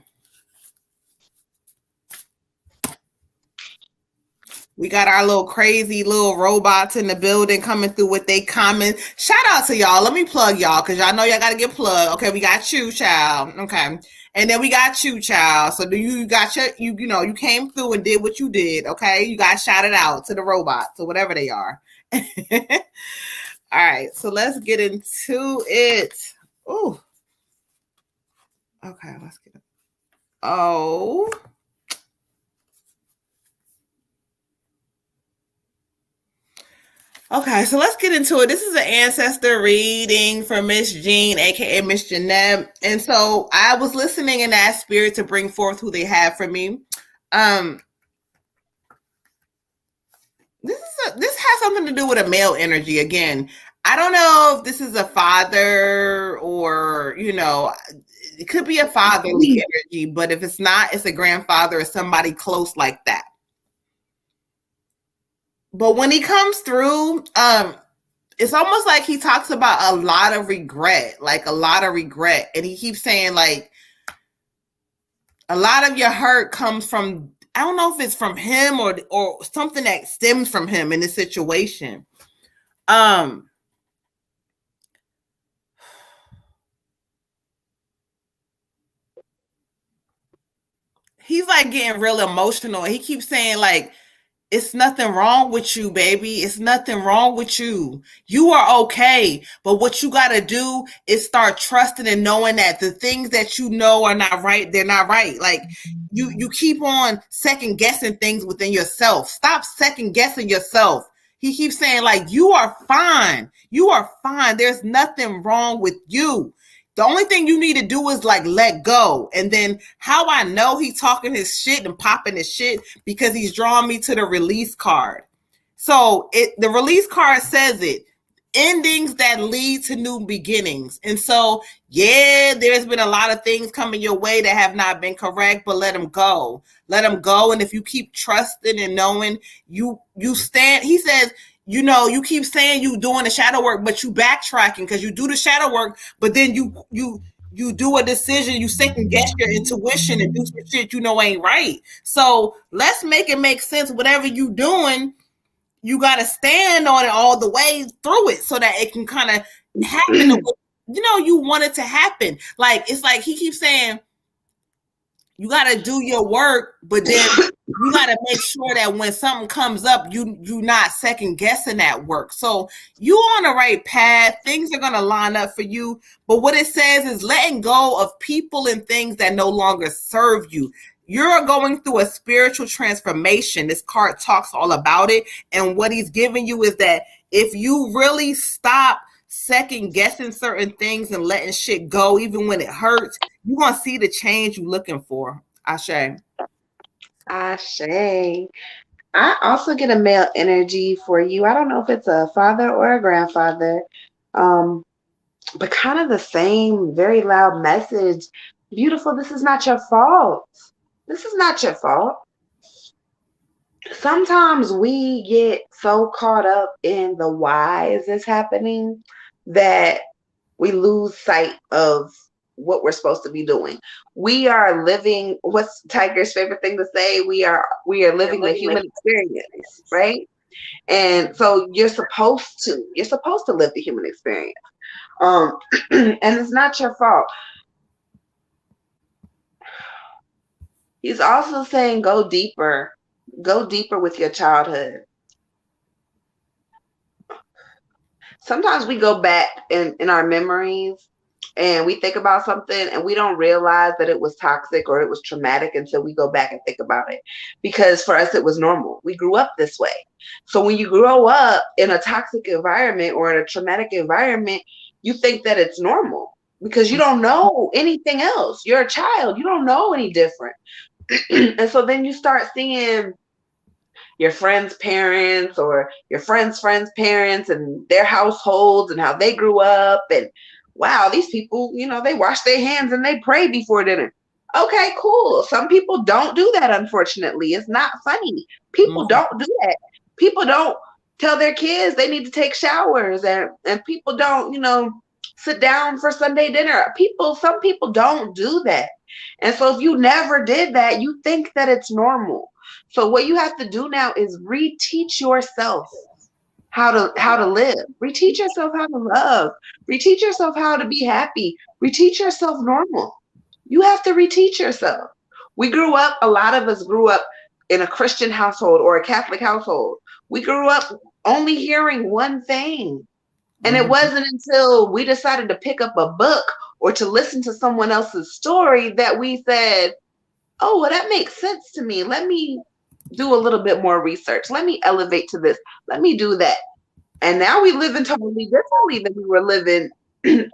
We got our little crazy little robots in the building coming through with they comments. Shout out to y'all. Let me plug y'all because y'all know y'all got to get plugged. Okay, we got you, child. Okay. And then we got you, child. So you got you came through and did what you did. Okay. You got shouted out to the robots or whatever they are. All right. So let's get into it. Ooh. Okay. Let's get it. Oh. Okay, so let's get into it. This is an ancestor reading for Miss Jean, aka Miss Jeanette. And so I was listening in that spirit to bring forth who they have for me. This has something to do with a male energy again. I don't know if this is a father or, it could be a fatherly energy, but if it's not, it's a grandfather or somebody close like that. But when he comes through, it's almost like he talks about a lot of regret. And he keeps saying, like, a lot of your hurt comes from, I don't know if it's from him or something that stems from him in this situation. He's like getting real emotional. He keeps saying, like, it's nothing wrong with you, baby. It's nothing wrong with you. You are okay. But what you got to do is start trusting and knowing that the things that you know are not right, they're not right. Like you keep on second guessing things within yourself. Stop second guessing yourself. He keeps saying, like, you are fine. You are fine. There's nothing wrong with you. The only thing you need to do is like let go. And then how I know he's talking his shit and popping his shit, because he's drawing me to the release card. So the release card says it. Endings that lead to new beginnings. And so, yeah, there's been a lot of things coming your way that have not been correct, but let them go. Let them go. And if you keep trusting and knowing, you stand, he says, you know, you keep saying you doing the shadow work, but you backtracking because you do the shadow work, but then you do a decision, you second guess your intuition and do some shit you know ain't right. So let's make it make sense. Whatever you doing, you got to stand on it all the way through it so that it can kind of happen the way, you know, you want it to happen. Like, it's like he keeps saying, you got to do your work, but then you got to make sure that when something comes up, you not second guessing that work. So you on the right path. Things are going to line up for you. But what it says is letting go of people and things that no longer serve you. You're going through a spiritual transformation. This card talks all about it. And what he's giving you is that if you really stop second guessing certain things and letting shit go, even when it hurts, you're going to see the change you're looking for. Ashe. Ashe. I also get a male energy for you. I don't know if it's a father or a grandfather, but kind of the same very loud message. Beautiful, this is not your fault. This is not your fault. Sometimes we get so caught up in the why is this happening that we lose sight of what we're supposed to be doing. We are living, what's Tiger's favorite thing to say? We are living the human experience, right? And so you're supposed to live the human experience. And it's not your fault. He's also saying go deeper with your childhood. Sometimes we go back in our memories and we think about something and we don't realize that it was toxic or it was traumatic until we go back and think about it. Because for us, it was normal. We grew up this way. So when you grow up in a toxic environment or in a traumatic environment, you think that it's normal because you don't know anything else. You're a child. You don't know any different. And so then you start seeing your friends' parents or your friends' parents and their households and how they grew up. And wow, these people, you know, they wash their hands and they pray before dinner. Okay, cool. Some people don't do that, unfortunately. It's not funny. People don't do that. People don't tell their kids they need to take showers, and people don't, you know, sit down for Sunday dinner. Some people don't do that. And so if you never did that, you think that it's normal. So what you have to do now is reteach yourself how to live. Reteach yourself how to love. Reteach yourself how to be happy. Reteach yourself normal. You have to reteach yourself. A lot of us grew up in a Christian household or a Catholic household. We grew up only hearing one thing. And it wasn't until we decided to pick up a book or to listen to someone else's story that we said, oh, well, that makes sense to me. Let me do a little bit more research. Let me elevate to this. Let me do that. And now we live in totally differently than we were living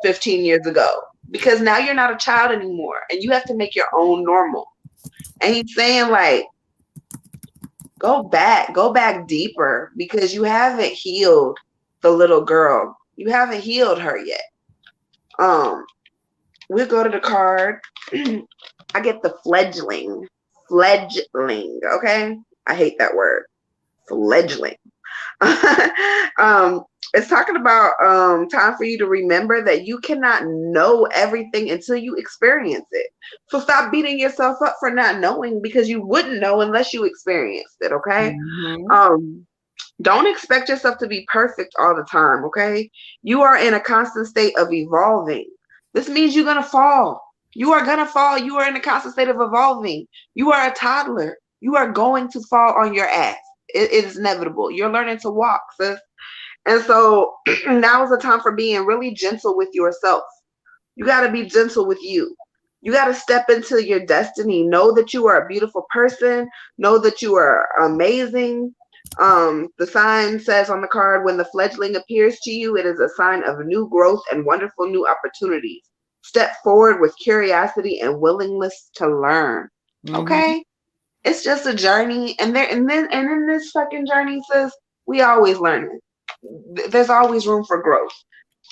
15 years ago, because now you're not a child anymore and you have to make your own normal. And he's saying, like, go back deeper, because you haven't healed the little girl. You haven't healed her yet. We'll go to the card. I get the fledgling. Okay? I hate that word. Fledgling. It's talking about time for you to remember that you cannot know everything until you experience it. So stop beating yourself up for not knowing, because you wouldn't know unless you experienced it, okay? Don't expect yourself to be perfect all the time, okay? You are in a constant state of evolving. This means you're going to fall. You are going to fall. You are in a constant state of evolving. You are a toddler. You are going to fall on your ass. It is inevitable. You're learning to walk, sis. And so now is the time for being really gentle with yourself. You got to be gentle with you. You got to step into your destiny. Know that you are a beautiful person. Know that you are amazing. The sign says on the card, when the fledgling appears to you, it is a sign of new growth and wonderful new opportunities. Step forward with curiosity and willingness to learn. Mm-hmm. Okay? It's just a journey. And in this fucking journey, sis, we always learning. There's always room for growth.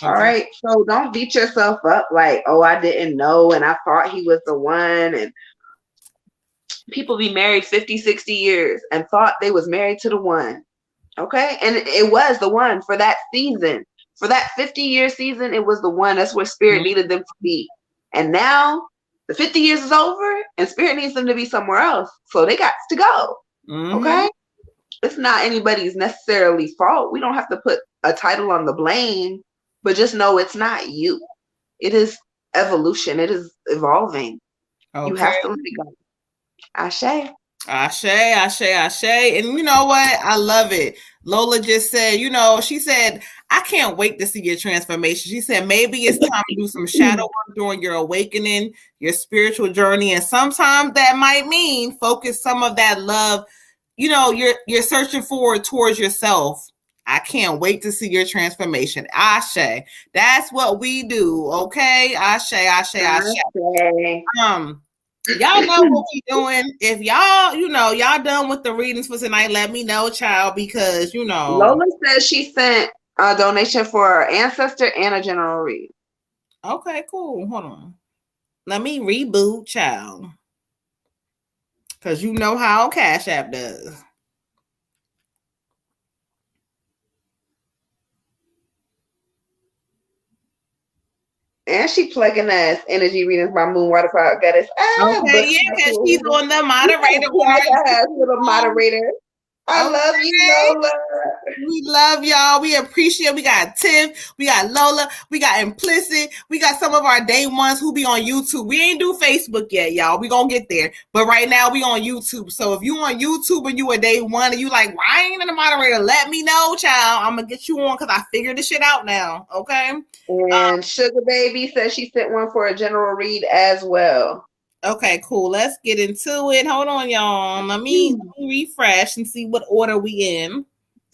Okay. All right. So don't beat yourself up like, oh, I didn't know and I thought he was the one. And people be married 50, 60 years and thought they was married to the one. Okay. And it was the one for that season. For that 50-year season, it was the one. That's where spirit needed them to be. And now the 50 years is over and spirit needs them to be somewhere else. So they got to go. Okay. It's not anybody's necessarily fault. We don't have to put a title on the blame, but just know it's not you. It is evolution. It is evolving. Okay. You have to let it go. Ashe. Ashe, ashe, ashe. And you know what? I love it. Lola just said, she said, I can't wait to see your transformation. She said, maybe it's time to do some shadow work during your awakening, your spiritual journey. And sometimes that might mean focus some of that love, you're searching for towards yourself. I can't wait to see your transformation. Ashe. That's what we do. Okay. Ashe, ashe, ashe. Y'all know what we doing. If y'all done with the readings for tonight, let me know, child, because Lola says she sent a donation for Ancestor and a general read. Okay, cool. Hold on. Let me reboot, child. Because you know how Cash App does. And she plugging us energy readings by MoonButterfly Goddess. Okay, yeah, because she's on the moderator. Little moderator. I love you, Lola. We love y'all. We appreciate. We got Tiff, we got Lola, we got Implicit, we got some of our day ones who be on YouTube. We ain't do Facebook yet, y'all. We gonna get there, but right now we on YouTube. So if you on YouTube and you a day one and you like, why ain't in the moderator? Let me know, child. I'm gonna get you on because I figured this shit out now. Okay. And Sugar Baby says she sent one for a general read as well. Okay, cool. Let's get into it. Hold on, y'all. Let me refresh and see what order we in.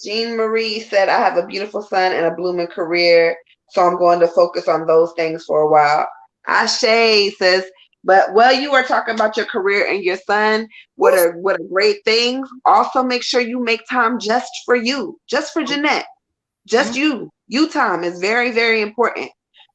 Jean Marie said, I have a beautiful son and a blooming career, so I'm going to focus on those things for a while. Ashe says, but while you are talking about your career and your son, what are great things. Also make sure you make time just for you, just for Jeanette, just you. You time is very, very important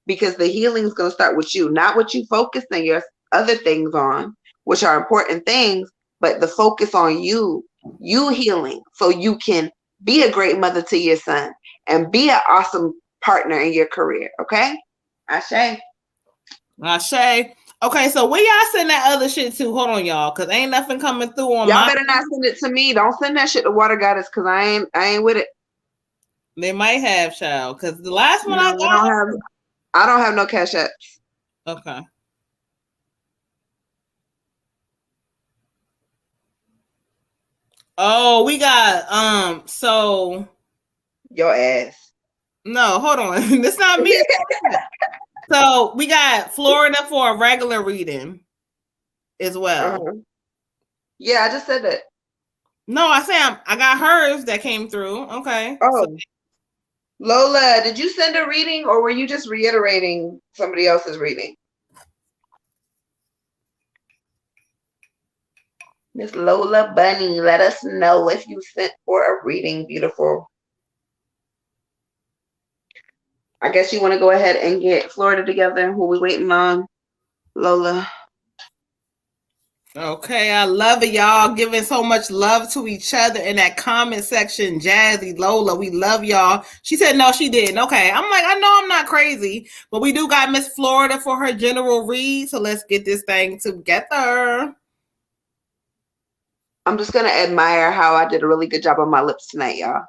because the healing is going to start with you, not what you focus on your other things on, which are important things, but the focus on you healing so you can be a great mother to your son and be an awesome partner in your career. Okay. Ashe. Okay, so where y'all send that other shit to? Hold on, y'all, because ain't nothing coming through on y'all better not send it to me. Don't send that shit to Water Goddess because I ain't with it. They might have, child, because the last one I don't have no cash apps. Okay. Oh, we got so your ass. No, hold on. That's not me. So we got Florida for a regular reading as well. Yeah, I just said that. No, I said I got hers that came through. Okay. Oh. So, Lola, did you send a reading or were you just reiterating somebody else's reading? Miss Lola Bunny, let us know if you sent for a reading, beautiful. I guess you want to go ahead and get Florida together. Who we waiting on? Lola. Okay, I love it, y'all. Giving so much love to each other in that comment section. Jazzy, Lola, we love y'all. She said no, she didn't. Okay, I'm like, I know I'm not crazy, but we do got Miss Florida for her general read. So let's get this thing together. I'm just gonna admire how I did a really good job on my lips tonight, y'all.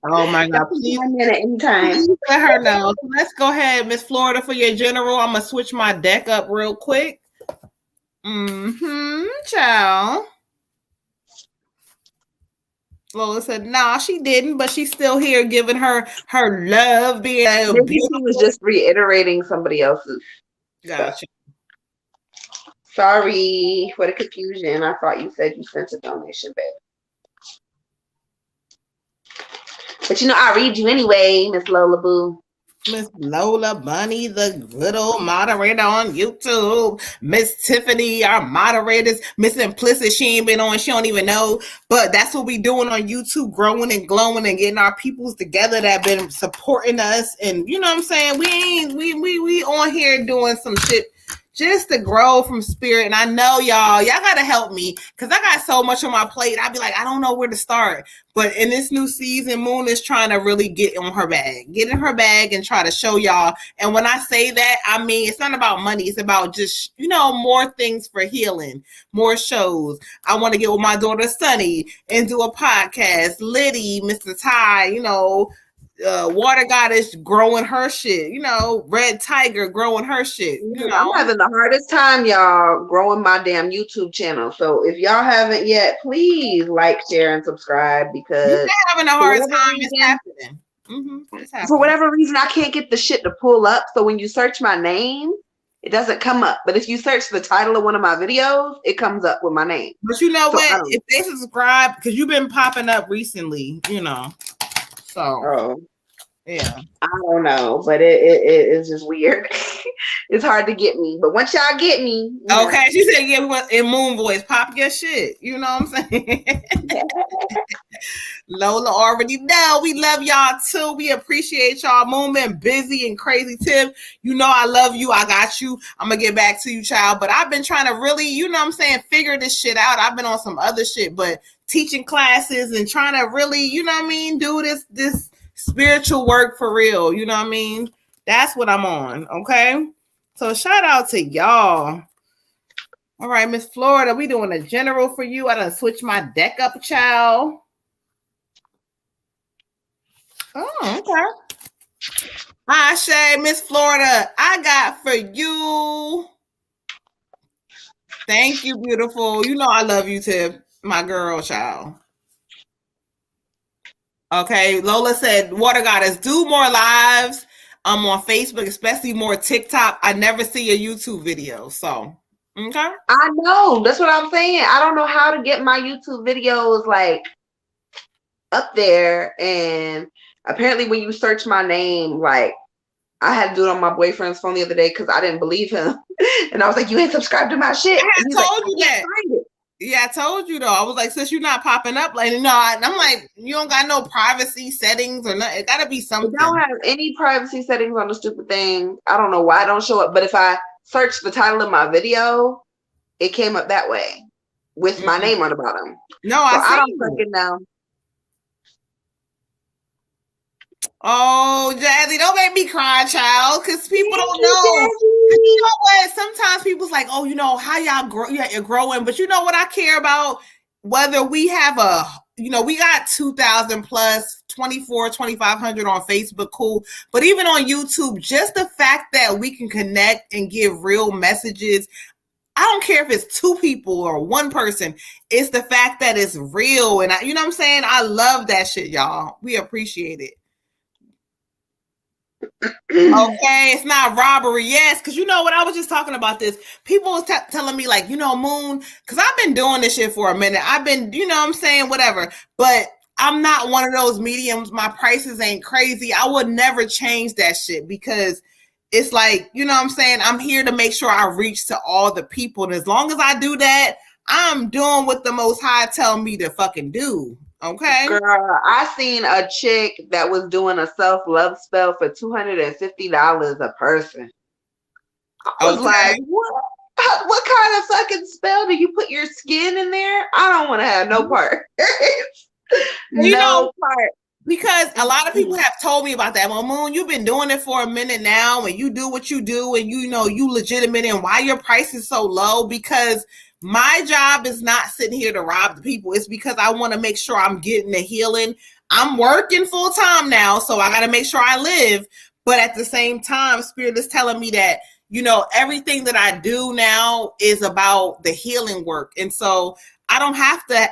Oh my God! Please, please let her know. So let's go ahead, Miss Florida, for your general. I'm gonna switch my deck up real quick. Child. Lola said, "Nah, she didn't, but she's still here, giving her love." Being maybe she was just reiterating somebody else's. Gotcha. Sorry for the confusion. I thought you said you sent a donation, babe. But I read you anyway, Miss Lola Boo. Miss Lola Bunny, the good old moderator on YouTube. Miss Tiffany, our moderators. Miss Implicit, she ain't been on, she don't even know. But that's what we doing on YouTube, growing and glowing and getting our peoples together that been supporting us. And you know what I'm saying? We on here doing some shit just to grow from spirit. And I know y'all gotta help me because I got so much on my plate. I'd be like, I don't know where to start. But in this new season, Moon is trying to really get in her bag and try to show y'all. And when I say that, I mean, it's not about money. It's about just, more things for healing, more shows. I want to get with my daughter, Sunny, and do a podcast. Liddy, Mr. Ty, Water Goddess growing her shit, Red Tiger growing her shit. I'm having the hardest time, y'all, growing my damn YouTube channel. So if y'all haven't yet, please like, share, and subscribe because you're having a hard time. It's happening. It's happening. For whatever reason, I can't get the shit to pull up. So when you search my name, it doesn't come up. But if you search the title of one of my videos, it comes up with my name. But you know what? If they subscribe, because you've been popping up recently, So, yeah. I don't know, but it is just weird. It's hard to get me. But once y'all get me. Okay, she said, yeah, in Moon voice, pop your shit. You know what I'm saying? Lola already know. We love y'all too. We appreciate y'all. Moon been busy and crazy. Tim, I love you. I got you. I'm going to get back to you, child. But I've been trying to really, figure this shit out. I've been on some other shit, but teaching classes and trying to really, do this spiritual work for real. You know what I mean? That's what I'm on. Okay. So shout out to y'all. All right, Miss Florida, we doing a general for you. I done switched my deck up, child. Oh, okay. Hi, Shay, Miss Florida, I got for you. Thank you, beautiful. I love you, Tiff, my girl, child. Okay, Lola said, Water Goddess, do more lives. I'm on Facebook, especially more TikTok. I never see a YouTube video. So, okay. I know. That's what I'm saying. I don't know how to get my YouTube videos up there. And apparently when you search my name, I had to do it on my boyfriend's phone the other day because I didn't believe him. And I was like, you ain't subscribed to my shit. I told you that. Yeah, I told you though. I was like, since you're not popping up, and I'm like, you don't got no privacy settings or nothing. It gotta be something. I don't have any privacy settings on the stupid thing. I don't know why I don't show up. But if I search the title of my video, it came up that way with my name on the bottom. No, so I don't fucking know. Oh, Jazzy, don't make me cry, child, because people don't know. You know what? Sometimes people's like, oh, how y'all grow? Yeah, you're growing. But you know what I care about? Whether we have we got 2,000 plus, 2,500 on Facebook, cool. But even on YouTube, just the fact that we can connect and give real messages. I don't care if it's 2 people or 1 person. It's the fact that it's real. And you know what I'm saying? I love that shit, y'all. We appreciate it. Okay, it's not robbery. Yes, because what I was just talking about this. People was telling me Moon, because I've been doing this shit for a minute. I've been, whatever. But I'm not one of those mediums. My prices ain't crazy. I would never change that shit because it's I'm here to make sure I reach to all the people. And as long as I do that, I'm doing what the Most High tell me to fucking do. Okay. Girl, I seen a chick that was doing a self-love spell for $250 a person. I was like, what kind of fucking spell do you put your skin in there? I don't want to have no part. No part. Because a lot of people have told me about that. Well, Moon, you've been doing it for a minute now and you do what you do and you legitimate, and why your price is so low? Because my job is not sitting here to rob the people. It's because I want to make sure I'm getting the healing. I'm working full time now, so I got to make sure I live. But at the same time, Spirit is telling me that, everything that I do now is about the healing work. And so I don't have to,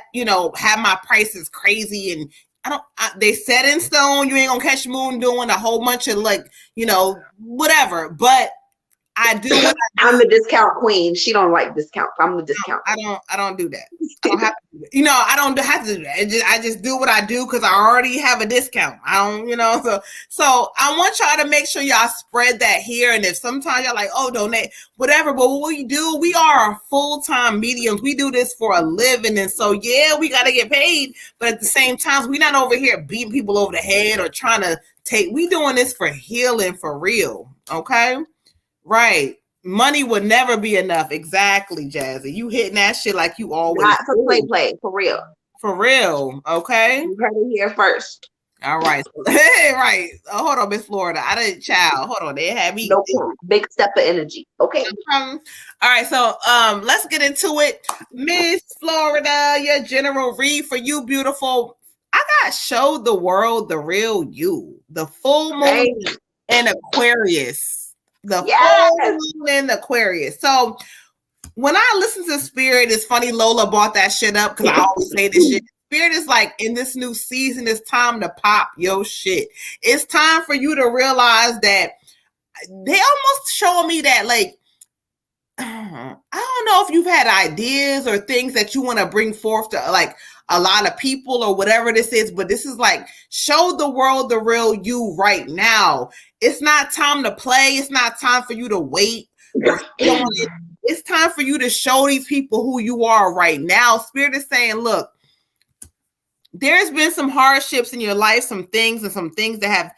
have my prices crazy and they set in stone. You ain't gonna catch Moon doing a whole bunch of whatever. But I do what I'm the discount queen. She don't like discounts. I'm the discount. I don't do that. I don't have to do that. I don't have to do that. I just do what I do because I already have a discount. I don't, so I want y'all to make sure y'all spread that here. And if sometimes y'all like, oh, donate, whatever. But what we do, we are full-time mediums. We do this for a living. And so, yeah, we got to get paid. But at the same time, we're not over here beating people over the head or trying to we doing this for healing for real. Okay? Right. Money would never be enough. Exactly, Jazzy. You hitting that shit like you always Not for play, for real. For real. Okay. You heard it here first. All right. Right. Oh, hold on, Miss Florida. I didn't Hold on. They had me. No big step of energy. Okay. All right. So let's get into it. Miss Florida, your general read for you, beautiful. I got showed the world the real you. The full moon in Aquarius. The full moon in Aquarius. So when I listen to Spirit, it's funny Lola brought that shit up because I always say this shit. Spirit is like, in this new season, it's time to pop your shit. It's time for you to realize that they almost showing me that, like, I don't know if you've had ideas or things that you want to bring forth to like a lot of people or whatever this is, but this is like, show the world the real you right now. It's not time to play. It's not time for you to wait. It's time for you to show these people who you are right now. Spirit is saying, look, there's been some hardships in your life, some things that have,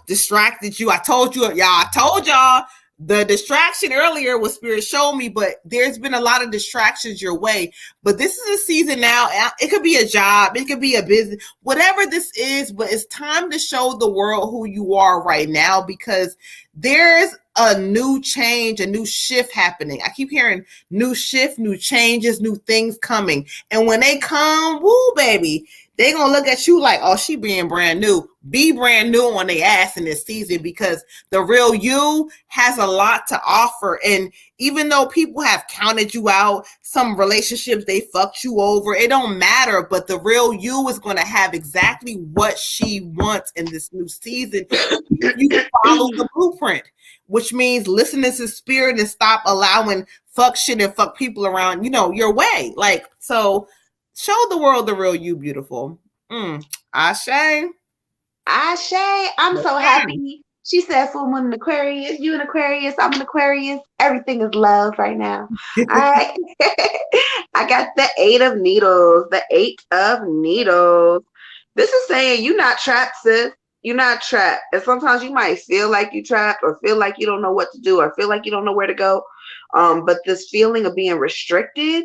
distracted you. I told y'all the distraction earlier was Spirit showed me, but there's been a lot of distractions your way. But this is a season now. It could be a job. It could be a business, whatever this is, but it's time to show the world who you are right now because there's a new change, a new shift happening. I keep hearing new shift, new changes, new things coming. And when they come, woo, baby, they gonna look at you like, oh, she being brand new. Be brand new on their ass in this season because the real you has a lot to offer. And even though people have counted you out, some relationships, they fucked you over, it don't matter. But the real you is going to have exactly what she wants in this new season. You follow the blueprint, which means listening to Spirit and stop allowing fuck shit and fuck people around, your way. Like, so show the world the real you, beautiful. Ashe. I'm so happy. She said full moon in Aquarius. You in Aquarius. I'm in Aquarius. Everything is love right now. All right. I got the 8 of Needles. The 8 of Needles. This is saying you're not trapped, sis. You're not trapped. And sometimes you might feel like you're trapped or feel like you don't know what to do or feel like you don't know where to go. But this feeling of being restricted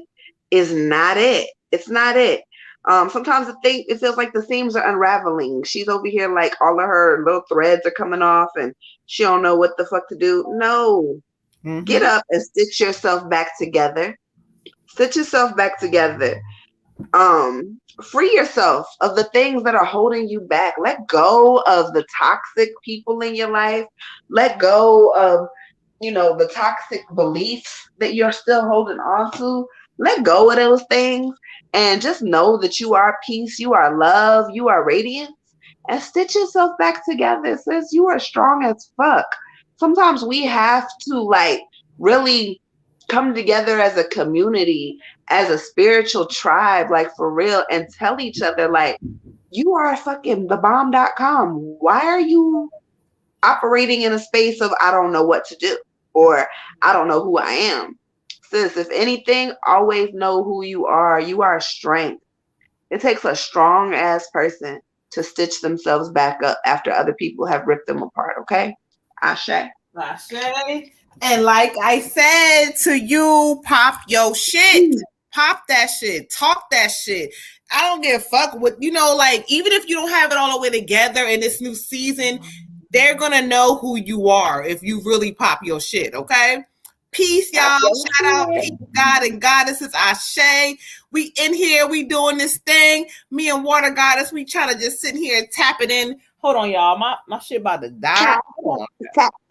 is not it. It's not it. Sometimes it feels like the seams are unraveling. She's over here like all of her little threads are coming off and she don't know what the fuck to do. No. Get up and stitch yourself back together. Stitch yourself back together. Free yourself of the things that are holding you back. Let go of the toxic people in your life. Let go of, the toxic beliefs that you're still holding on to. Let go of those things and just know that you are peace, you are love, you are radiance, and stitch yourself back together. Sis, you are strong as fuck. Sometimes we have to really come together as a community, as a spiritual tribe, for real, and tell each other you are fucking thebomb.com. Why are you operating in a space of I don't know what to do or I don't know who I am? Sis, if anything, always know who you are. You are a strength. It takes a strong ass person to stitch themselves back up after other people have ripped them apart. Okay? Ashe. Ashe. And like I said to you, pop your shit. Pop that shit. Talk that shit. I don't give a fuck what, even if you don't have it all the way together in this new season, they're going to know who you are if you really pop your shit. Okay? Peace, y'all. Shout out, peace, God and goddesses. Ashe. We in here. We doing this thing. Me and Water Goddess. We trying to just sit here and tap it in. Hold on, y'all. My shit about to die.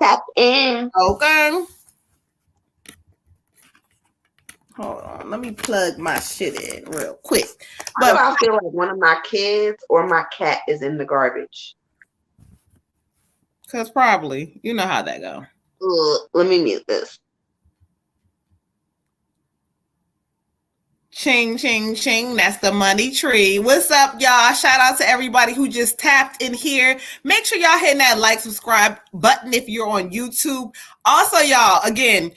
Tap in. Okay. Hold on. Let me plug my shit in real quick. But I feel like one of my kids or my cat is in the garbage. Because probably. You know how that go. Let me mute this. Ching, ching, ching. That's the money tree. What's up, y'all? Shout out to everybody who just tapped in here. Make sure y'all hitting that like, subscribe button if you're on YouTube. Also, y'all, again,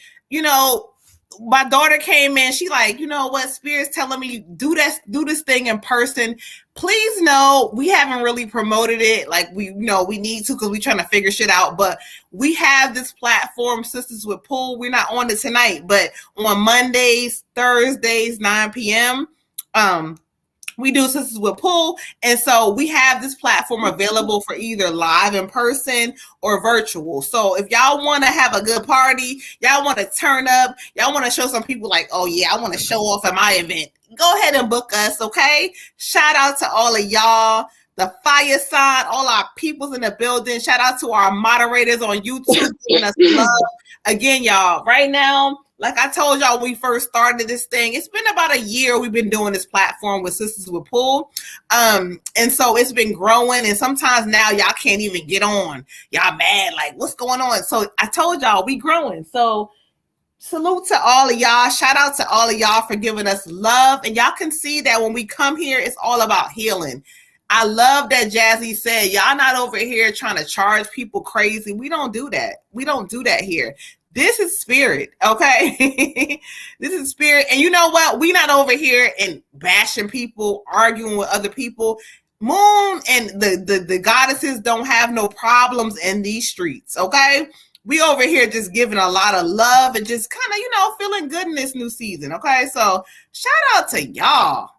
my daughter came in. She like, you know what? Spirit's telling me do this thing in person. Please know we haven't really promoted it like we need to because we're trying to figure shit out. But we have this platform, Sisters with Pool. We're not on it tonight, but on Mondays, Thursdays, 9 p.m. We do Sisters with Pool. And so we have this platform available for either live in person or virtual. So if y'all want to have a good party, y'all want to turn up, y'all want to show some people like, oh yeah, I want to show off at my event, go ahead and book us, okay? Shout out to all of y'all, the fire sign, all our peoples in the building. Shout out to our moderators on YouTube giving us love. Again, y'all, right now, like I told y'all when we first started this thing, it's been about a year we've been doing this platform with Sisters with Pool. And so it's been growing, and sometimes now y'all can't even get on. Y'all mad, like, what's going on? So I told y'all we growing. So salute to all of y'all. Shout out to all of y'all for giving us love. And y'all can see that when we come here, it's all about healing. I love that Jazzy said, y'all not over here trying to charge people crazy. We don't do that. We don't do that here. This is spirit, okay? This is spirit. And you know what? We not over here and bashing people, arguing with other people. Moon and the goddesses don't have no problems in these streets, okay? We over here just giving a lot of love and just kind of, feeling good in this new season, okay? So shout out to y'all.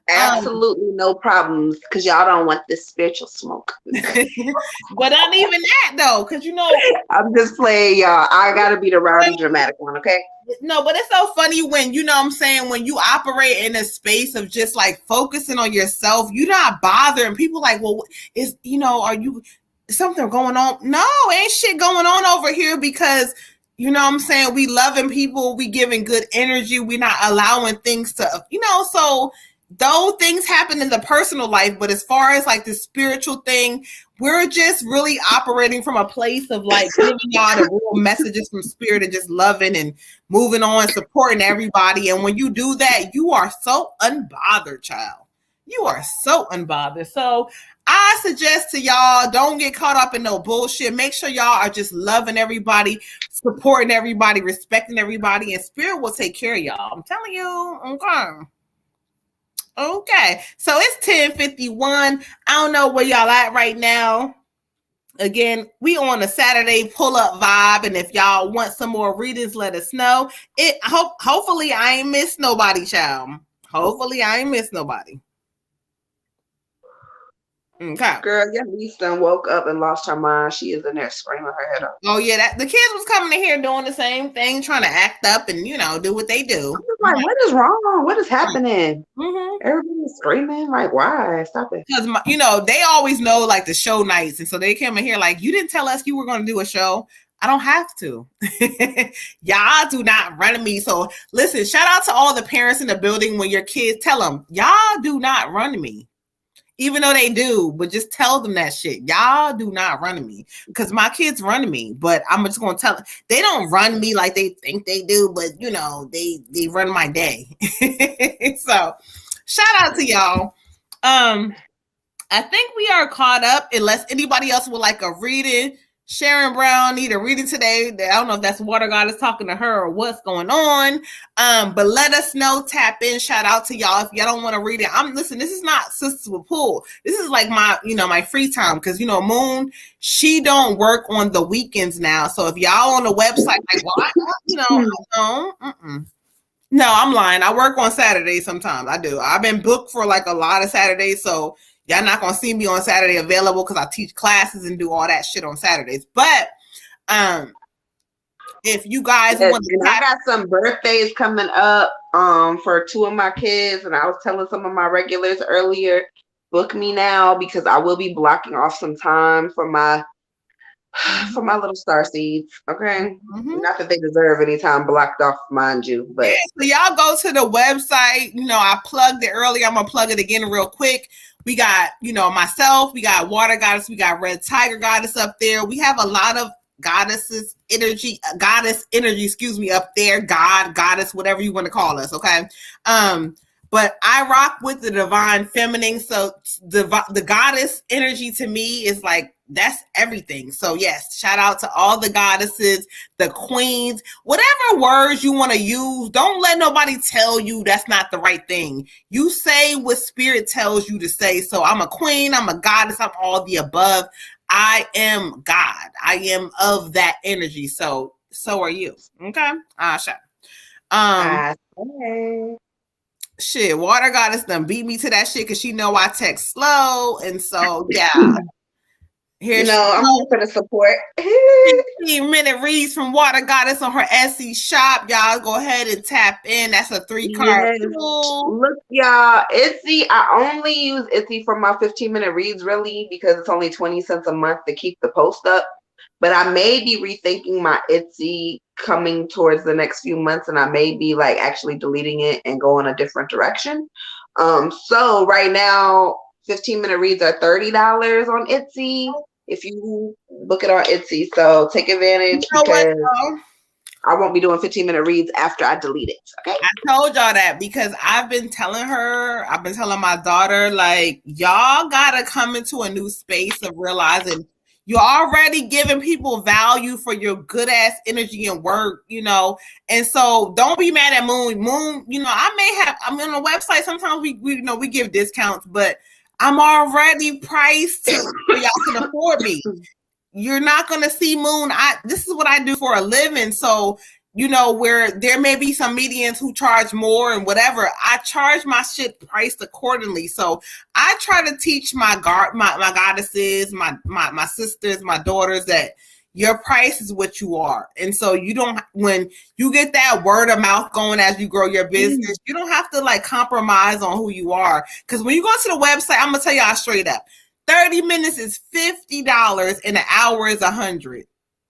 Absolutely no problems, because y'all don't want this spiritual smoke. But not even that though, because I'm just playing, y'all. I gotta be the rowdy dramatic one, okay? No, but it's so funny when when you operate in a space of just like focusing on yourself, you're not bothering people like, well, are you something going on? No, ain't shit going on over here because we loving people, we giving good energy, we not allowing things to, so though things happen in the personal life, but as far as like the spiritual thing, we're just really operating from a place of like giving y'all the real messages from spirit and just loving and moving on, supporting everybody. And when you do that, you are so unbothered, child. You are so unbothered. So I suggest to y'all, don't get caught up in no bullshit. Make sure y'all are just loving everybody, supporting everybody, respecting everybody, and spirit will take care of y'all. I'm telling you, okay. Okay, so it's 10:51. I don't know where y'all at right now. Again, we on a Saturday pull-up vibe, and if y'all want some more readings, let us know. Hopefully I ain't missed nobody, child. Hopefully I ain't missed nobody. Okay. Girl, your niece done woke up and lost her mind. She is in there screaming her head off. Oh yeah, the kids was coming in here doing the same thing, trying to act up and do what they do. I'm like, what is wrong? What is happening? Mm-hmm. Everybody's screaming. Like, why? Stop it. Because they always know like the show nights, and so they came in here like, you didn't tell us you were going to do a show. I don't have to. Y'all do not run me. So listen, shout out to all the parents in the building. When your kids, tell them y'all do not run me. Even though they do, but just tell them that shit. Y'all do not run me, because my kids run me, but I'm just going to tell them. They don't run me like they think they do, but they run my day. So shout out to y'all. I think we are caught up, unless anybody else would like a reading. Sharon Brown need a reading today. I don't know if that's Water Goddess talking to her or what's going on. But let us know. Tap in. Shout out to y'all if y'all don't want to read it. Listen, this is not Sisters with Pool. This is like my, my free time, because Moon, she don't work on the weekends now. So if y'all on the website, like, well, no, I'm lying. I work on Saturdays sometimes. I do. I've been booked for like a lot of Saturdays, so y'all not gonna see me on Saturday available because I teach classes and do all that shit on Saturdays. But if you guys want to, I got some birthdays coming up for two of my kids, and I was telling some of my regulars earlier, book me now, because I will be blocking off some time for my little star seeds. Okay, not that they deserve any time blocked off, mind you, but so y'all go to the website. I plugged it earlier. I'm gonna plug it again real quick. We got, myself, we got Water Goddess, we got Red Tiger Goddess up there. We have a lot of goddesses energy, goddess energy, excuse me, up there, God, goddess, whatever you want to call us, okay? But I rock with the divine feminine. So the goddess energy to me is like, that's everything. So yes, shout out to all the goddesses, the queens, whatever words you want to use. Don't let nobody tell you that's not the right thing. You say what spirit tells you to say. So I'm a queen, I'm a goddess, I'm all the above. I am God. I am of that energy. So are you. Okay? Shut. Shit, water goddess done beat me to that shit because she know I text slow. And so yeah. Here I'm here for the support. 15-minute reads from Water Goddess on her Etsy shop. Y'all go ahead and tap in. That's a 3-card pool. Look, y'all, Etsy. I only use Etsy for my 15-minute reads, really, because it's only 20 cents a month to keep the post up. But I may be rethinking my Etsy coming towards the next few months, and I may be like actually deleting it and go in a different direction. So right now, 15-minute reads are $30 on Etsy if you book it on Etsy. So take advantage because I won't be doing 15-minute reads after I delete it. Okay. I told y'all that because I've been telling my daughter, like, y'all gotta come into a new space of realizing you're already giving people value for your good ass energy and work, and so don't be mad at Moon. I'm on the website. Sometimes we give discounts, but I'm already priced to where y'all can afford me. You're not going to see Moon. This is what I do for a living. So, where there may be some mediums who charge more and whatever, I charge my shit priced accordingly. So I try to teach my goddesses, my sisters, my daughters that your price is what you are. And so when you get that word of mouth going as you grow your business, you don't have to like compromise on who you are. Because when you go to the website, I'm going to tell y'all straight up, 30 minutes is $50 and an hour is $100.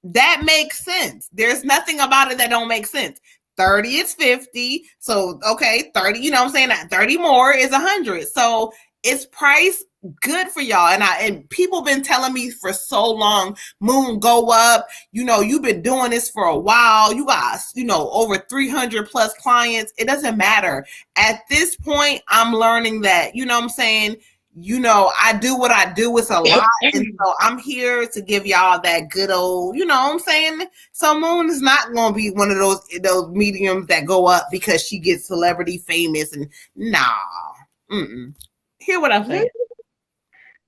That makes sense. There's nothing about it that don't make sense. 30 is 50. So, okay, 30, you know what I'm saying? 30 more is 100. So it's priced good for y'all. And people been telling me for so long, Moon, go up. You've been doing this for a while. You got, over 300 plus clients. It doesn't matter. At this point, I'm learning that, you know what I'm saying? I do what I do. It's a lot. And so I'm here to give y'all that good old, you know what I'm saying? So Moon is not going to be one of those mediums that go up because she gets celebrity famous and nah. Hear what I'm saying?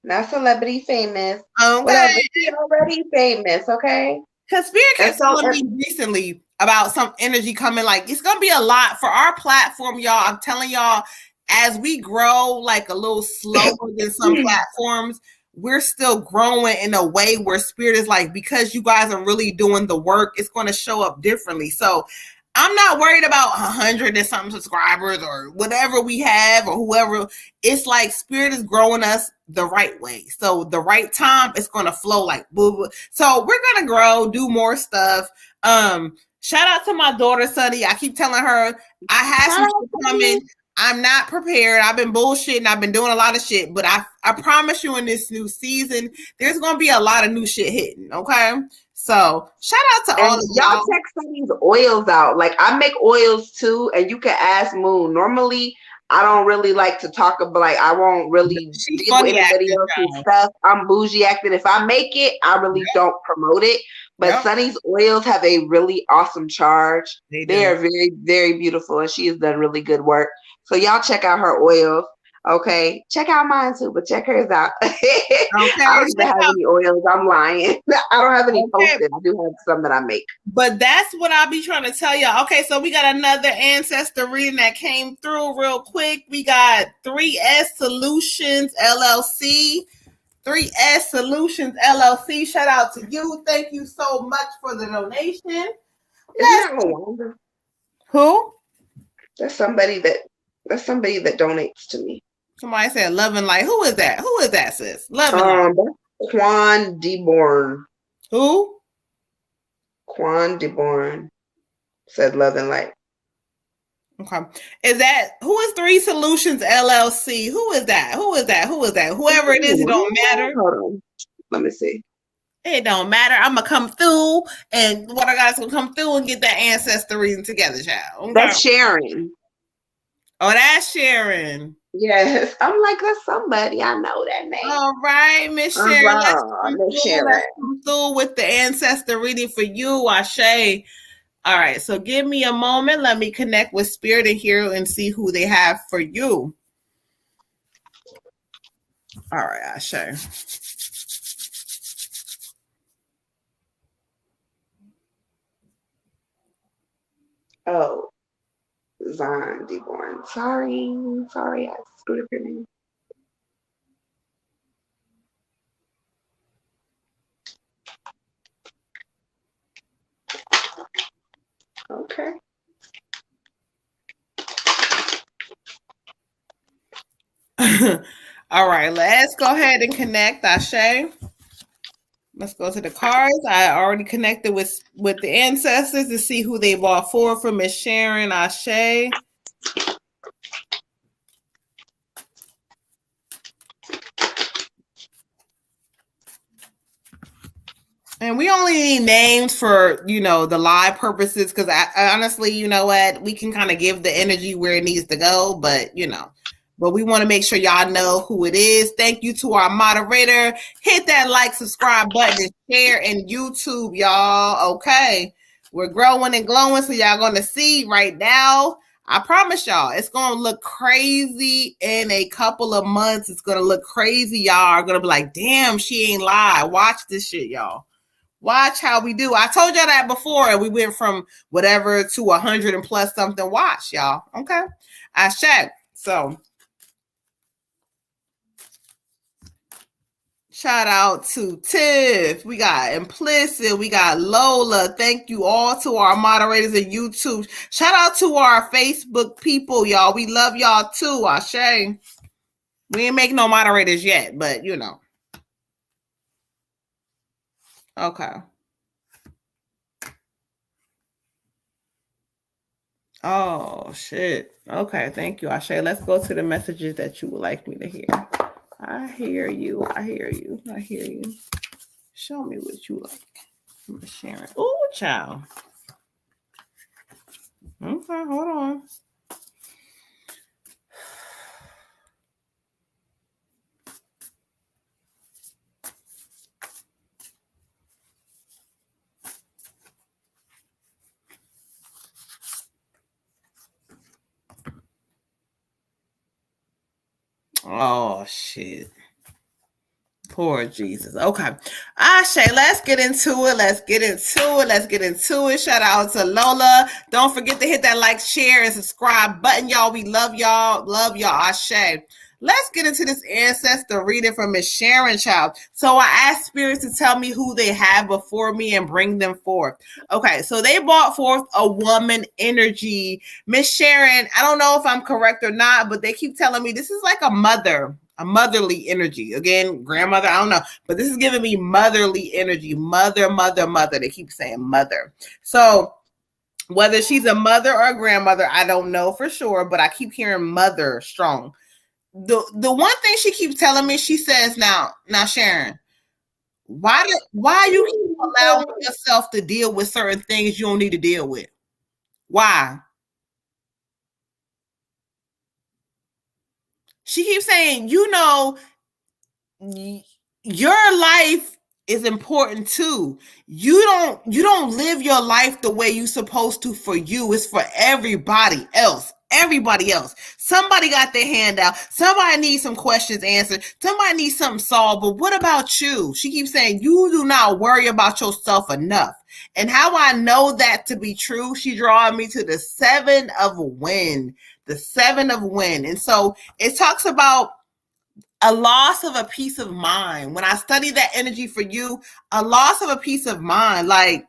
Not celebrity famous. Okay. Whatever. She's already famous, okay? Because Spirit kept telling me recently about some energy coming. Like, it's going to be a lot for our platform, y'all. I'm telling y'all, as we grow like a little slower than some platforms, we're still growing in a way where Spirit is like, because you guys are really doing the work, it's going to show up differently. So I'm not worried about 100 and something subscribers or whatever we have or whoever. It's like Spirit is growing us the right way. So the right time, it's going to flow like boo. So we're going to grow, do more stuff. Shout out to my daughter, Sunny. I keep telling her I have some shit coming. I'm not prepared. I've been bullshitting. I've been doing a lot of shit, but I promise you in this new season, there's going to be a lot of new shit hitting. Okay. So shout out to all of y'all. Check some of these oils out. Like, I make oils too, and you can ask Moon. Normally, I don't really like to talk about, like, I won't really deal with anybody else's stuff. I'm bougie acting. If I make it, I really don't promote it. But Sunny's oils have a really awesome charge. They are very, very beautiful, and she has done really good work. So y'all check out her oils. Okay, check out mine too, but check hers out. I don't even have any oils. I'm lying. I don't have any posted. I do have some that I make. But that's what I'll be trying to tell y'all. Okay, so we got another Ancestor reading that came through real quick. We got 3S Solutions LLC. 3S Solutions LLC. Shout out to you. Thank you so much for the donation. Who? That's somebody that donates to me. Somebody said Love and Light. Who is that? Who is that, sis? Love and Light. That's Quan DeBorn. Who? Quan DeBorn said Love and Light. Okay. Who is 3 Solutions LLC? Who is that? Whoever it is, it don't matter. Hold on. Let me see. It don't matter. I'm gonna come through, and what I got is gonna come through and get that ancestor reading together, child. Okay. That's Sharon. Oh, that's Sharon. Yes, I'm like, that's somebody. I know that name. All right, Miss Sharon. Let's come through with the ancestor reading for you, Ashe. All right, so give me a moment. Let me connect with Spirit and hear and see who they have for you. All right, Ashe. Oh, Zon Deborn. Sorry, I screwed up your name. Okay. All right, let's go ahead and connect, Ashe. Let's go to the cards. I already connected with the ancestors to see who they brought forward for Miss Sharon, Ashe. And we only need names for, the live purposes, because I honestly, you know what, we can kind of give the energy where it needs to go, but we want to make sure y'all know who it is. Thank you to our moderator. Hit that like, subscribe button, and share in YouTube, y'all. Okay. We're growing and glowing, so y'all going to see right now. I promise y'all, it's going to look crazy in a couple of months. It's going to look crazy. Y'all are going to be like, damn, she ain't live. Watch this shit, y'all. Watch how we do. I told y'all that before, and we went from whatever to 100 and plus something. Watch, y'all. Okay. I checked. So shout out to Tiff. We got Implicit. We got Lola. Thank you all to our moderators in YouTube. Shout out to our Facebook people, y'all. We love y'all too. Ashe. We ain't make no moderators yet, but Okay. Oh, shit. Okay, thank you, Ashe. Let's go to the messages that you would like me to hear. I hear you. I hear you. I hear you. Show me what you like. I'm sharing. Ooh, child. Okay, hold on. Oh, shit. Poor Jesus. Okay. Ashe, let's get into it. Let's get into it. Shout out to Lola. Don't forget to hit that like, share, and subscribe button, y'all. We love y'all. Love y'all. Ashe. Let's get into this ancestor reading from Miss Sharon, child. So I asked spirits to tell me who they have before me and bring them forth. Okay, so they brought forth a woman energy. Miss Sharon, I don't know if I'm correct or not, but they keep telling me this is like a motherly energy. Again, grandmother, I don't know, but this is giving me motherly energy. Mother. They keep saying mother. So whether she's a mother or a grandmother, I don't know for sure, but I keep hearing mother strong. The one thing she keeps telling me, she says, now Sharon, why you keep allowing yourself to deal with certain things you don't need to deal with? Why? She keeps saying, your life is important too. You don't live your life the way you're supposed to for you. It's for everybody else. Somebody got their hand out. Somebody needs some questions answered. Somebody needs something solved. But what about you? She keeps saying you do not worry about yourself enough. And how I know that to be true, she drawing me to the 7 of wind. The 7 of wind. And so it talks about a loss of a peace of mind. When I study that energy for you, a loss of a peace of mind, like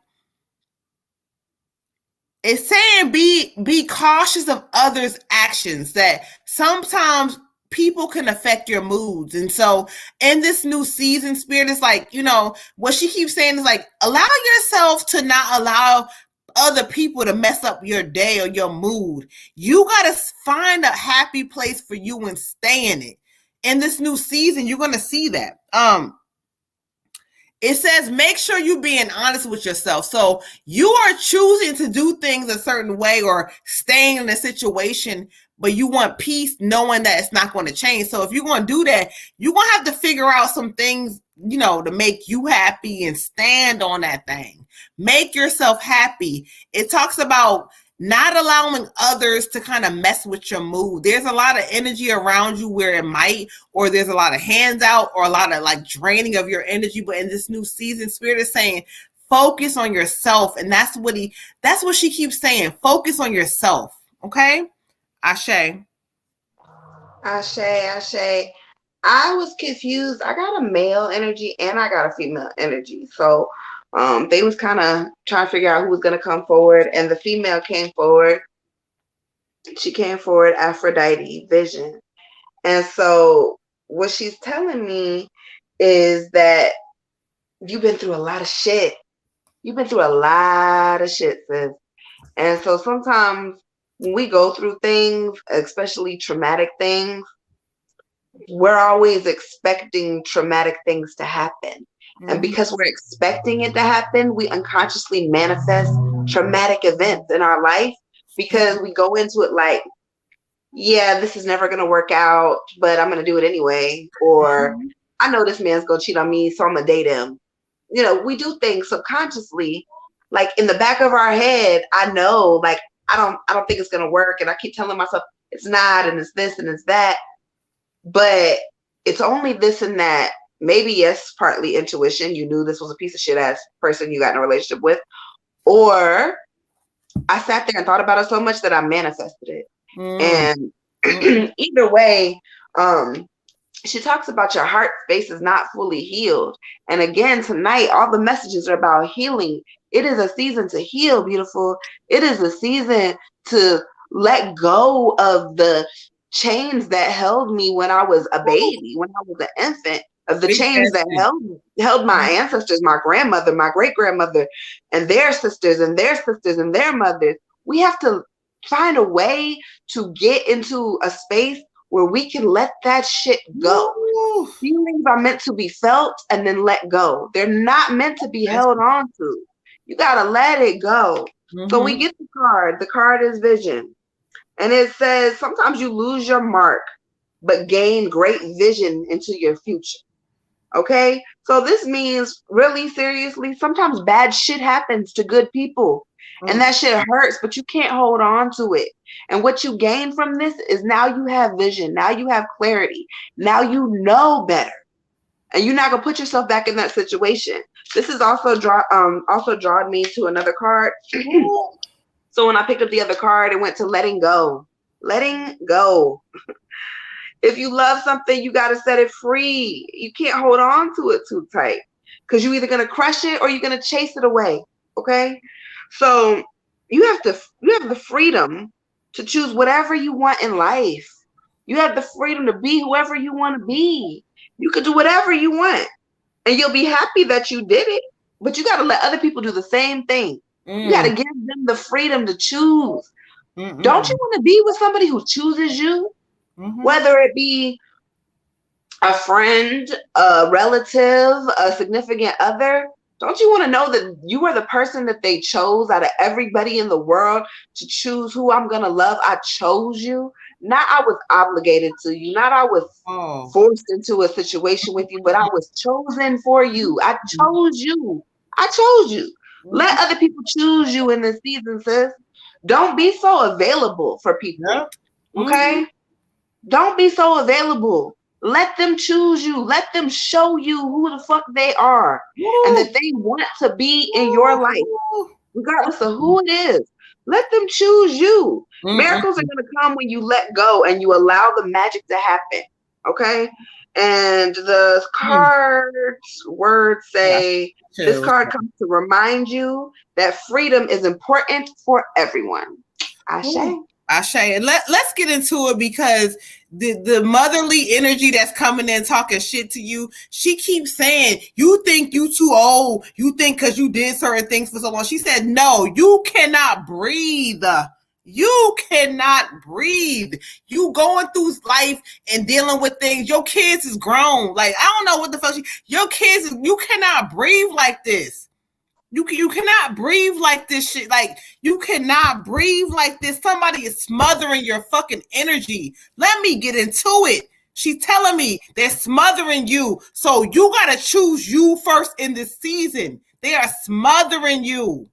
it's saying be cautious of others' actions, that sometimes people can affect your moods. And so in this new season, Spirit is like, what she keeps saying is like, allow yourself to not allow other people to mess up your day or your mood. You got to find a happy place for you and stay in it. In this new season, you're going to see that. it says make sure you're being honest with yourself. So you are choosing to do things a certain way or staying in a situation, but you want peace knowing that it's not going to change. So if you're going to do that, you're going to have to figure out some things, to make you happy and stand on that thing. Make yourself happy. It talks about not allowing others to kind of mess with your mood. There's a lot of energy around you where it might, or there's a lot of hands out or a lot of like draining of your energy. But in this new season, Spirit is saying, focus on yourself. And that's what she keeps saying. Focus on yourself. Okay? Ashe. Ashe. I was confused. I got a male energy and I got a female energy. So they was kind of trying to figure out who was going to come forward, and the female came forward. She came forward, Aphrodite, Vision. And so what she's telling me is that you've been through a lot of shit. You've been through a lot of shit, sis. And so sometimes when we go through things, especially traumatic things, we're always expecting traumatic things to happen. And because we're expecting it to happen, we unconsciously manifest traumatic events in our life because we go into it like, yeah, this is never going to work out, but I'm going to do it anyway. Or I know this man's going to cheat on me, so I'm going to date him. We do things subconsciously, like in the back of our head. I know, like, I don't think it's going to work. And I keep telling myself it's not, and it's this and it's that. But it's only this and that. Maybe, yes, partly intuition. You knew this was a piece of shit ass person you got in a relationship with. Or I sat there and thought about it so much that I manifested it. And either way, she talks about your heart space is not fully healed. And again, tonight, all the messages are about healing. It is a season to heal, beautiful. It is a season to let go of the chains that held me when I was a baby, when I was an infant. Of the chains that held my ancestors, my grandmother, my great-grandmother, and their sisters and their sisters and their mothers. We have to find a way to get into a space where we can let that shit go. Ooh. Feelings are meant to be felt and then let go. They're not meant to be held on to. You gotta let it go. So we get the card. The card is Vision. And it says, sometimes you lose your mark, but gain great vision into your future. Okay, so this means really seriously, sometimes bad shit happens to good people and that shit hurts, but you can't hold on to it. And what you gain from this is now you have vision, now you have clarity, now you know better, and you're not gonna put yourself back in that situation. This is also drawn me to another card. So when I picked up the other card, it went to letting go. Letting go. If you love something, you got to set it free. You can't hold on to it too tight because you're either going to crush it or you're going to chase it away. Okay. So you have the freedom to choose whatever you want in life. You have the freedom to be whoever you want to be. You could do whatever you want and you'll be happy that you did it, but you got to let other people do the same thing. You got to give them the freedom to choose. Don't you want to be with somebody who chooses you? Whether it be a friend, a relative, a significant other, don't you want to know that you are the person that they chose out of everybody in the world to choose who I'm going to love? I chose you. Not I was obligated to you. Not I was forced into a situation with you, but I was chosen for you. I chose you. I chose you. Let other people choose you in this season, sis. Don't be so available for people. Okay? Don't be so available. Let them choose you. Let them show you who the fuck they are and that they want to be in your life, regardless of who it is. Let them choose you. Miracles are going to come when you let go and you allow the magic to happen. Okay? And the cards words say, this card comes to remind you that freedom is important for everyone. Ashe. And let's get into it because the motherly energy that's coming in talking shit to you, she keeps saying, you think you too old. You think because you did certain things for so long. She said, no, you cannot breathe. You cannot breathe. You going through life and dealing with things. Your kids is grown. Like, I don't know what the fuck. Your kids, you cannot breathe like this. You cannot breathe like this shit. Like, you cannot breathe like this. Somebody is smothering your fucking energy. Let me get into it. She's telling me they're smothering you. So you got to choose you first in this season. They are smothering you.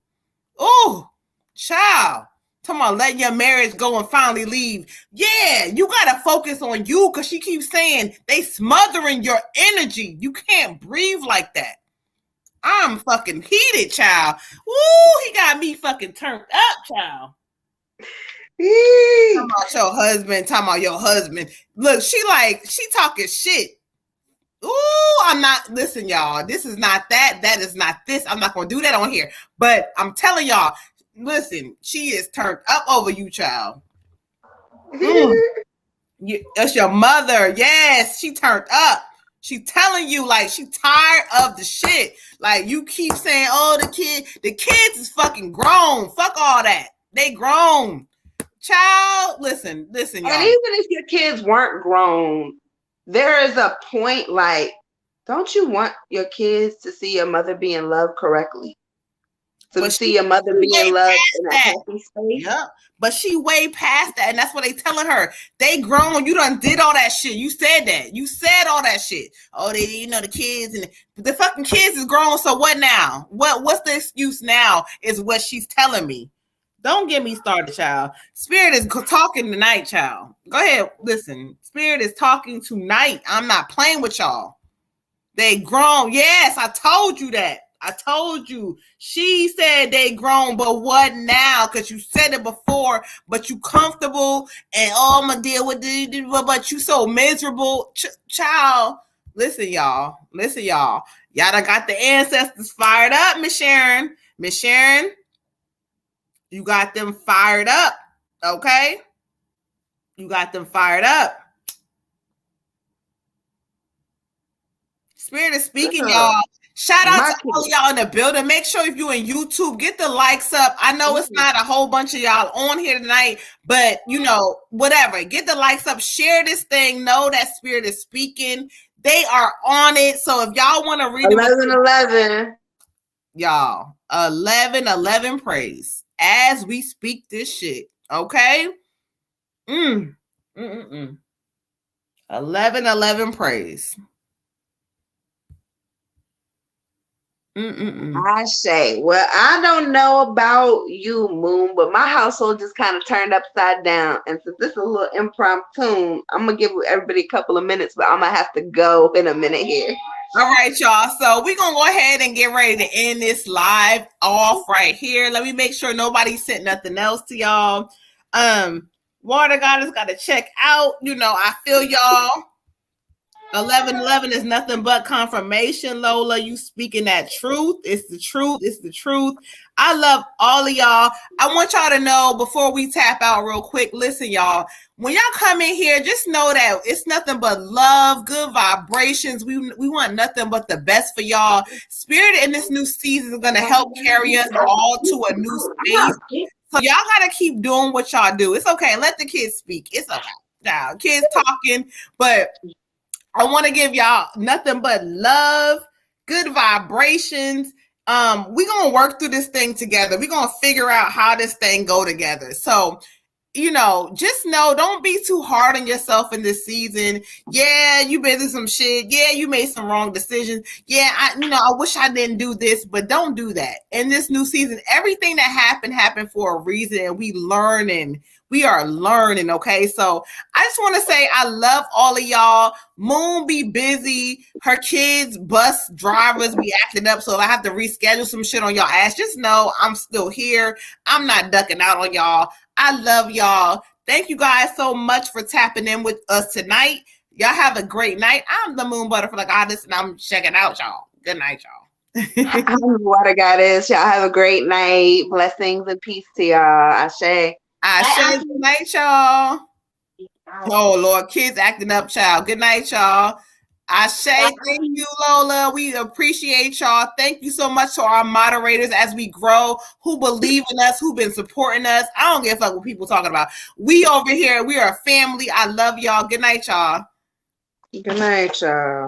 Oh, child. Talking about letting your marriage go and finally leave. Yeah, you got to focus on you because she keeps saying they smothering your energy. You can't breathe like that. I'm fucking heated, child. Ooh, he got me fucking turned up, child. Talking about your husband. Look, she talking shit. Ooh, I'm not, listen, y'all. This is not that. That is not this. I'm not going to do that on here. But I'm telling y'all, listen, she is turned up over you, child. That's your mother. Yes, she turned up. She telling you, like, she tired of the shit. Like, you keep saying, oh, the kids is fucking grown. Fuck all that. They grown. Child, listen, y'all. And even if your kids weren't grown, there is a point, like, don't you want your kids to see your mother being loved correctly? To see your mother being loved in a happy space? Yeah. But she way past that, and that's what they telling her. They grown. You done did all that shit. You said that. You said all that shit. Oh, the kids and the fucking kids is grown. So what now? What's the excuse now? Is what she's telling me. Don't get me started, child. Spirit is talking tonight, child. Go ahead, listen. Spirit is talking tonight. I'm not playing with y'all. They grown. Yes, I told you that. I told you. She said they grown, but what now? Because you said it before, but you comfortable and I'm going to deal with it, but you so miserable. Child, listen, y'all. Y'all done got the ancestors fired up, Miss Sharon. Miss Sharon, you got them fired up, okay? You got them fired up. Spirit is speaking, y'all. Shout out to all of y'all in the building. Make sure if you're in YouTube, get the likes up. I know it's not a whole bunch of y'all on here tonight, but whatever. Get the likes up. Share this thing. Know that Spirit is speaking. They are on it. So if y'all want to read 11. Y'all, 11 praise as we speak this shit. Okay. 11 praise. I say, well, I don't know about you, Moon, but my household just kind of turned upside down. And since this is a little impromptu, I'm going to give everybody a couple of minutes, but I'm going to have to go in a minute here. All right, y'all. So we're going to go ahead and get ready to end this live off right here. Let me make sure nobody sent nothing else to y'all. Water Goddess got to check out. I feel y'all. 11 is nothing but confirmation, Lola. You speaking that truth. It's the truth. It's the truth. I love all of y'all. I want y'all to know before we tap out real quick. Listen, y'all, when y'all come in here, just know that it's nothing but love, good vibrations. We want nothing but the best for y'all. Spirit in this new season is going to help carry us all to a new space. So y'all got to keep doing what y'all do. It's okay. Let the kids speak. It's okay. Now, kids talking, but I want to give y'all nothing but love, good vibrations. We're going to work through this thing together. We're going to figure out how this thing go together. So, just know, don't be too hard on yourself in this season. Yeah, you been through some shit. Yeah, you made some wrong decisions. Yeah, I wish I didn't do this, but don't do that. In this new season, everything that happened for a reason, and we are learning, okay? So I just want to say I love all of y'all. Moon be busy. Her kids, bus drivers be acting up, so I have to reschedule some shit on y'all ass. Just know I'm still here. I'm not ducking out on y'all. I love y'all. Thank you guys so much for tapping in with us tonight. Y'all have a great night. I'm the MoonButterfly Goddess, and I'm checking out, y'all. Good night, y'all. I'm the Water Goddess. Y'all have a great night. Blessings and peace to y'all. Ashe. Good night, y'all. Oh, Lord. Kids acting up, child. Good night, y'all. Ashe, thank you, Lola. We appreciate y'all. Thank you so much to our moderators as we grow, who believe in us, who've been supporting us. I don't give a fuck what people talking about. We over here, we are a family. I love y'all. Good night, y'all. Good night, y'all.